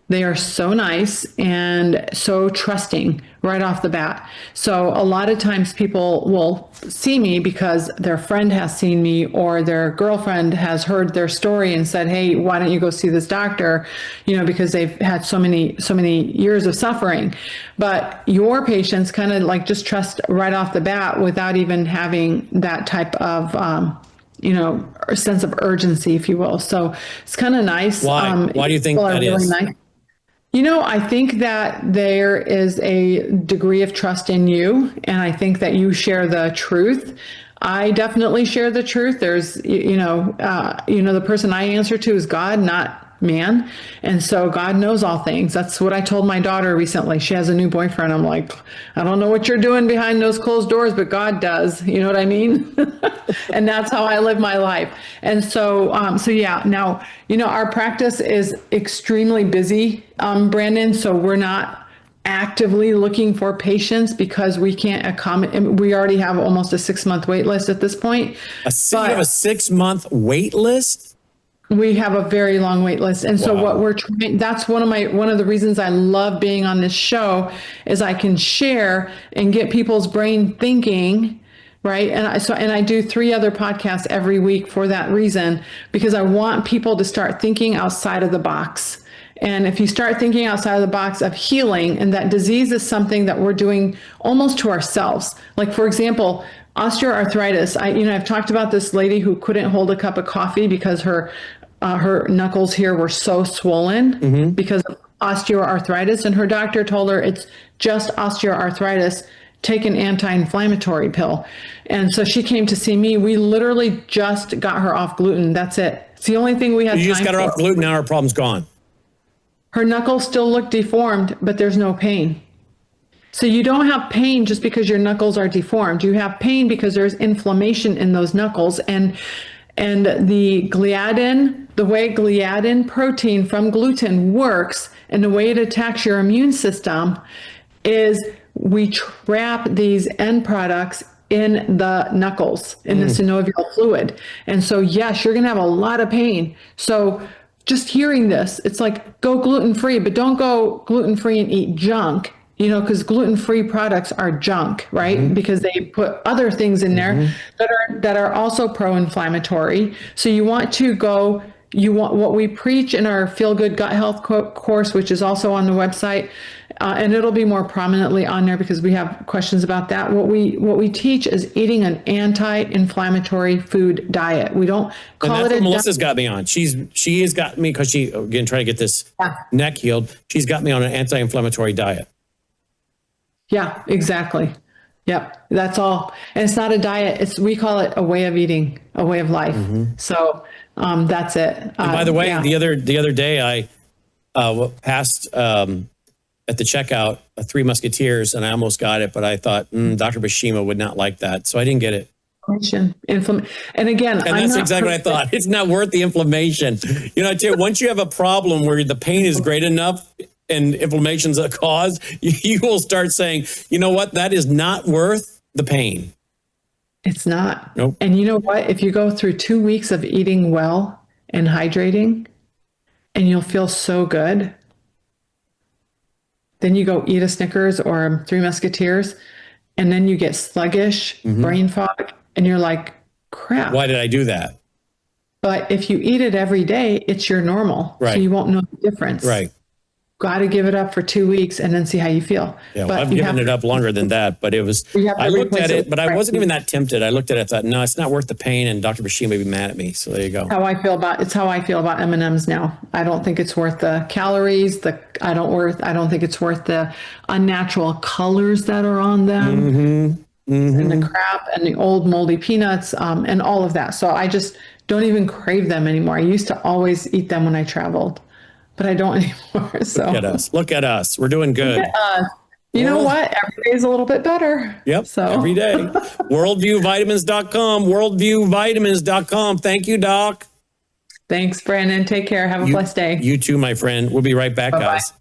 F: They are so nice and so trusting right off the bat. So a lot of times people will see me because their friend has seen me or their girlfriend has heard their story and said, "Hey, why don't you go see this doctor?" Because they've had so many years of suffering. But your patients kind of like just trust right off the bat without even having that type of a sense of urgency, if you will. So it's kind of nice.
B: Why? Why do you think
F: people are
B: that
F: really
B: is?
F: nice. I think that there is a degree of trust in you, and I think that you share the truth. I definitely share the truth. There's, the person I answer to is God, not man. And so God knows all things. That's what I told my daughter recently. She has a new boyfriend. I'm like, I don't know what you're doing behind those closed doors, but God does. You know what I mean? And that's how I live my life. And so yeah, now, our practice is extremely busy, Brandon. So we're not actively looking for patients because we can't accommodate. We already have almost a 6-month wait list at this point.
B: You have a 6-month wait list?
F: We have a very long wait list. And so what we're trying, that's one of the reasons I love being on this show is I can share and get people's brain thinking, right? And I do 3 other podcasts every week for that reason, because I want people to start thinking outside of the box. And if you start thinking outside of the box of healing, and that disease is something that we're doing almost to ourselves. Like, for example, osteoarthritis. I've talked about this lady who couldn't hold a cup of coffee because her knuckles here were so swollen because of osteoarthritis, and her doctor told her it's just osteoarthritis. Take an anti-inflammatory pill. And so she came to see me. We literally just got her off gluten. That's it. It's the only thing we had.
B: You just got her off gluten. Now her problem's gone.
F: Her knuckles still look deformed, but there's no pain. So you don't have pain just because your knuckles are deformed. You have pain because there's inflammation in those knuckles. And the gliadin, the way gliadin protein from gluten works and the way it attacks your immune system is we trap these end products in the knuckles, in the synovial fluid. And so, yes, you're going to have a lot of pain. So just hearing this, it's like, go gluten-free, but don't go gluten-free and eat junk. Because gluten-free products are junk, right? Because they put other things in there that are also pro-inflammatory. So you want what we preach in our Feel Good Gut Health course, which is also on the website, and it'll be more prominently on there because we have questions about that. What we teach is eating an anti-inflammatory food diet. We don't call
B: and that's
F: it
B: what
F: a
B: Melissa's got me on. She has got me because she again trying to get this neck healed. She's got me on an anti-inflammatory diet.
F: Yeah, exactly. Yep. That's all. And it's not a diet. We call it a way of eating, a way of life. So that's it.
B: And by the way, the other day I passed at the checkout 3 Musketeers and I almost got it, but I thought Dr. Bashima would not like that. So I didn't get it.
F: And again,
B: that's exactly what I thought. It's not worth the inflammation. I tell you, once you have a problem where the pain is great enough, and inflammation's a cause, you will start saying, you know what, that is not worth the pain.
F: It's not.
B: Nope.
F: And you know what? If you go through 2 weeks of eating well and hydrating, and you'll feel so good, then you go eat a Snickers or 3 Musketeers, and then you get sluggish, brain fog, and you're like, crap.
B: Why did I do that?
F: But if you eat it every day, it's your normal.
B: Right.
F: So you won't know the difference.
B: Right.
F: got to give it up for 2 weeks and then see how you feel.
B: Yeah, well,
F: But
B: I've
F: you
B: given
F: have
B: it up longer than that, but it was,
F: You have to
B: I looked
F: replace
B: at
F: it
B: it,
F: with
B: but I
F: fresh
B: wasn't even
F: food.
B: that tempted. I looked at it, I thought, no, it's not worth the pain, and Dr. Bashima may be mad at me. So there you go.
F: How I feel about it's how I feel about M&Ms now. I don't think it's worth the calories. I don't think it's worth the unnatural colors that are on them, and the crap and the old moldy peanuts, and all of that. So I just don't even crave them anymore. I used to always eat them when I traveled, but I don't anymore. So
B: Look at us. Look at us. We're doing good.
F: You know what? Every day is a little bit better.
B: Yep.
F: So
B: Every day. Worldviewvitamins.com. Worldviewvitamins.com. Thank you, Doc.
F: Thanks, Brandon. Take care. Have a blessed day.
B: You too, my friend. We'll be right back,
F: Bye-bye.
B: guys.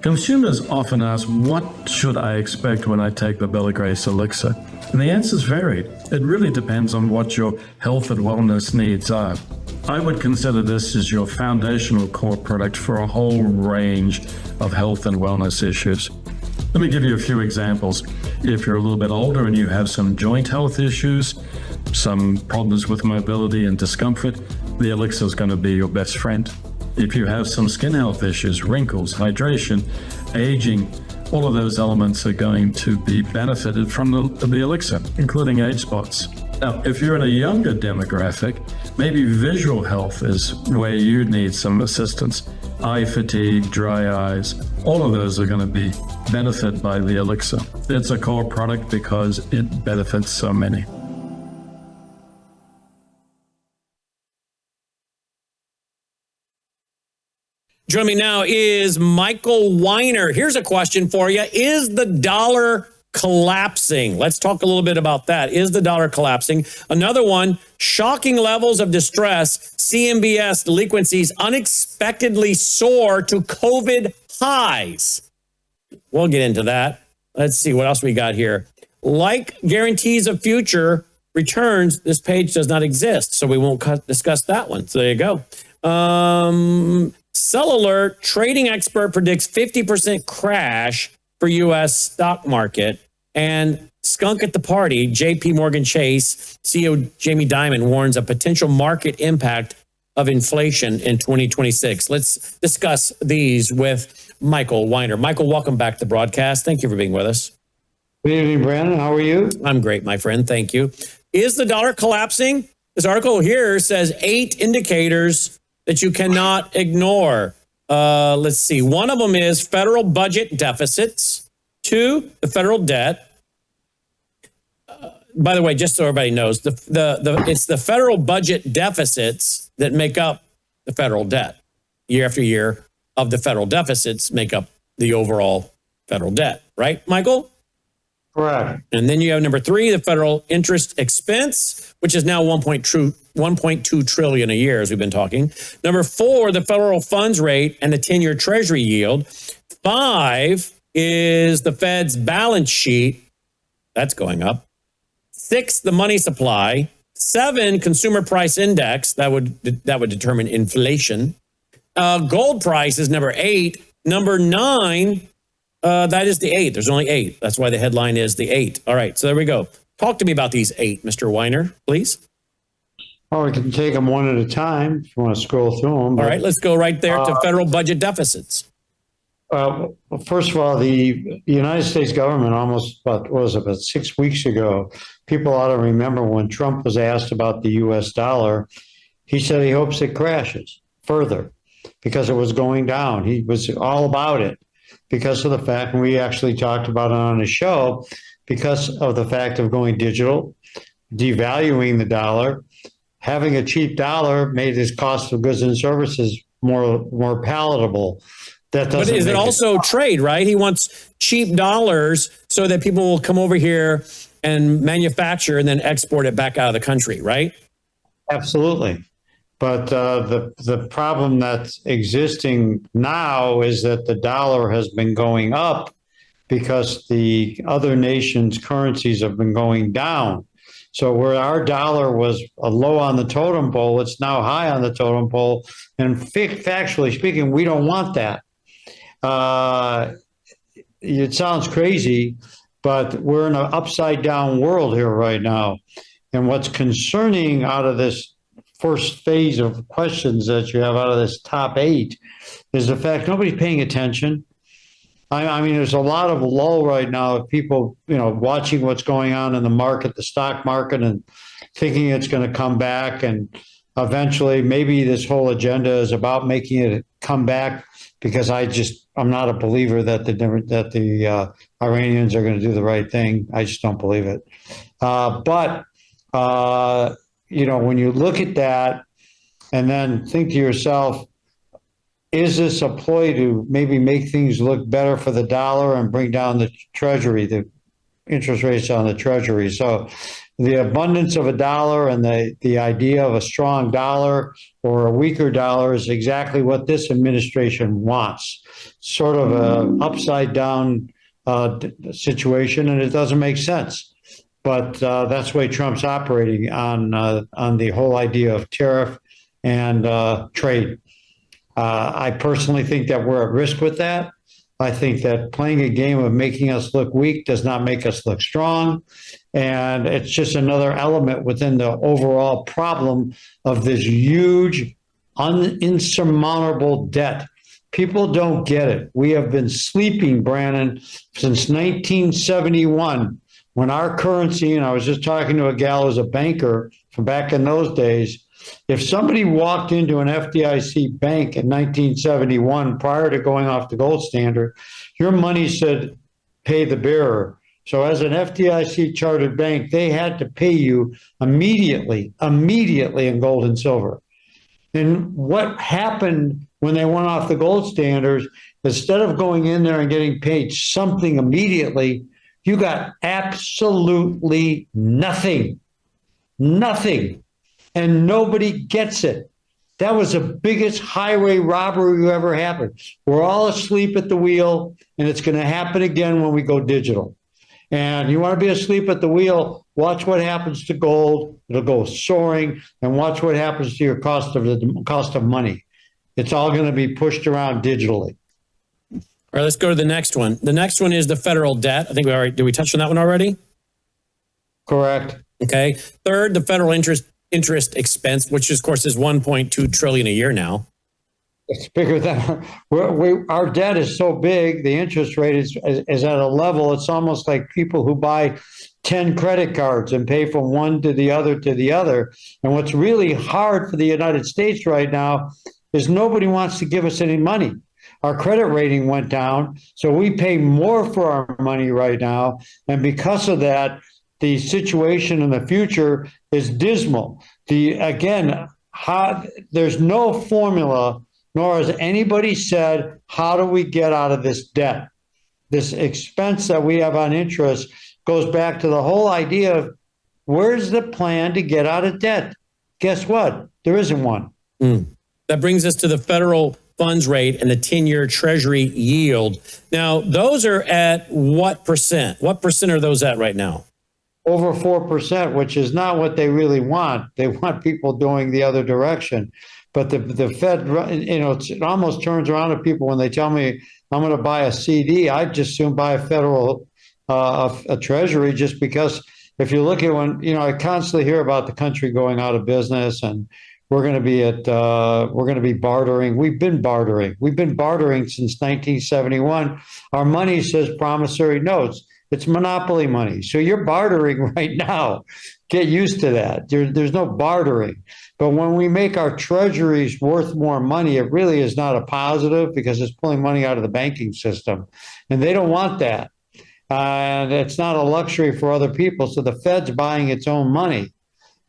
G: Consumers often ask, what should I expect when I take the Bella Grace elixir? And the answer's varied. It really depends on what your health and wellness needs are. I would consider this as your foundational core product for a whole range of health and wellness issues. Let me give you a few examples. If you're a little bit older and you have some joint health issues, some problems with mobility and discomfort, the elixir is going to be your best friend. If you have some skin health issues, wrinkles, hydration, aging, all of those elements are going to be benefited from the elixir, including age spots. Now, if you're in a younger demographic, maybe visual health is where you need some assistance. Eye fatigue, dry eyes, all of those are going to be benefited by the elixir. It's a core product because it benefits so many.
B: Joining me now is Michael Weiner. Here's a question for you. Is the dollar collapsing? Let's talk a little bit about that. Is the dollar collapsing? Another one, shocking levels of distress. CMBS delinquencies unexpectedly soar to COVID highs. We'll get into that. Let's see what else we got here. Like guarantees of future returns, this page does not exist, so we won't discuss that one. So there you go. Sell alert, trading expert predicts 50% crash for U.S. stock market. And skunk at the party, JP Morgan Chase CEO Jamie Dimon warns of potential market impact of inflation in 2026. Let's discuss these with Michael Weiner. Michael, welcome back to the broadcast. Thank you for being with us.
V: Good evening, Brannon. How are you?
B: I'm great, my friend. Thank you. Is the dollar collapsing? This article here says 8 indicators that you cannot ignore. Let's see. One of them is federal budget deficits. 2, the federal debt. By the way, just so everybody knows, it's the federal budget deficits that make up the federal debt. Year after year of the federal deficits make up the overall federal debt. Right, Michael?
V: Correct.
B: And then you have number 3, the federal interest expense, which is now 1.2 trillion a year, as we've been talking. Number 4, the federal funds rate and the 10-year treasury yield. 5 is the Fed's balance sheet. That's going up. 6, the money supply. 7, consumer price index. That would determine inflation. Gold price is number 8. Number 9, that is the 8. There's only 8. That's why the headline is the 8. All right, so there we go. Talk to me about these 8, Mr. Weiner, please.
V: Oh, we can take them one at a time if you want to scroll through them.
B: All right, let's go right there to federal budget deficits.
V: First of all, the United States government about 6 weeks ago, people ought to remember when Trump was asked about the U.S. dollar, he said he hopes it crashes further because it was going down. He was all about it because of the fact, and we actually talked about it on the show, because of the fact of going digital, devaluing the dollar, having a cheap dollar made his cost of goods and services more palatable. But
B: is it also trade, right? He wants cheap dollars so that people will come over here and manufacture and then export it back out of the country, right?
V: Absolutely. But the problem that's existing now is that the dollar has been going up because the other nations' currencies have been going down. So where our dollar was low on the totem pole, it's now high on the totem pole. And factually speaking, we don't want that. It sounds crazy, but we're in an upside down world here right now. And what's concerning out of this first phase of questions that you have out of this top 8 is the fact nobody's paying attention. I mean, there's a lot of lull right now of people, watching what's going on in the market, the stock market, and thinking it's going to come back. And eventually, maybe this whole agenda is about making it come back, because I'm not a believer that the Iranians are going to do the right thing. I just don't believe it. But when you look at that and then think to yourself, is this a ploy to maybe make things look better for the dollar and bring down the treasury, the interest rates on the treasury? So the abundance of a dollar and the idea of a strong dollar or a weaker dollar is exactly what this administration wants. Sort of a upside down situation, and it doesn't make sense. But that's the way Trump's operating on the whole idea of tariff and trade. I personally think that we're at risk with that. I think that playing a game of making us look weak does not make us look strong. And it's just another element within the overall problem of this huge, insurmountable debt. People don't get it. We have been sleeping, Brannon, since 1971, when our currency, and I was just talking to a gal who's a banker from back in those days, if somebody walked into an FDIC bank in 1971 prior to going off the gold standard, your money said pay the bearer. So as an FDIC chartered bank, they had to pay you immediately in gold and silver. And what happened when they went off the gold standards, instead of going in there and getting paid something immediately, you got absolutely nothing. Nothing. And nobody gets it. That was the biggest highway robbery who ever happened. We're all asleep at the wheel, and it's going to happen again when we go digital. And you want to be asleep at the wheel, watch what happens to gold. It'll go soaring, and watch what happens to your cost of money. It's all going to be pushed around digitally.
B: All right, let's go to the next one. The next one is the federal debt. I think did we touch on that one already?
V: Correct.
B: Okay. Third, the federal interest expense, which of course is 1.2 trillion a year now.
V: It's bigger than our debt is so big. The interest rate is at a level. It's almost like people who buy 10 credit cards and pay from one to the other to the other. And what's really hard for the United States right now is nobody wants to give us any money. Our credit rating went down, so we pay more for our money right now. And because of that, the situation in the future is dismal. There's no formula, nor has anybody said, how do we get out of this debt? This expense that we have on interest goes back to the whole idea of where's the plan to get out of debt? Guess what? There isn't one.
B: That brings us to the federal funds rate and the 10-year Treasury yield. Now, those are at what percent? What percent are those at right now?
V: Over 4%, which is not what they really want. They want people going the other direction. But the Fed, it almost turns around to people when they tell me I'm going to buy a CD. I'd just soon buy a federal a Treasury, just because if you look at I constantly hear about the country going out of business and we're going to be bartering. We've been bartering since 1971. Our money says promissory notes. It's monopoly money. So you're bartering right now. Get used to that. There's no bartering. But when we make our treasuries worth more money, it really is not a positive, because it's pulling money out of the banking system. And they don't want that. And it's not a luxury for other people. So the Fed's buying its own money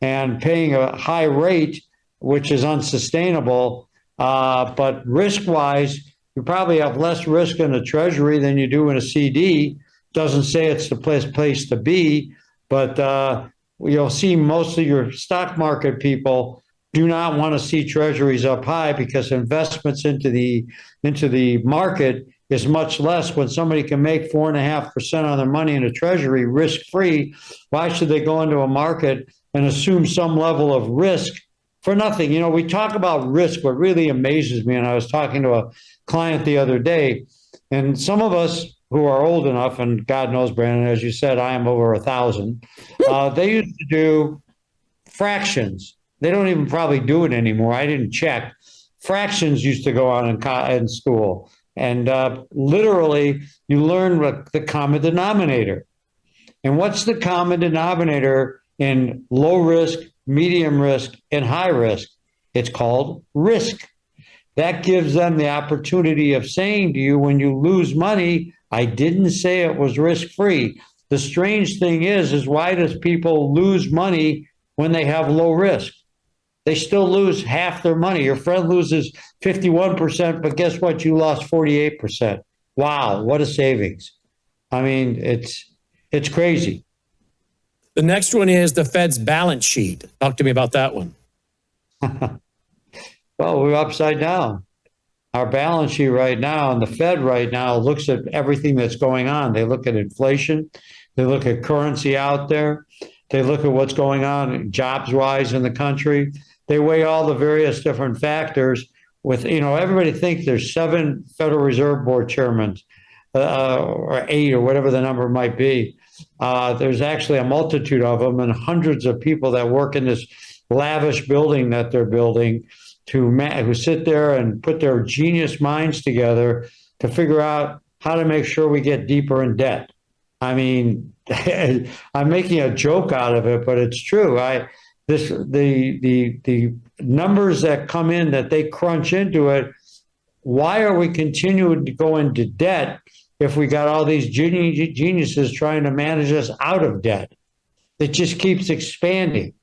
V: and paying a high rate, which is unsustainable. But risk-wise, you probably have less risk in a treasury than you do in a CD. Doesn't say it's the place to be, but you'll see most of your stock market people do not want to see treasuries up high, because investments into the market is much less. When somebody can make 4.5% on their money in a treasury risk-free, why should they go into a market and assume some level of risk for nothing? We talk about risk. What really amazes me, and I was talking to a client the other day, and some of us who are old enough, and God knows, Brannon, as you said, I am over 1,000. They used to do fractions. They don't even probably do it anymore. I didn't check. Fractions used to go on in school. And literally, you learn what the common denominator. And what's the common denominator in low risk, medium risk, and high risk? It's called risk. That gives them the opportunity of saying to you, when you lose money, I didn't say it was risk-free. The strange thing is why does people lose money when they have low risk? They still lose half their money. Your friend loses 51%, but guess what? You lost 48%. Wow, what a savings. I mean, it's crazy.
B: The next one is the Fed's balance sheet. Talk to me about that one.
V: Well, we're upside down. Our balance sheet right now and the Fed right now looks at everything that's going on. They look at inflation. They look at currency out there. They look at what's going on jobs-wise in the country. They weigh all the various different factors with, everybody thinks there's 7 Federal Reserve Board chairmen or 8 or whatever the number might be. There's actually a multitude of them and hundreds of people that work in this lavish building that they're building who sit there and put their genius minds together to figure out how to make sure we get deeper in debt. I mean, I'm making a joke out of it, but it's true. The numbers that come in that they crunch into it, why are we continuing to go into debt if we got all these geniuses trying to manage us out of debt? It just keeps expanding.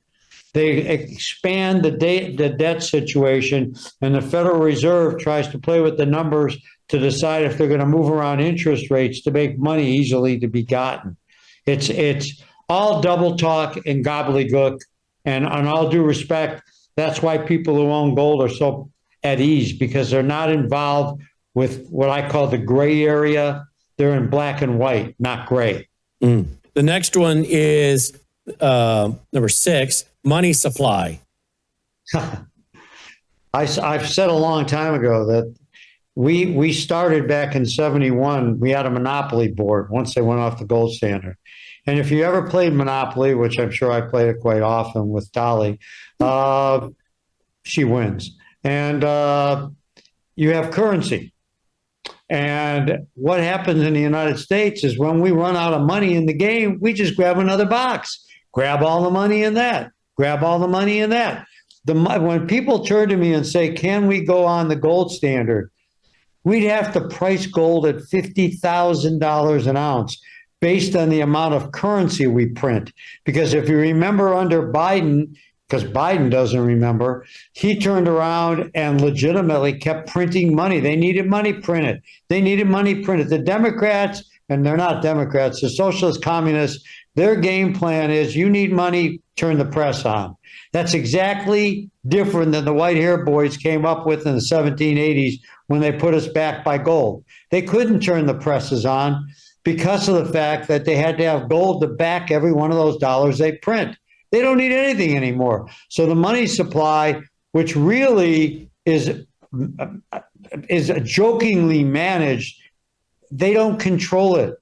V: They expand the debt situation, and the Federal Reserve tries to play with the numbers to decide if they're going to move around interest rates to make money easily to be gotten. It's all double talk and gobbledygook, and on all due respect, that's why people who own gold are so at ease, because they're not involved with what I call the gray area. They're in black and white, not gray.
B: The next one is number 6, money supply.
V: I've said a long time ago that we started back in 71. We had a monopoly board once they went off the gold standard. And if you ever played Monopoly, which I'm sure I played it quite often with Dolly, she wins. And you have currency. And what happens in the United States is when we run out of money in the game, we just grab another box, grab all the money in that, grab all the money in that. When people turn to me and say, can we go on the gold standard? We'd have to price gold at $50,000 an ounce based on the amount of currency we print. Because if you remember under Biden, because Biden doesn't remember, he turned around and legitimately kept printing money. They needed money printed. They needed money printed. The Democrats, and they're not Democrats, the socialist communists, their game plan is you need money, turn the press on. That's exactly different than the white hair boys came up with in the 1780s when they put us back by gold. They couldn't turn the presses on because of the fact that they had to have gold to back every one of those dollars they print. They don't need anything anymore. So the money supply, which really is jokingly managed, they don't control it.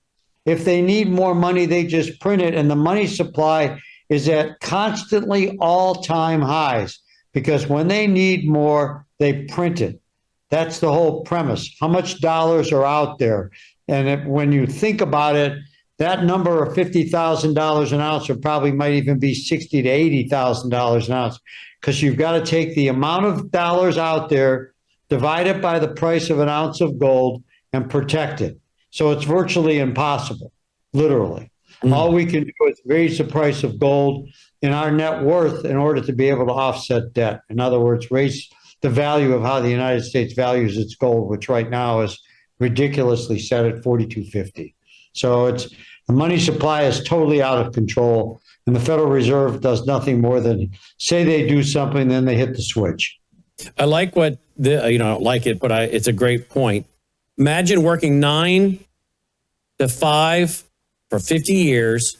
V: If they need more money, they just print it. And the money supply is at constantly all-time highs because when they need more, they print it. That's the whole premise. How much dollars are out there? And when you think about it, that number of $50,000 an ounce or probably might even be $60,000 to $80,000 an ounce, because you've got to take the amount of dollars out there, divide it by the price of an ounce of gold, and protect it. So it's virtually impossible, literally. All we can do is raise the price of gold in our net worth in order to be able to offset debt. In other words, raise the value of how the United States values its gold, which right now is ridiculously set at $42.50. So the money supply is totally out of control, and the Federal Reserve does nothing more than say they do something, then they hit the switch.
B: I like what I don't like it, but it's a great point. Imagine working 9 to 5 for 50 years,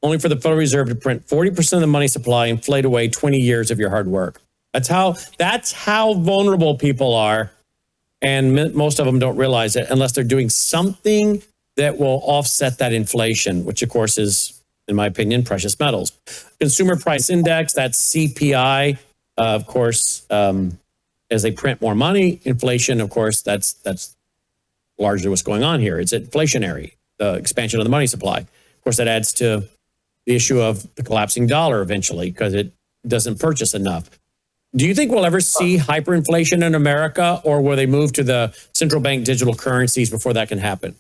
B: only for the Federal Reserve to print 40% of the money supply and inflate away 20 years of your hard work. That's how vulnerable people are, and most of them don't realize it unless they're doing something that will offset that inflation, which of course is, in my opinion, precious metals. Consumer Price Index, that's CPI, of course, as they print more money. Inflation, of course, that's largely what's going on here. It's inflationary, the expansion of the money supply. Of course, that adds to the issue of the collapsing dollar eventually because it doesn't purchase enough. Do you think we'll ever see hyperinflation in America, or will they move to the central bank digital currencies before that can happen?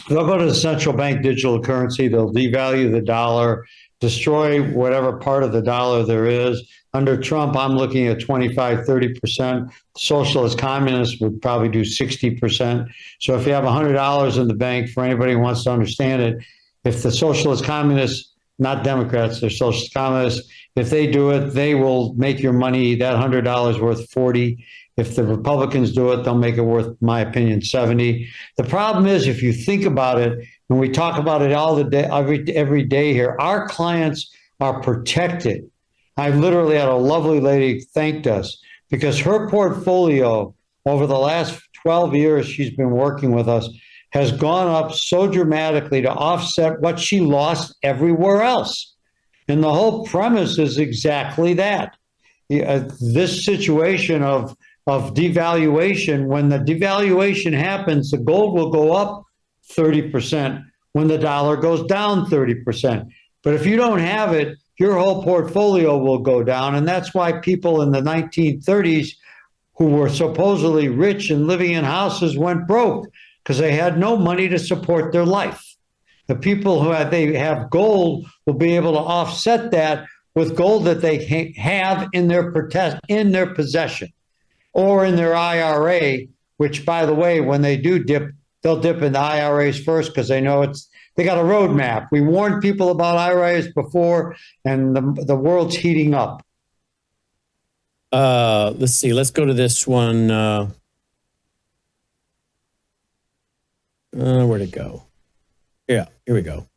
V: They'll go to the central bank digital currency. They'll devalue the dollar, destroy whatever part of the dollar there is. Under Trump, I'm looking at 25, 30%. Socialist communists would probably do 60%. So if you have $100 in the bank, for anybody who wants to understand it, if the socialist communists, not Democrats, they're socialist communists, if they do it, they will make your money, that $100 worth 40. If the Republicans do it, they'll make it worth, in my opinion, 70. The problem is, if you think about it, and we talk about it all the day, every day here, our clients are protected. I literally had a lovely lady thanked us because her portfolio over the last 12 years she's been working with us has gone up so dramatically to offset what she lost everywhere else. And the whole premise is exactly that. This situation of devaluation, when the devaluation happens, the gold will go up 30% when the dollar goes down 30%. But if you don't have it, your whole portfolio will go down. And that's why people in the 1930s who were supposedly rich and living in houses went broke, because they had no money to support their life. The people who have gold will be able to offset that with gold that they have in their possession or in their IRA, which, by the way, when they do dip, they'll dip in the IRAs first because they know they got a roadmap. We warned people about IRAs before, and the world's heating up.
B: Let's see. Let's go to this one. Where'd it go? Yeah, here we go.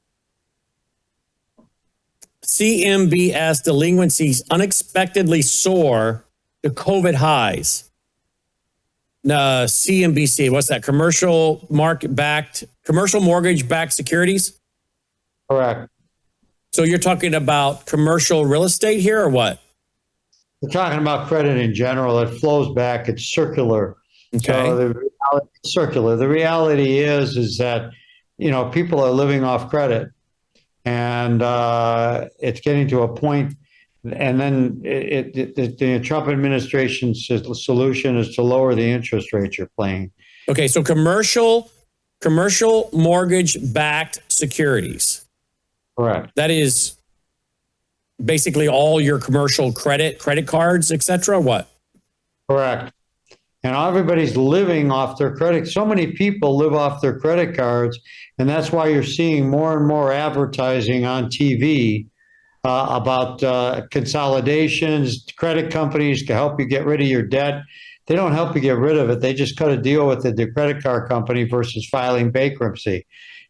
B: CMBS delinquencies unexpectedly soar to COVID highs. CMBC, what's that? Commercial mortgage-backed securities?
V: Correct.
B: So you're talking about commercial real estate here, or what?
V: We're talking about credit in general. It flows back. It's circular.
B: Okay.
V: So circular. The reality is that, people are living off credit, and it's getting to a point. And then the Trump administration's solution is to lower the interest rates you're paying.
B: Okay, so commercial mortgage-backed securities.
V: Correct.
B: That is basically all your commercial credit cards, et cetera. What?
V: Correct. And everybody's living off their credit. So many people live off their credit cards, and that's why you're seeing more and more advertising on TV about consolidations, credit companies to help you get rid of your debt. They don't help you get rid of it. They just cut a deal with the credit card company versus filing bankruptcy.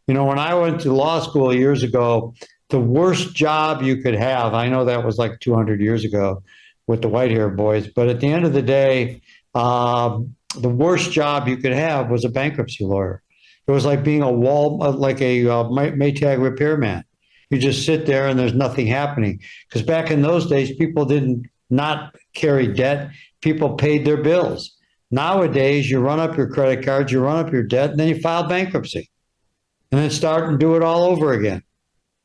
V: When I went to law school years ago, the worst job you could have, I know that was like 200 years ago with the white-haired boys, but at the end of the day, the worst job you could have was a bankruptcy lawyer. It was like being a Maytag repairman. You just sit there and there's nothing happening. Because back in those days, people didn't not carry debt. People paid their bills. Nowadays, you run up your credit cards, you run up your debt, and then you file bankruptcy. And then start and do it all over again.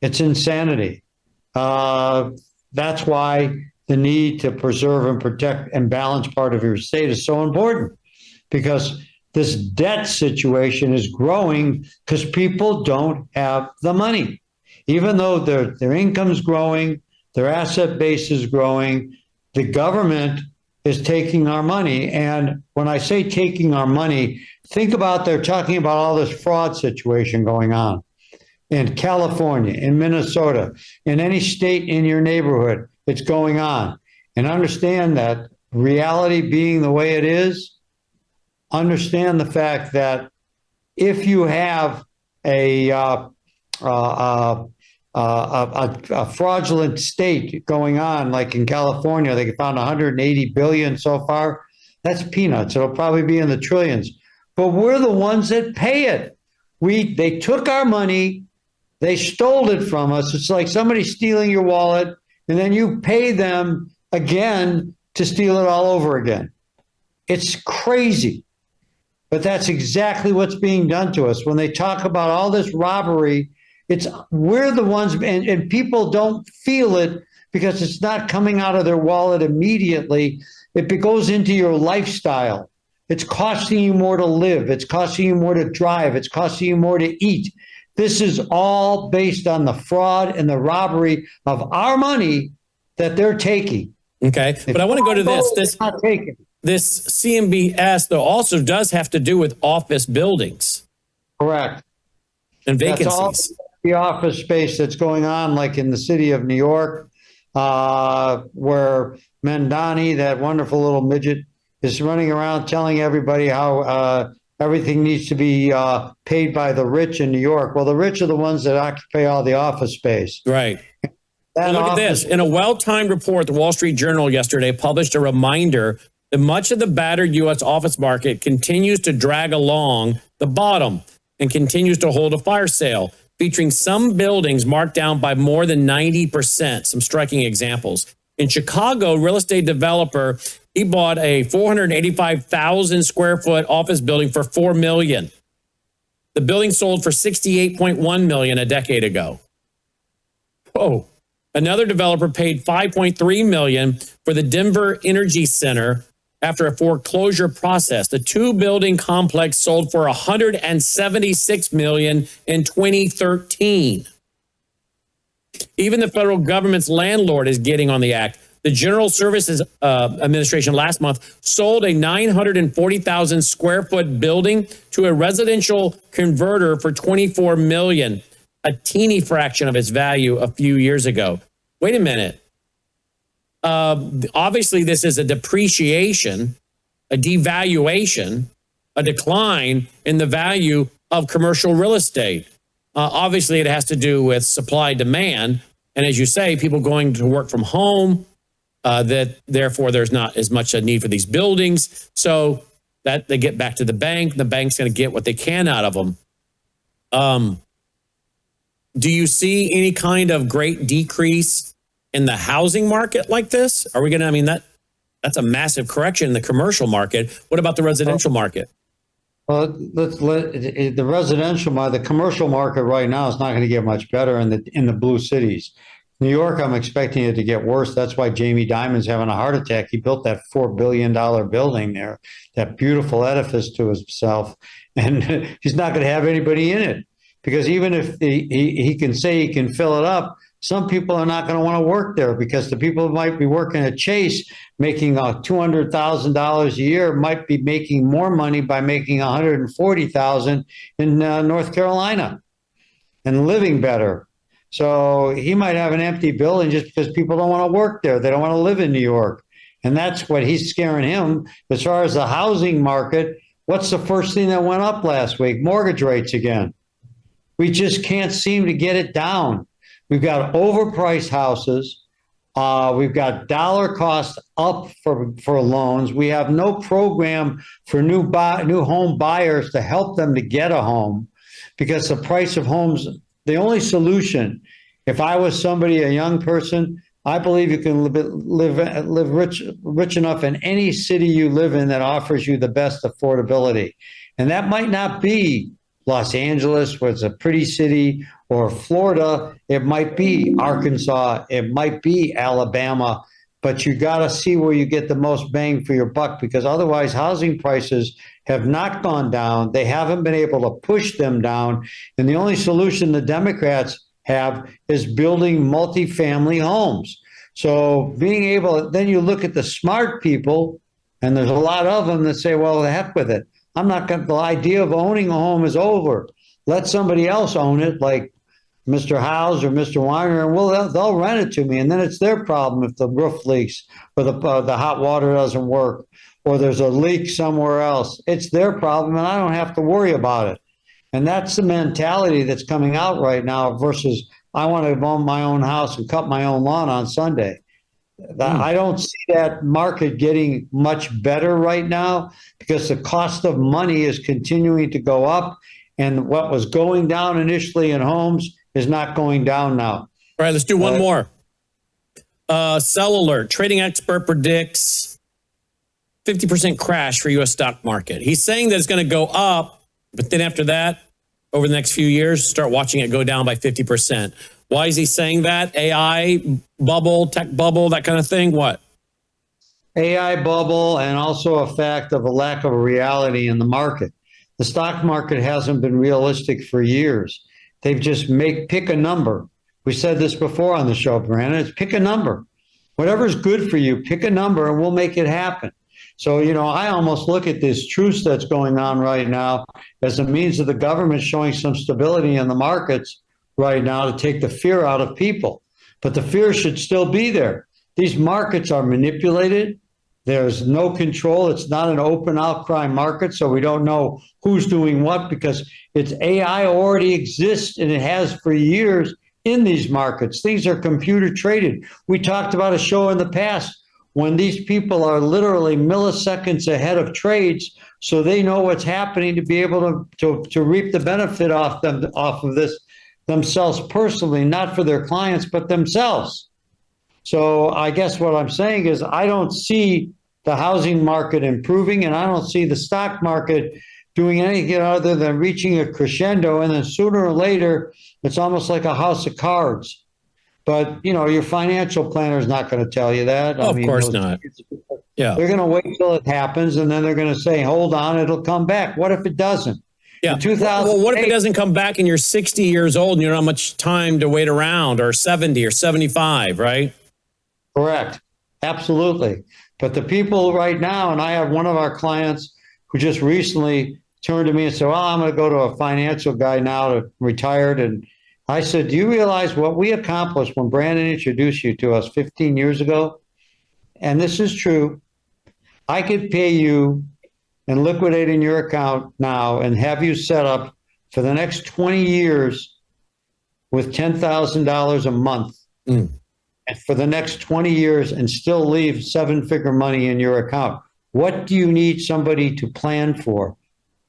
V: It's insanity. That's why the need to preserve and protect and balance part of your estate is so important, because this debt situation is growing because people don't have the money. Even though their income's growing, their asset base is growing, the government is taking our money. And when I say taking our money, think about they're talking about all this fraud situation going on in California, in Minnesota, in any state in your neighborhood. It's going on. And understand that reality being the way it is, understand the fact that if you have a fraudulent state going on, like in California, they found 180 billion so far. That's peanuts. It'll probably be in the trillions. But we're the ones that pay it. They took our money, They stole it from us. It's like somebody stealing your wallet, and then you pay them again to steal it all over again. It's crazy. But that's exactly what's being done to us. When they talk about all this robbery, we're the ones, and people don't feel it because it's not coming out of their wallet immediately. It goes into your lifestyle. It's costing you more to live. It's costing you more to drive. It's costing you more to eat. This is all based on the fraud and the robbery of our money that they're taking.
B: Okay, but I want to go to this CMBS, though, also does have to do with office buildings.
V: Correct.
B: And vacancies.
V: That's all the office space that's going on, like in the city of New York, where Mandani, that wonderful little midget, is running around telling everybody how everything needs to be paid by the rich in New York. Well, the rich are the ones that occupy all the office space.
B: Right. Well, look at this. In a well-timed report, the Wall Street Journal yesterday published a reminder that much of the battered U.S. office market continues to drag along the bottom and continues to hold a fire sale, featuring some buildings marked down by more than 90%. Some striking examples. In Chicago, real estate developer, he bought a 485,000 square foot office building for $4 million. The building sold for $68.1 million a decade ago. Whoa. Another developer paid $5.3 million for the Denver Energy Center after a foreclosure process. The two-building complex sold for $176 million in 2013. Even the federal government's landlord is getting on the act. The General Services Administration last month sold a 940,000 square foot building to a residential converter for $24 million, a teeny fraction of its value a few years ago. Wait a minute. Obviously, this is a depreciation, a devaluation, a decline in the value of commercial real estate. Obviously, it has to do with supply demand. And as you say, people going to work from home, that therefore there's not as much a need for these buildings. So that they get back to the bank. The bank's going to get what they can out of them. Do you see any kind of great decrease in the housing market like this? Are we going to, I mean, that's a massive correction in the commercial market. What about the residential market?
V: Well, the residential market, the commercial market right now is not going to get much better in the blue cities. New York, I'm expecting it to get worse. That's why Jamie Dimon's having a heart attack. He built that $4 billion building there, that beautiful edifice to himself, and he's not going to have anybody in it. Because even if he can say he can fill it up, some people are not going to want to work there, because the people who might be working at Chase making $200,000 a year might be making more money by making $140,000 in North Carolina and living better. So he might have an empty building just because people don't want to work there. They don't want to live in New York. And that's what he's scaring him. As far as the housing market, what's the first thing that went up last week? Mortgage rates again. We just can't seem to get it down. We've got overpriced houses. We've got dollar cost up for loans. We have no program for new home buyers to help them to get a home, because the price of homes, the only solution, if I was somebody, a young person, I believe you can live rich enough in any city you live in that offers you the best affordability. And that might not be Los Angeles, where it's a pretty city, or Florida. It might be Arkansas. It might be Alabama. But you got to see where you get the most bang for your buck, because otherwise housing prices have not gone down. They haven't been able to push them down. And the only solution the Democrats have is building multifamily homes. So being able, then you look at the smart people, and there's a lot of them that say, well, the heck with it. I'm not going to, the idea of owning a home is over. Let somebody else own it, like Mr. Howse or Mr. Weiner, and they'll rent it to me. And then it's their problem if the roof leaks, or the hot water doesn't work, or there's a leak somewhere else. It's their problem, and I don't have to worry about it. And that's the mentality that's coming out right now versus I want to own my own house and cut my own lawn on Sunday. I don't see that market getting much better right now, because the cost of money is continuing to go up. And what was going down initially in homes is not going down now.
B: All right, let's do one more. Sell alert. Trading expert predicts 50% crash for U.S. stock market. He's saying that it's going to go up, but then after that, over the next few years, start watching it go down by 50%. Why is he saying that? AI bubble, tech bubble, that kind of thing? What?
V: AI bubble, and also a fact of a lack of reality in the market. The stock market hasn't been realistic for years. They've just pick a number. We said this before on the show, Brannon. It's pick a number. Whatever's good for you, pick a number and we'll make it happen. So, I almost look at this truce that's going on right now as a means of the government showing some stability in the markets right now to take the fear out of people. But the fear should still be there. These markets are manipulated. There's no control. It's not an open outcry market, so we don't know who's doing what because it's AI already exists and it has for years in these markets. Things are computer traded. We talked about a show in the past when these people are literally milliseconds ahead of trades, so they know what's happening to be able to reap the benefit off of this themselves personally, not for their clients, but themselves. So I guess what I'm saying is I don't see the housing market improving, and I don't see the stock market doing anything other than reaching a crescendo, and then sooner or later, it's almost like a house of cards. But, your financial planner is not going to tell you that.
B: Of course not. Yeah.
V: They're going to wait till it happens, and then they're going to say, hold on, it'll come back. What if it doesn't?
B: Yeah. Well, what if it doesn't come back and you're 60 years old and you don't have much time to wait around, or 70 or 75, right?
V: Correct. Absolutely. But the people right now, and I have one of our clients who just recently turned to me and said, well, I'm going to go to a financial guy now to retired. And I said, do you realize what we accomplished when Brannon introduced you to us 15 years ago? And this is true. I could pay you and liquidate in your account now and have you set up for the next 20 years with $10,000 a month. And for the next 20 years and still leave 7-figure money in your account. What do you need somebody to plan for?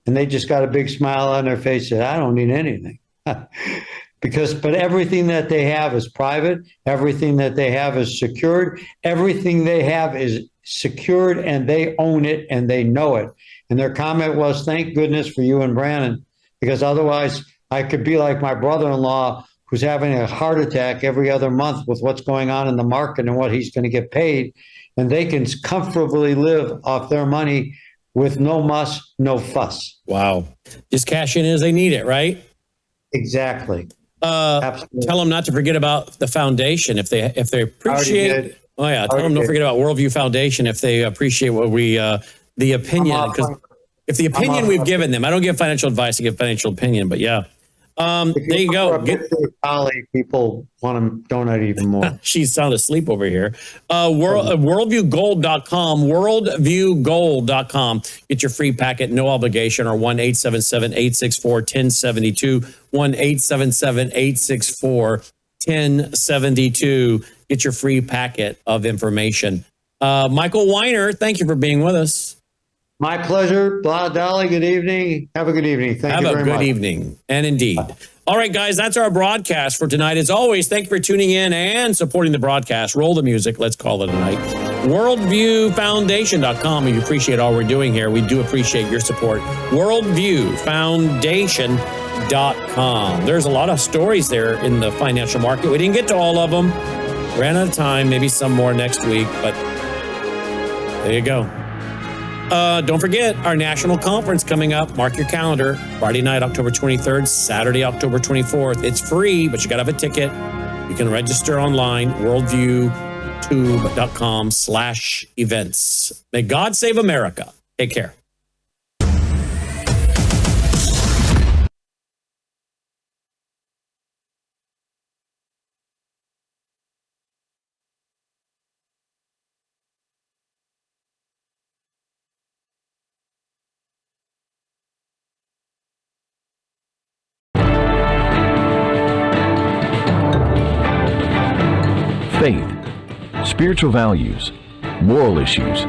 V: And they just got a big smile on their face and said, I don't need anything. But everything that they have is private. Everything that they have is secured. Everything they have is secured and they own it and they know it. And their comment was, thank goodness for you and Brannon, because otherwise I could be like my brother-in-law who's having a heart attack every other month with what's going on in the market and what he's going to get paid. And they can comfortably live off their money with no muss, no fuss.
B: Wow. Just cash in as they need it, right?
V: Exactly.
B: Absolutely. Tell them not to forget about the foundation if they appreciate. Oh yeah, tell them don't forget about Worldview Foundation if they appreciate what we the opinion, because if the opinion we've given them, I don't give financial advice, I give financial opinion, but yeah. There you go.
V: People want to donate even more.
B: She's sound asleep over here. Worldviewgold.com, worldviewgold.com. Get your free packet, no obligation, or 1-877-864-1072, 1-877-864-1072. Get your free packet of information. Michael Weiner, thank you for being with us.
V: My pleasure. Dolly, good evening. Have a good evening. Thank you very much.
B: Have a good evening. And indeed. All right, guys, that's our broadcast for tonight. As always, thank you for tuning in and supporting the broadcast. Roll the music. Let's call it a night. Worldviewfoundation.com. We appreciate all we're doing here. We do appreciate your support. Worldviewfoundation.com. There's a lot of stories there in the financial market. We didn't get to all of them. Ran out of time. Maybe some more next week, but there you go. Don't forget our national conference coming up. Mark your calendar. Friday night, October 23rd, Saturday, October 24th. It's free, but you got to have a ticket. You can register online, worldviewtube.com/events. May God save America. Take care.
C: Faith, spiritual values, moral issues,